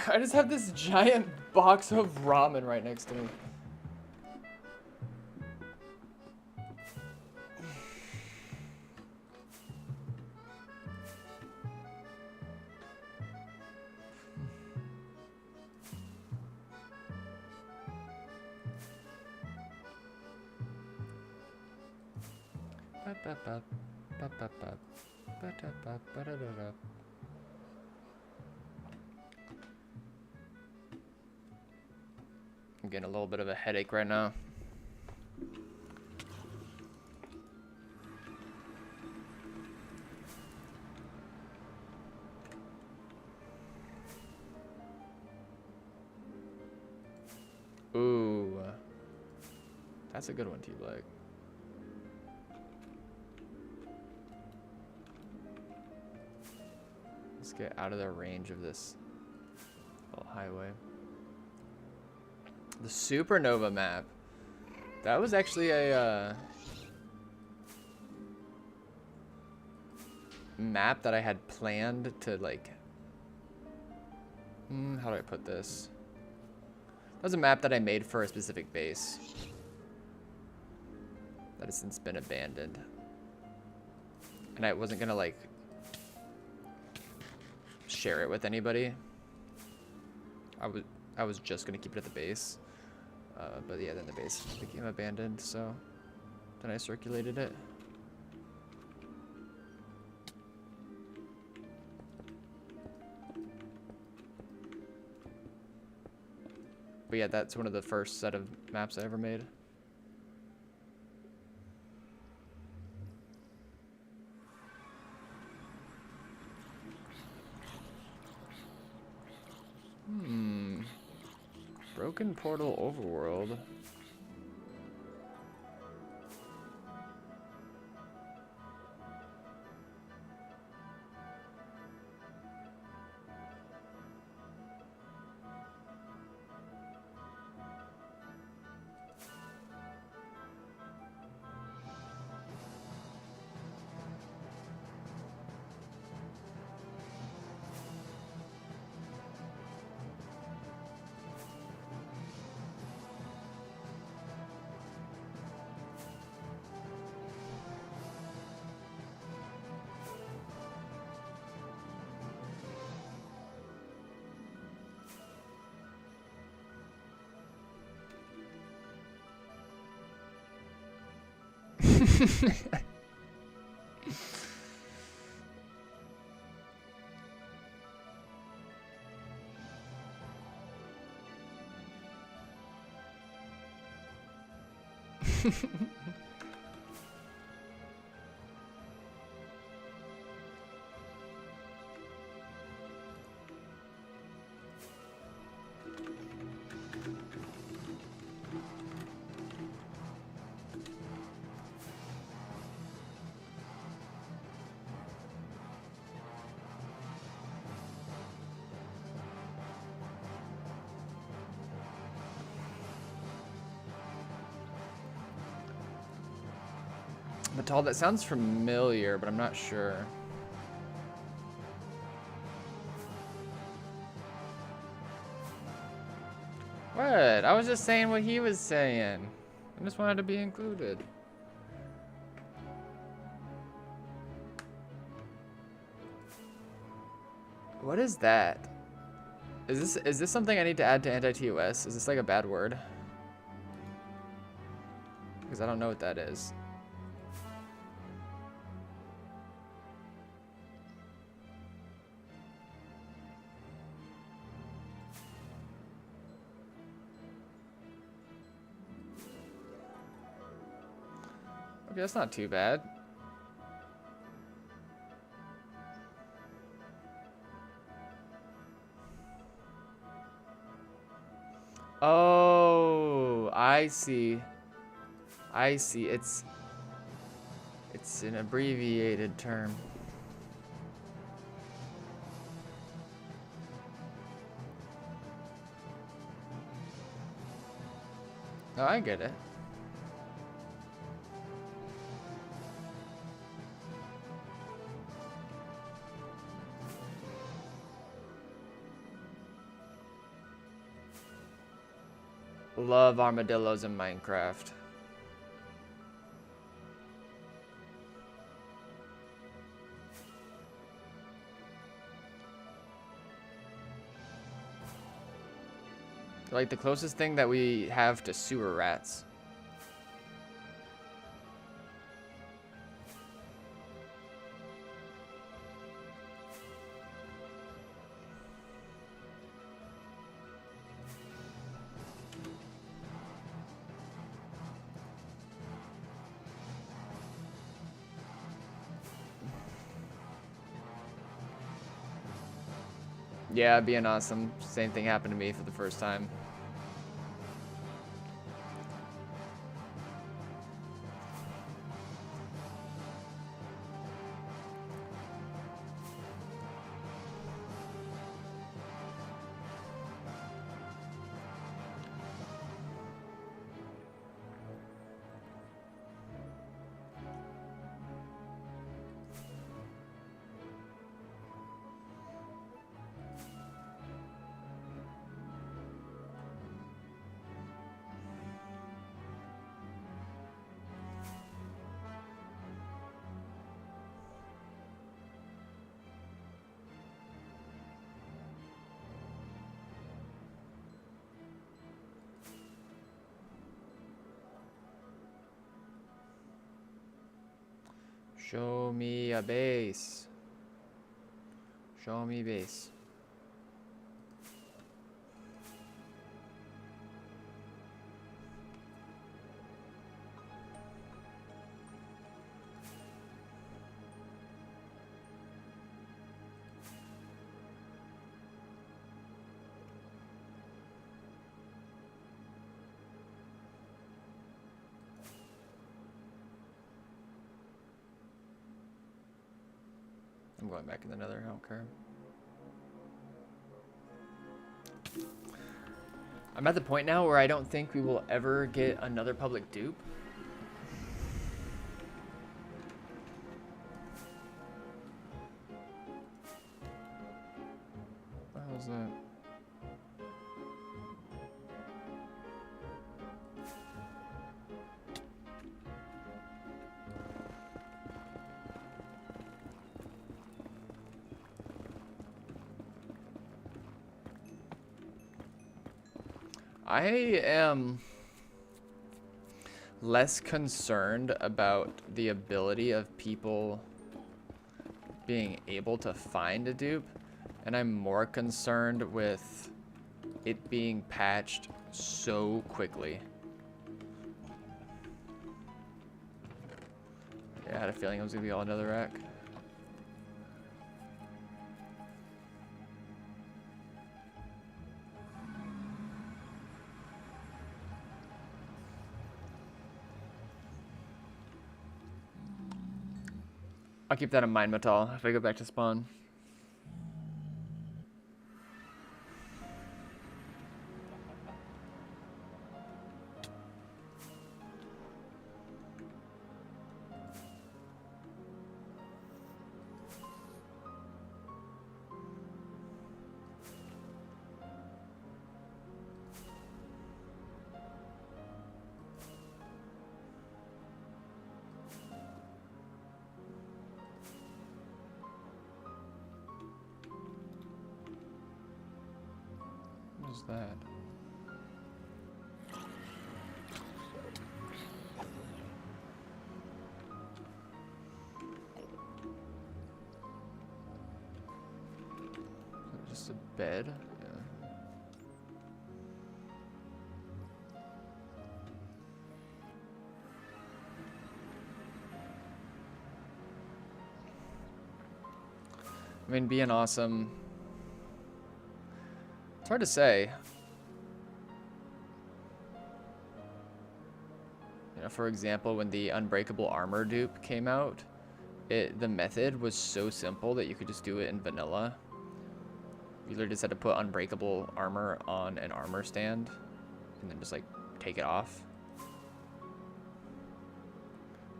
I just have this giant box of ramen right next to me. I'm getting a little bit of a headache right now. Ooh. That's a good one, T-Black. Let's get out of the range of this little highway. The Supernova map. That was actually a map that I had planned to, like, how do I put this? That was a map that I made for a specific base that has since been abandoned. And I wasn't gonna, like, share it with anybody. I was just gonna keep it at the base. But yeah, then the base became abandoned, so then I circulated it. But yeah, that's one of the first set of maps I ever made. Broken Portal Overworld. Batal, that sounds familiar, but I'm not sure. What? I was just saying what he was saying. I just wanted to be included. What is that? Is this something I need to add to anti-TOS? Is this like a bad word? Because I don't know what that is. Okay, that's not too bad. Oh, I see. I see. It's an abbreviated term. Oh, I get it. Love armadillos in Minecraft. Like the closest thing that we have to sewer rats. Yeah, being awesome. Same thing happened to me for the first time. Show me a base. Show me base. I'm going back in the nether, I don't care. I'm at the point now where I don't think we will ever get another public dupe. What was that? I am less concerned about the ability of people being able to find a dupe, and I'm more concerned with it being patched so quickly. Yeah, I had a feeling it was gonna be all another wreck. I'll keep that in mind, Matal, if I go back to spawn. What is that? Is it just a bed? Yeah. I mean, being awesome. It's hard to say. for example, when the unbreakable armor dupe came out, the method was so simple that you could just do it in vanilla. You literally just had to put unbreakable armor on an armor stand and then just like take it off.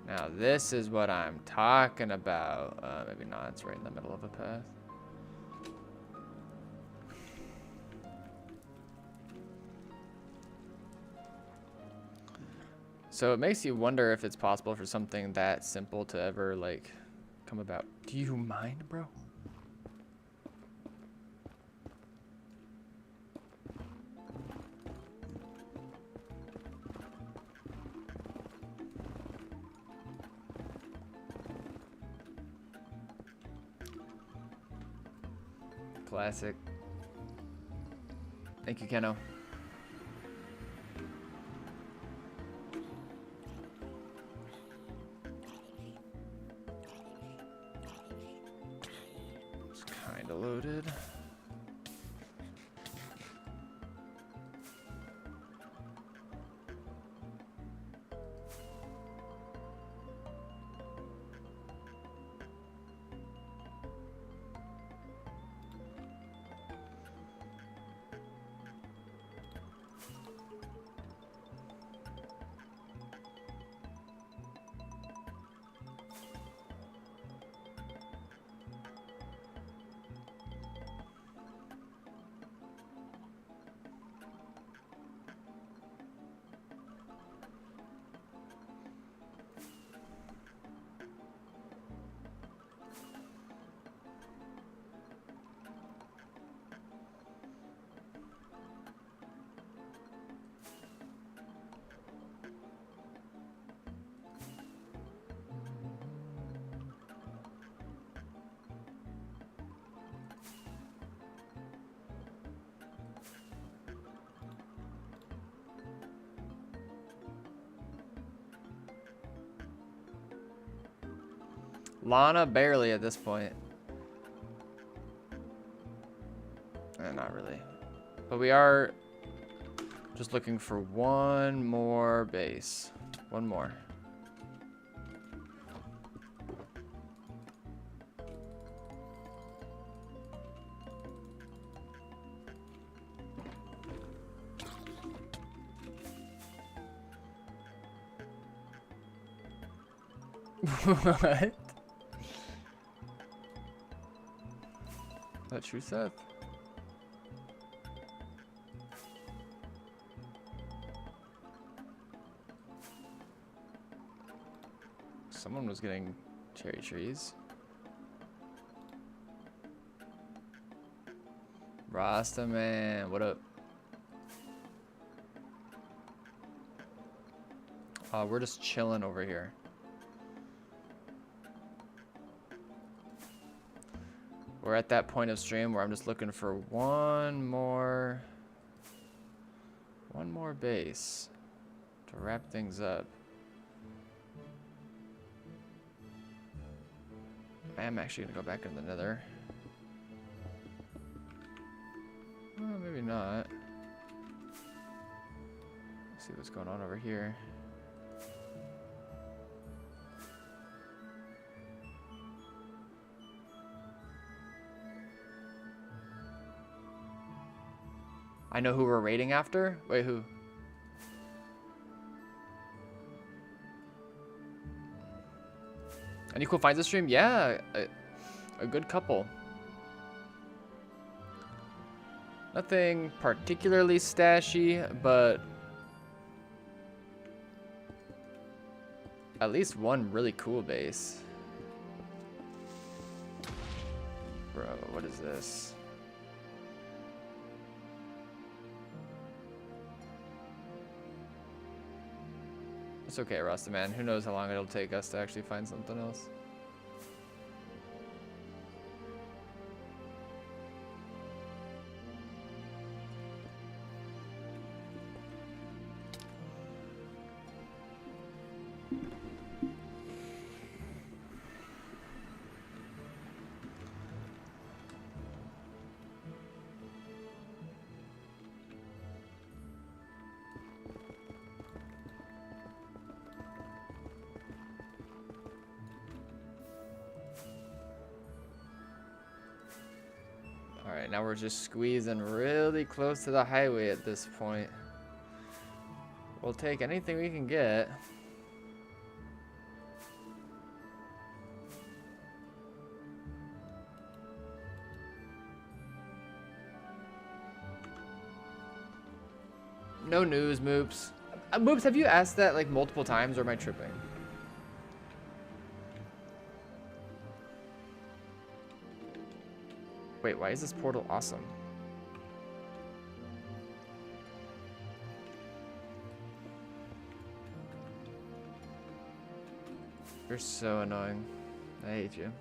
Now this is what I'm talking about. Maybe not, it's right in the middle of a path. So it makes you wonder if it's possible for something that simple to ever like come about. Do you mind, bro? Classic. Thank you, Keno. It's kind of loaded. Lana barely at this point. Not really. But we are just looking for one more base. One more. What? Is that true, Seth? Someone was getting cherry trees. Rasta man, what up? We're just chilling over here. We're at that point of stream where I'm just looking for one more base to wrap things up. I am actually gonna go back in the nether. Well, maybe not. Let's see what's going on over here. I know who we're raiding after? Wait, who? Any cool finds this stream? Yeah, a good couple. Nothing particularly stashy, but at least one really cool base. Bro, what is this? It's okay, Rasta man. Who knows how long it'll take us to actually find something else. Alright, now we're just squeezing really close to the highway at this point. We'll take anything we can get. No news, Moops. Moops, have you asked that like multiple times, or am I tripping? Wait, why is this portal awesome? You're so annoying. I hate you.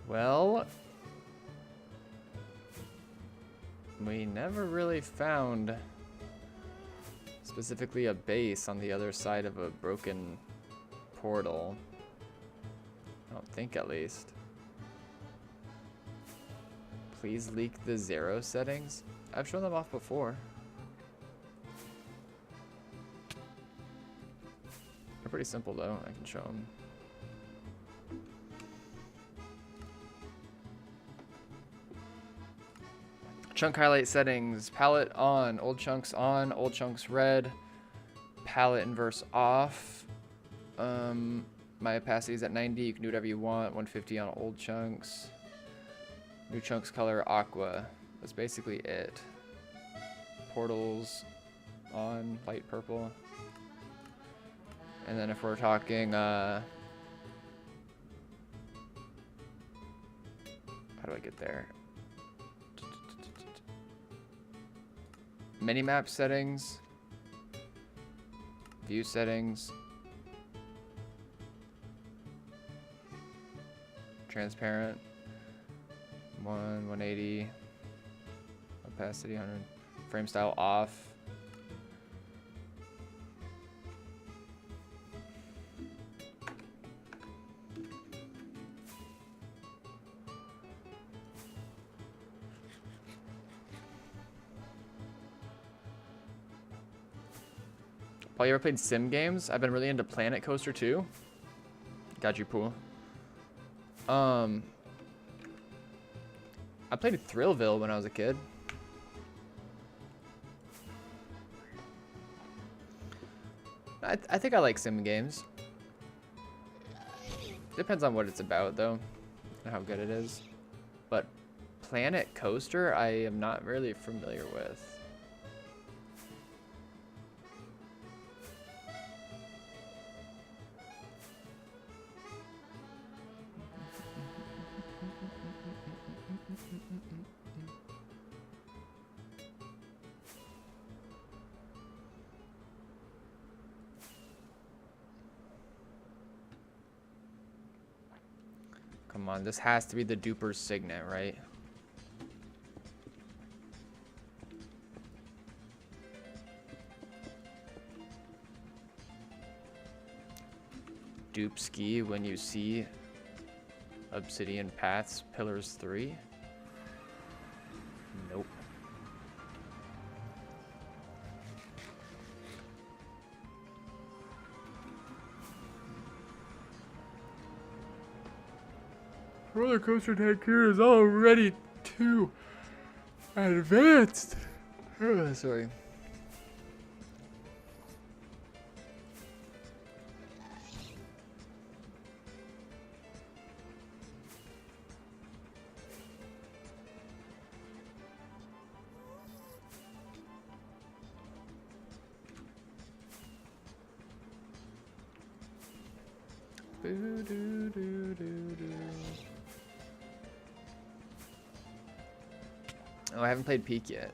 Well, we never really found specifically a base on the other side of a broken portal. I don't think, at least. Please leak the 0 settings. I've shown them off before. They're pretty simple though. I can show them. Chunk highlight settings, palette on, old chunks on, old chunks red, palette inverse off. My opacity is at 90, you can do whatever you want, 150 on old chunks. New chunks color aqua, that's basically it. Portals on, light purple. And then if we're talking, how do I get there? Minimap settings, view settings, transparent, 180, opacity 100, frame style off. Paul, you ever played sim games? I've been really into Planet Coaster 2. Got you, Pool. I played Thrillville when I was a kid. I think I like sim games. Depends on what it's about, though, and how good it is. But Planet Coaster, I am not really familiar with. Come on, this has to be the duper's signet, right? Dupe ski when you see Obsidian Paths Pillars 3? Nope. Roller coaster tycoon is already too advanced. Sorry. Oh, I haven't played Peak yet.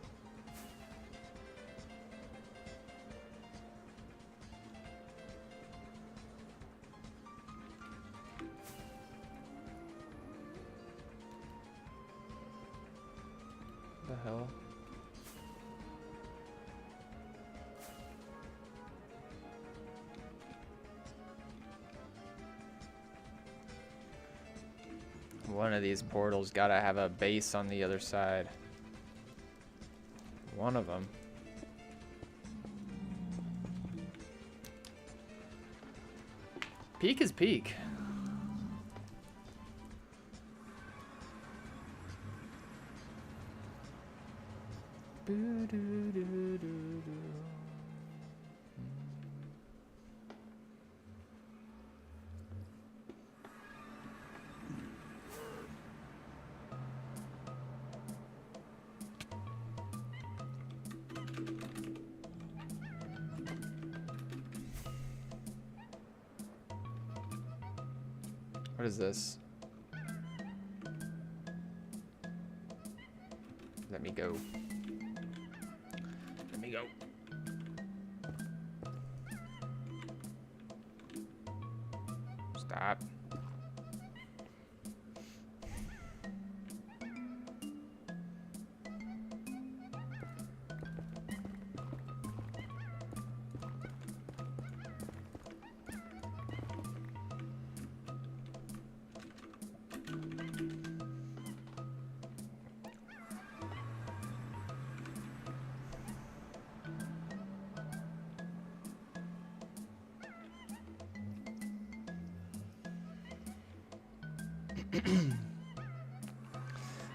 The hell? One of these portals gotta have a base on the other side. One of them. Peak is peak. What is this? Let me go. Let me go. Stop.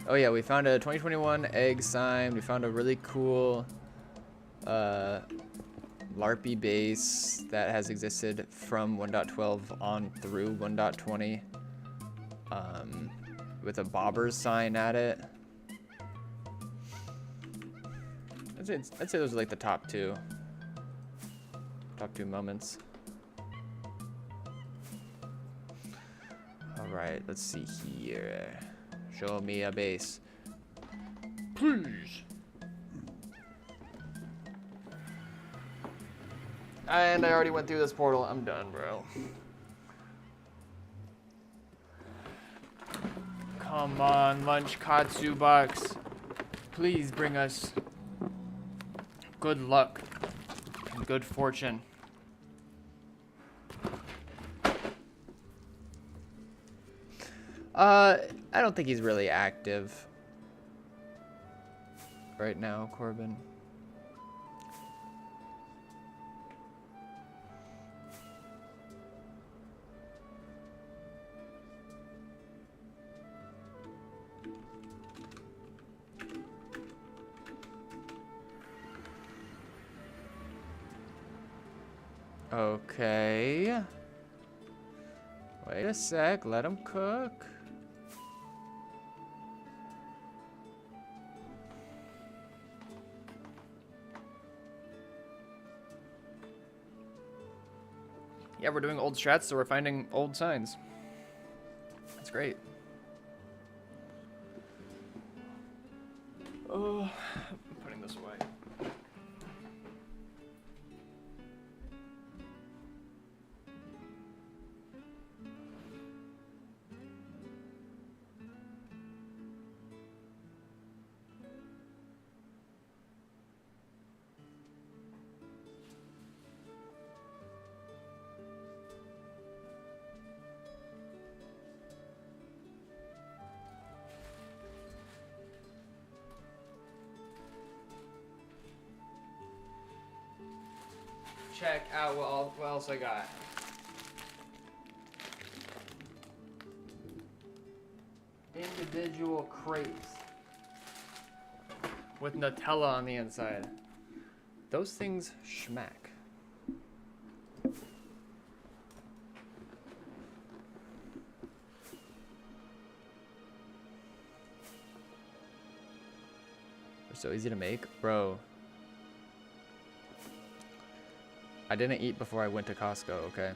Oh yeah, we found a 2021 egg sign. We found a really cool LARPy base that has existed from 1.12 on through 1.20 with a bobber's sign at it. I'd say those are like the top two moments. All right, let's see here. Show me a base, please. And I already went through this portal. I'm done, bro. Come on, Lunch Katsu Box. Please bring us good luck and good fortune. I don't think he's really active right now, Corbin. Okay. Wait a sec, let him cook. Yeah, we're doing old strats, so we're finding old signs. That's great. Oh, I'm putting this away. Check out what else I got. Individual crepes with Nutella on the inside. Those things schmack. They're so easy to make, bro. I didn't eat before I went to Costco, okay?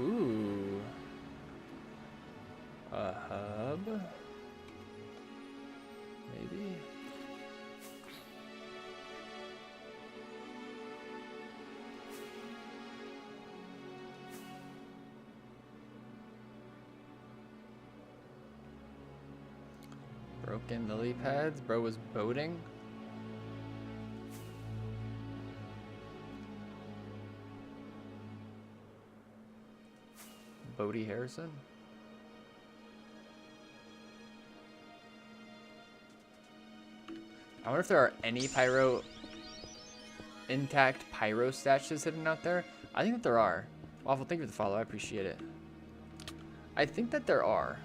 Ooh. A hub? Maybe? Broken lily pads? Bro was boating? Bodie Harrison? I wonder if there are any intact pyro stashes hidden out there. I think that there are. Waffle, thank you for the follow. I appreciate it. I think that there are.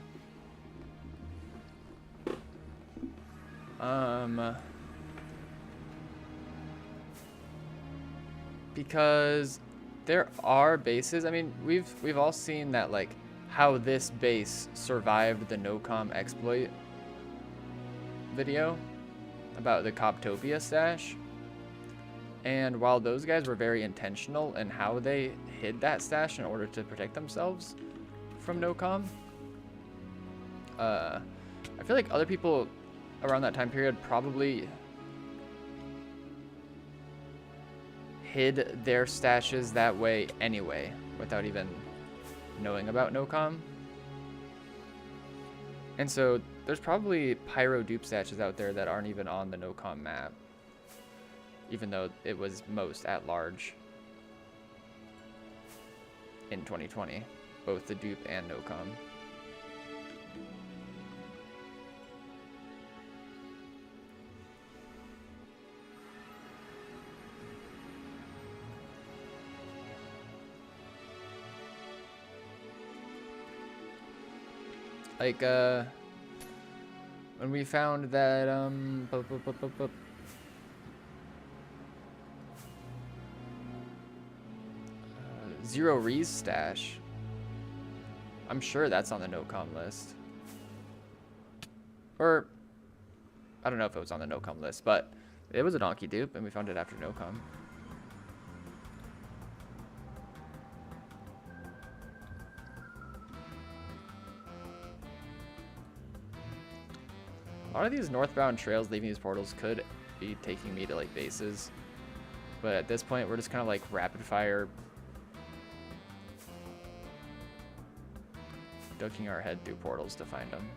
Because there are bases. I mean, we've all seen that, like, how this base survived the no-com exploit video about the Coptopia stash. And while those guys were very intentional in how they hid that stash in order to protect themselves from no-com, I feel like other people around that time period probably hid their stashes that way anyway, without even knowing about no-com. And so there's probably pyro dupe stashes out there that aren't even on the no-com map, even though it was most at large in 2020, both the dupe and no-com. Like, when we found that, Zero Ree's stash, I'm sure that's on the no-com list. Or, I don't know if it was on the no-com list, but it was a donkey dupe, and we found it after no-com. A lot of these northbound trails leaving these portals could be taking me to, like, bases. But at this point, we're just kind of, like, rapid fire ducking our head through portals to find them.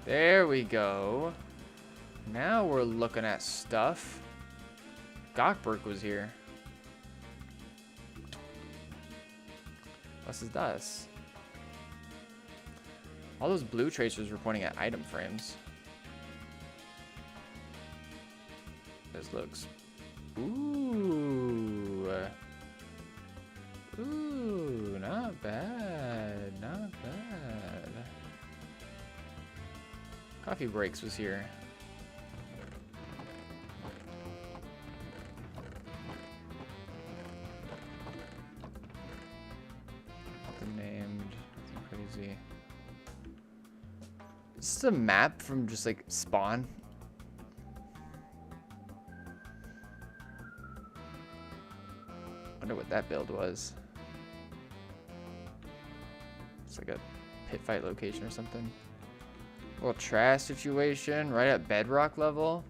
There we go. Now we're looking at stuff. Gockberg was here. Was ist das? All those blue tracers were pointing at item frames. This looks... Ooh. Ooh, not bad. Not bad. Coffee Breaks was here. Nothing named. Nothing crazy. This is a map from just like Spawn. Wonder what that build was. It's like a pit fight location or something. Little trash situation right at bedrock level.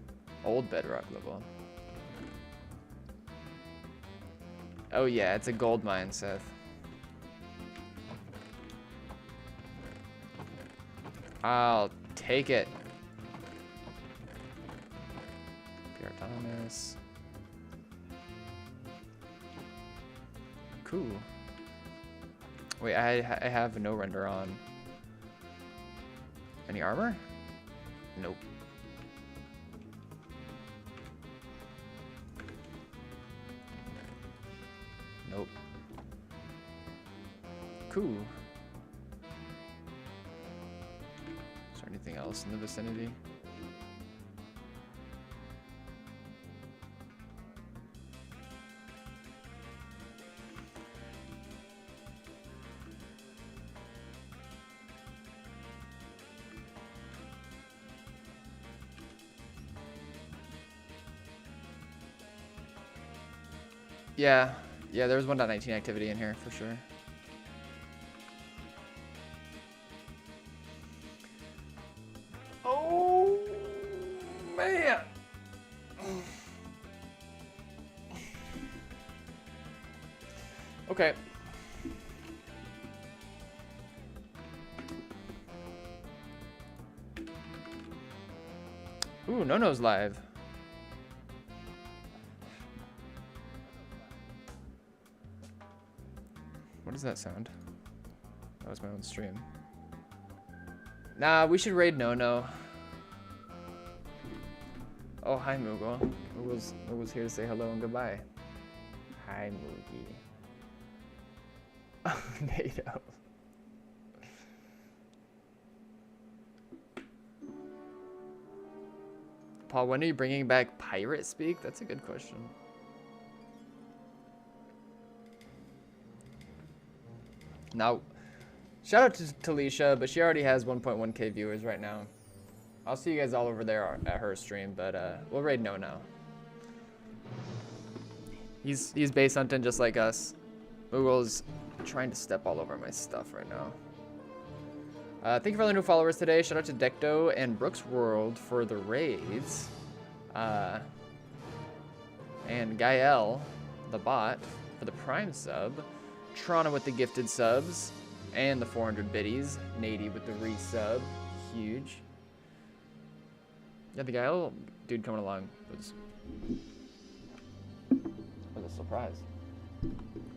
Old bedrock level. Oh yeah, it's a gold mine, Seth. I'll take it. Pure autonomous. Cool. Wait, I have no render on. Any armor? Nope. Nope. Cool. Is there anything else in the vicinity? Yeah, there was 1.19 activity in here for sure. Oh man. Okay. Ooh, Nono's live. What does that sound? That was my own stream. Nah, we should raid No. Oh, hi Moogle. Moogle's here to say hello and goodbye. Hi Moogie. Oh, NATO. Paul, when are you bringing back Pirate Speak? That's a good question. Now, shout out to Talisha, but she already has 1.1k viewers right now. I'll see you guys all over there at her stream, but we'll raid No now. He's base hunting just like us. Moogle's trying to step all over my stuff right now. Thank you for all the new followers today. Shout out to Decto and Brooks World for the raids. And Gael, the bot, for the Prime sub. Trana with the gifted subs. And the 400 biddies. Nady with the resub. Huge. Yeah, the Gael dude coming along was a surprise.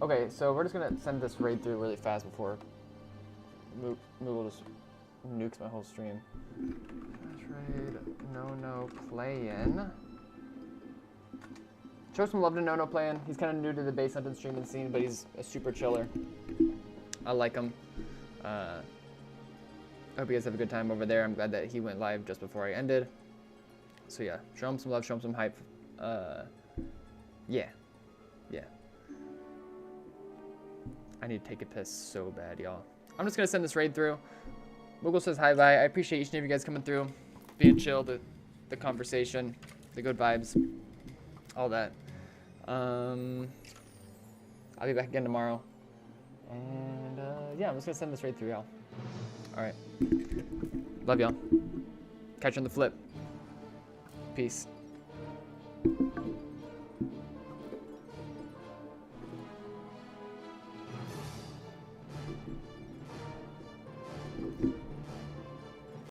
Okay, so we're just gonna send this raid through really fast before Moogle just nukes my whole stream. Trade No playing. Show some love to No playing. He's kind of new to the base hunting streaming scene, but he's a super chiller. I like him. I hope you guys have a good time over there. I'm glad that he went live just before I ended. So yeah, show him some love, show him some hype. Yeah. I need to take a piss so bad, y'all. I'm just gonna send this raid through. Moogle says hi, bye. I appreciate each and every you guys coming through, being chill, the conversation, the good vibes, all that. I'll be back again tomorrow. And yeah, I'm just gonna send this raid through, y'all. All right. Love y'all. Catch you on the flip. Peace.